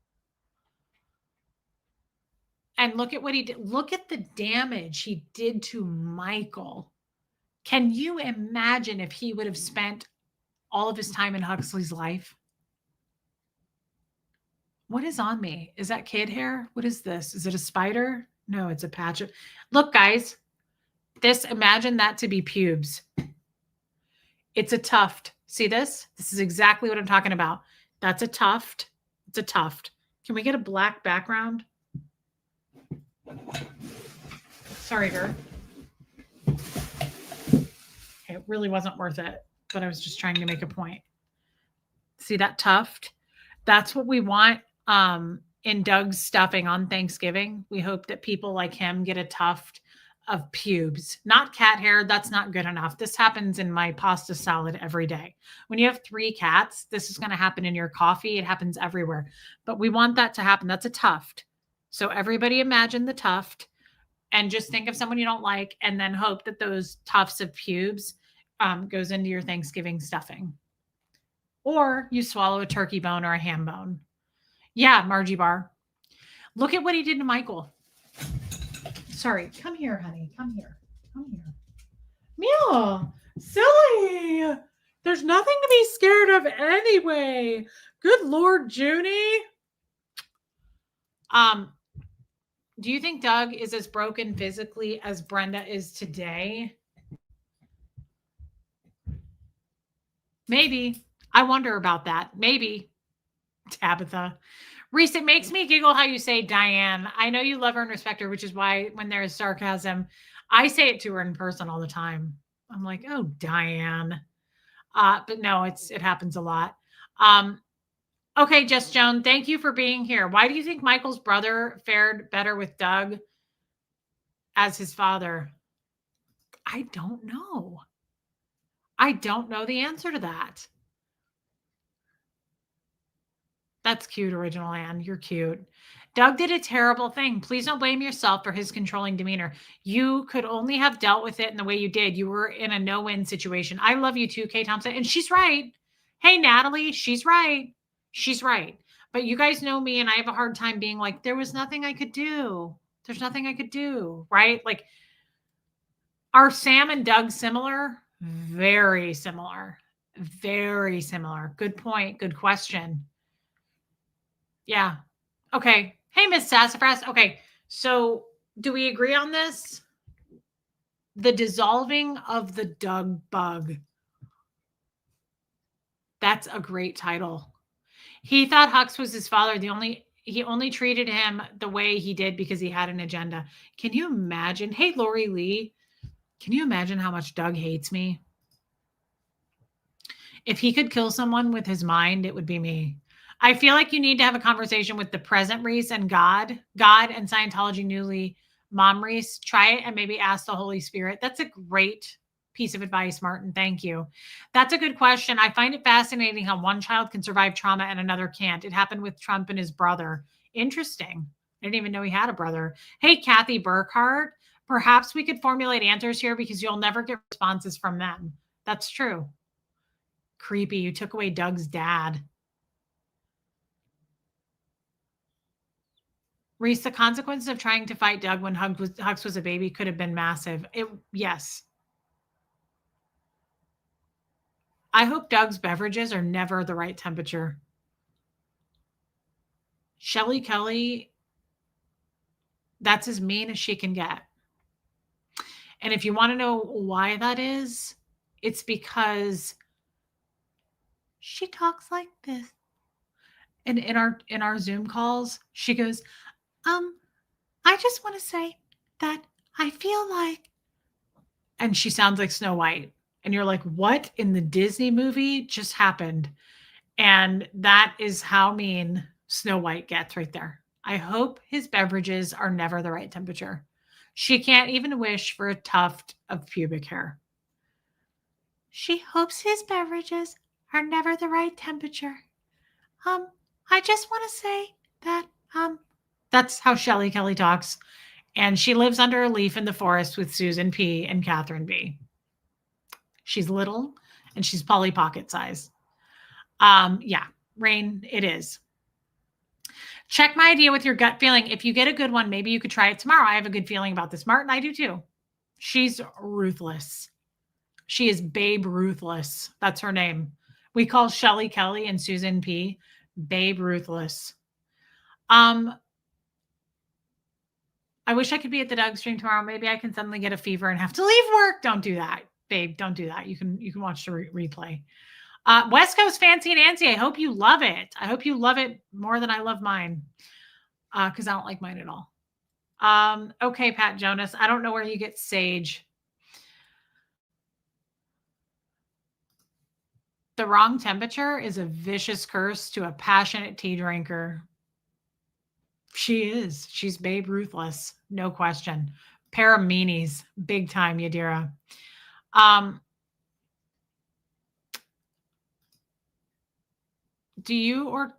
Speaker 1: And look at what he did. Look at the damage he did to Michael. Can you imagine if he would have spent all of his time in Huxley's life? What is on me? Is that kid hair? What is this? Is it a spider? No, it's a patch of... Look, guys, imagine that to be pubes. It's a tuft. See this? This is exactly what I'm talking about. That's a tuft. It's a tuft. Can we get a black background? Sorry, girl. It really wasn't worth it, but I was just trying to make a point. See that tuft? That's what we want in Doug's stuffing on Thanksgiving. We hope that people like him get a tuft of pubes, not cat hair. That's not good enough. This happens in my pasta salad every day. When you have 3 cats, this is going to happen in your coffee. It happens everywhere, but we want that to happen. That's a tuft. So everybody imagine the tuft and just think of someone you don't like and then hope that those tufts of pubes goes into your Thanksgiving stuffing. Or you swallow a turkey bone or a ham bone. Yeah, Margie Bar. Look at what he did to Michael. Sorry. Come here, honey. Come here. Come here. Meow. Silly. There's nothing to be scared of anyway. Good Lord, Junie. Do you think Doug is as broken physically as Brenda is today? Maybe. I wonder about that. Maybe. Tabitha. Reese, it makes me giggle how you say Diane. I know you love her and respect her, which is why when there is sarcasm, I say it to her in person all the time. I'm like, oh, Diane. But no, it happens a lot. Okay, Jess Joan, thank you for being here. Why do you think Michael's brother fared better with Doug as his father? I don't know. I don't know the answer to that. That's cute, Original Ann. You're cute. Doug did a terrible thing. Please don't blame yourself for his controlling demeanor. You could only have dealt with it in the way you did. You were in a no-win situation. I love you too, Kay Thompson. And she's right. Hey, Natalie, she's right. She's right. But you guys know me, and I have a hard time being like, there was nothing I could do. There's nothing I could do, right? Like, are Sam and Doug similar? Very similar. Very similar. Good point. Good question. Yeah. Okay. Hey, Miss Sassafras. Okay. So do we agree on this? The dissolving of the Doug bug. That's a great title. He thought Hux was his father. He only treated him the way he did because he had an agenda. Can you imagine? Hey, Lori Lee, can you imagine how much Doug hates me? If he could kill someone with his mind, it would be me. I feel like you need to have a conversation with the present Reese and God and Scientology newly mom Reese. Try it and maybe ask the Holy Spirit. That's a great piece of advice, Martin. Thank you. That's a good question. I find it fascinating how one child can survive trauma and another can't. It happened with Trump and his brother. Interesting. I didn't even know he had a brother. Hey, Kathy Burkhardt, perhaps we could formulate answers here because you'll never get responses from them. That's true. Creepy. You took away Doug's dad. Reese, the consequences of trying to fight Doug when Hux was a baby could have been massive. Yes. I hope Doug's beverages are never the right temperature. Shelly Kelly, that's as mean as she can get. And if you want to know why that is, it's because she talks like this. And in our Zoom calls, she goes, I just want to say that I feel like, and she sounds like Snow White. And you're like, what in the Disney movie just happened? And that is how mean Snow White gets right there. I hope his beverages are never the right temperature. She can't even wish for a tuft of pubic hair. She hopes his beverages are never the right temperature. I just want to say that, that's how Shelly Kelly talks. And she lives under a leaf in the forest with Susan P. and Catherine B. She's little and she's Polly Pocket size. Yeah, Rain, it is. Check my idea with your gut feeling. If you get a good one, maybe you could try it tomorrow. I have a good feeling about this. Martin, I do too. She's ruthless. She is Babe Ruthless. That's her name. We call Shelly Kelly and Susan P. Babe Ruthless. I wish I could be at the Doug stream tomorrow. Maybe I can suddenly get a fever and have to leave work. Don't do that, babe. Don't do that. You can watch the replay. West Coast Fancy Nancy, I hope you love it. I hope you love it more than I love mine, because I don't like mine at all. Okay, Pat Jonas, I don't know where you get sage. The wrong temperature is a vicious curse to a passionate tea drinker. She is. She's Babe Ruthless, no question. Pair of meanies, big time, Yadira. Do you or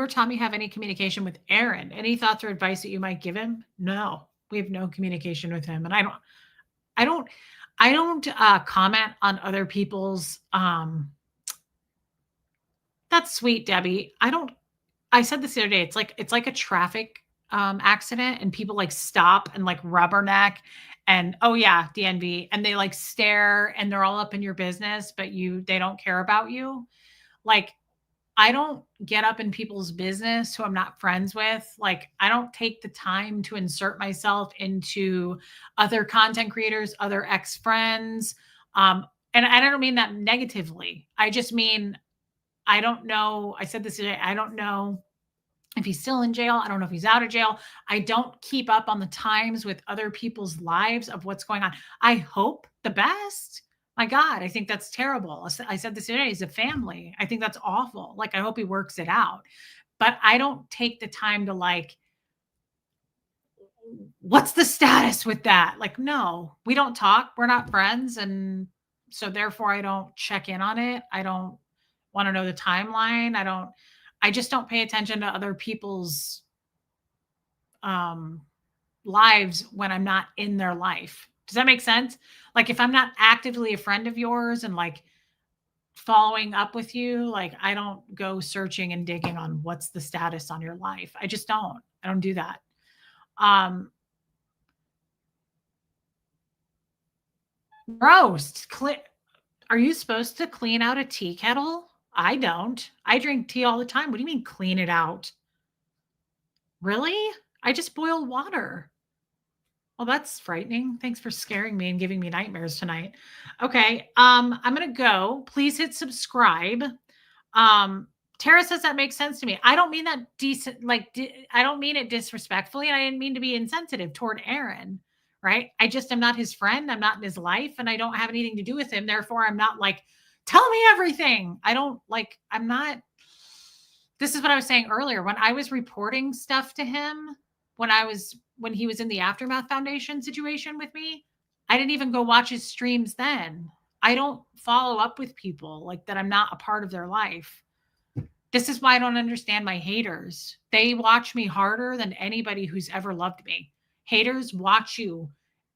Speaker 1: Tommy have any communication with Aaron? Any thoughts or advice that you might give him? No, we have no communication with him, and I don't comment on other people's. That's sweet, Debbie. I said this the other day. It's like a traffic accident, and people like stop and like rubberneck, and oh yeah, DNV, and they like stare, and they're all up in your business, but they don't care about you. Like I don't get up in people's business who I'm not friends with. Like, I don't take the time to insert myself into other content creators, other ex friends. And I don't mean that negatively. I just mean, I don't know. I said this today. I don't know if he's still in jail. I don't know if he's out of jail. I don't keep up on the times with other people's lives of what's going on. I hope the best. My God, I think that's terrible. I said this today. He's a family. I think that's awful. Like, I hope he works it out. But I don't take the time to like, what's the status with that? Like, no, we don't talk. We're not friends. And so therefore I don't check in on it. I don't want to know the timeline. I just don't pay attention to other people's lives when I'm not in their life. Does that make sense? Like if I'm not actively a friend of yours and like following up with you, like I don't go searching and digging on what's the status on your life. I just don't. I don't do that. Roast. Are you supposed to clean out a tea kettle? I don't. I drink tea all the time. What do you mean clean it out? Really? I just boil water. Well, that's frightening. Thanks for scaring me and giving me nightmares tonight. Okay, I'm gonna go. Please hit subscribe. Tara says that makes sense to me. I don't mean that decent, like I don't mean it disrespectfully, and I didn't mean to be insensitive toward Aaron. Right? I just am not his friend. I'm not in his life, and I don't have anything to do with him. Therefore, I'm not like, tell me everything. I don't like. I'm not. This is what I was saying earlier when I was reporting stuff to him when he was in the Aftermath Foundation situation with me. I didn't even go watch his streams then. I don't follow up with people like that. I'm not a part of their life. This is why I don't understand my haters. They watch me harder than anybody who's ever loved me. Haters watch you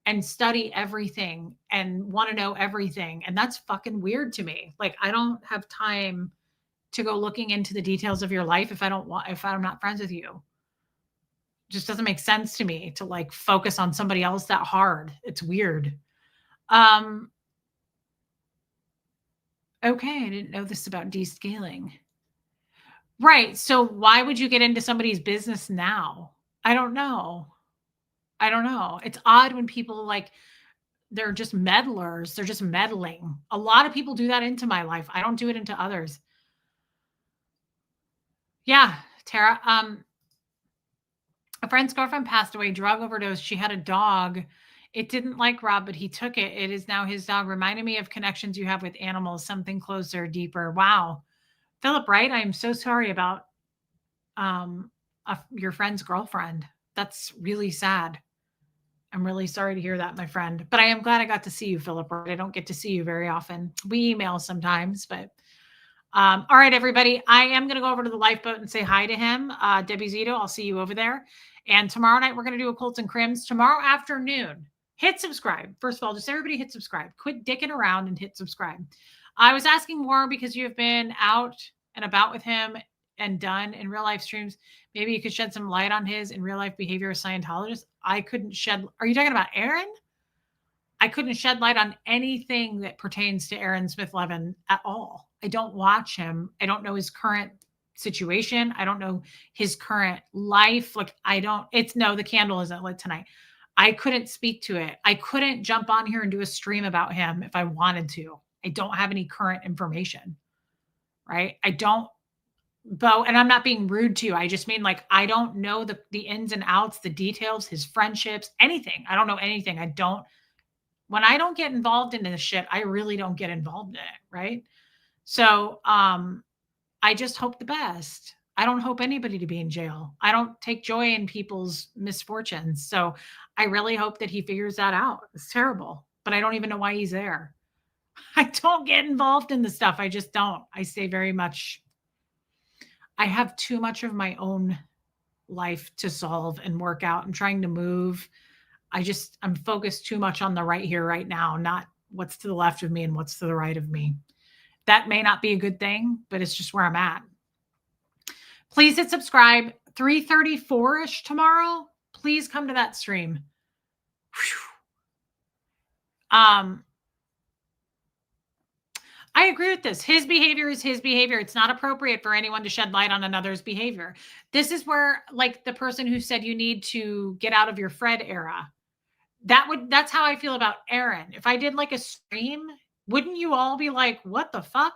Speaker 1: and study everything and want to know everything. And that's fucking weird to me. Like, I don't have time to go looking into the details of your life if I'm not friends with you. Just doesn't make sense to me to like focus on somebody else that hard. It's weird. Okay, I didn't know this about descaling. Right. So why would you get into somebody's business now? I don't know. It's odd when people like they're just meddlers. They're just meddling. A lot of people do that into my life. I don't do it into others. Yeah, Tara. A friend's girlfriend passed away, drug overdose. She had a dog. It didn't like Rob, but he took it. It is now his dog. Reminded me of connections you have with animals, something closer, deeper. Wow. Philip Wright, I am so sorry about your friend's girlfriend. That's really sad. I'm really sorry to hear that, my friend. But I am glad I got to see you, Philip Wright. I don't get to see you very often. We email sometimes, but all right, everybody. I am going to go over to the lifeboat and say hi to him. Debbie Zito, I'll see you over there. And tomorrow night, we're going to do Occults and Crims. Tomorrow afternoon, hit subscribe. First of all, just everybody hit subscribe. Quit dicking around and hit subscribe. I was asking more because you have been out and about with him and done in real life streams. Maybe you could shed some light on his in real life behavior as Scientologist. I couldn't shed. Are you talking about Aaron? I couldn't shed light on anything that pertains to Aaron Smith Levin at all. I don't watch him. I don't know his current situation. I don't know his current life. Like the candle isn't lit tonight. I couldn't speak to it. I couldn't jump on here and do a stream about him if I wanted to. I don't have any current information, right? I don't, Bo, and I'm not being rude to you. I just mean like I don't know the ins and outs, the details, his friendships, anything. I don't know anything. I don't when I don't get involved in this shit, I really don't get involved in it, right? So, I just hope the best. I don't hope anybody to be in jail. I don't take joy in people's misfortunes. So, I really hope that he figures that out. It's terrible, but I don't even know why he's there. I don't get involved in the stuff. I just don't. I stay very much I have too much of my own life to solve and work out. I'm trying to move. I'm focused too much on the right here, right now, not what's to the left of me and what's to the right of me. That may not be a good thing, but it's just where I'm at. Please hit subscribe. 3:34-ish tomorrow. Please come to that stream. Whew. I agree with this. His behavior is his behavior. It's not appropriate for anyone to shed light on another's behavior. This is where, like the person who said you need to get out of your Fred era. That's how I feel about Aaron. If I did like a stream, wouldn't you all be like, what the fuck?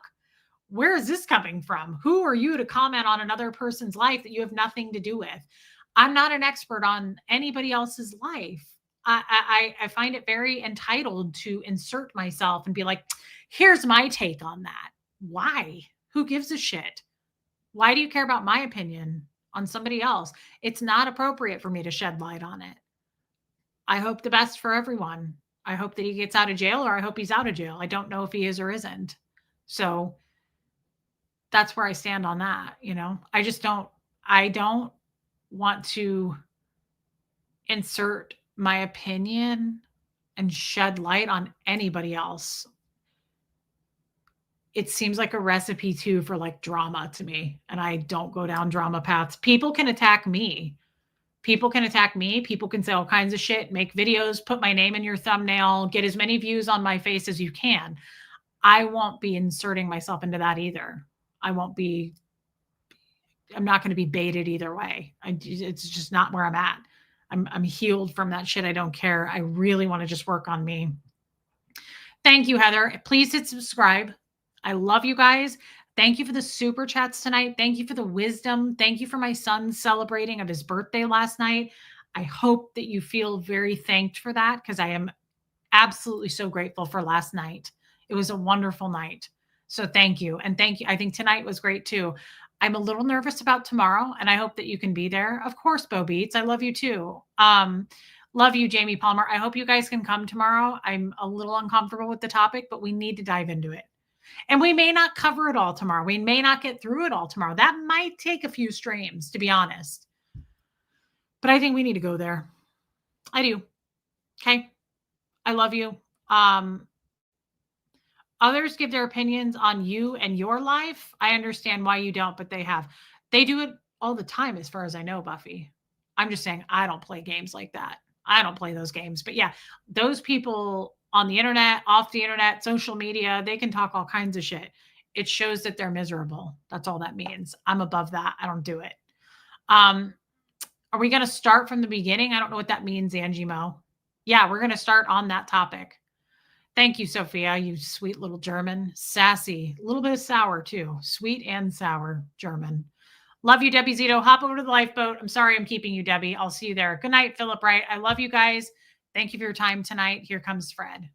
Speaker 1: Where is this coming from? Who are you to comment on another person's life that you have nothing to do with? I'm not an expert on anybody else's life. I find it very entitled to insert myself and be like, here's my take on that. Why? Who gives a shit? Why do you care about my opinion on somebody else? It's not appropriate for me to shed light on it. I hope the best for everyone. I hope that he gets out of jail, or I hope he's out of jail. I don't know if he is or isn't. So that's where I stand on that. I don't want to insert my opinion and shed light on anybody else. It seems like a recipe too for like drama to me. And I don't go down drama paths. People can attack me. People can say all kinds of shit, make videos, put my name in your thumbnail, get as many views on my face as you can. I won't be inserting myself into that either. I'm not going to be baited either way. It's just not where I'm at. I'm healed from that shit. I don't care. I really want to just work on me. Thank you, Heather. Please hit subscribe. I love you guys. Thank you for the super chats tonight. Thank you for the wisdom. Thank you for my son celebrating of his birthday last night. I hope that you feel very thanked for that, because I am absolutely so grateful for last night. It was a wonderful night. So thank you. And thank you. I think tonight was great too. I'm a little nervous about tomorrow, and I hope that you can be there. Of course, Bo Beats. I love you too. Love you, Jamie Palmer. I hope you guys can come tomorrow. I'm a little uncomfortable with the topic, but we need to dive into it. And we may not cover it all tomorrow. We may not get through it all tomorrow. That might take a few streams, to be honest. But I think we need to go there. I do. Okay. I love you. Others give their opinions on you and your life. I understand why you don't, but they have. They do it all the time, as far as I know, Buffy. I'm just saying I don't play games like that. I don't play those games. But yeah, those people on the internet, off the internet, social media, they can talk all kinds of shit. It shows that they're miserable. That's all that means. I'm above that. I don't do it. Are we going to start from the beginning? I don't know what that means, Angie Mo. Yeah, we're going to start on that topic. Thank you, Sophia, you sweet little German. Sassy. A little bit of sour, too. Sweet and sour German. Love you, Debbie Zito. Hop over to the lifeboat. I'm sorry I'm keeping you, Debbie. I'll see you there. Good night, Philip Wright. I love you guys. Thank you for your time tonight. Here comes Fred.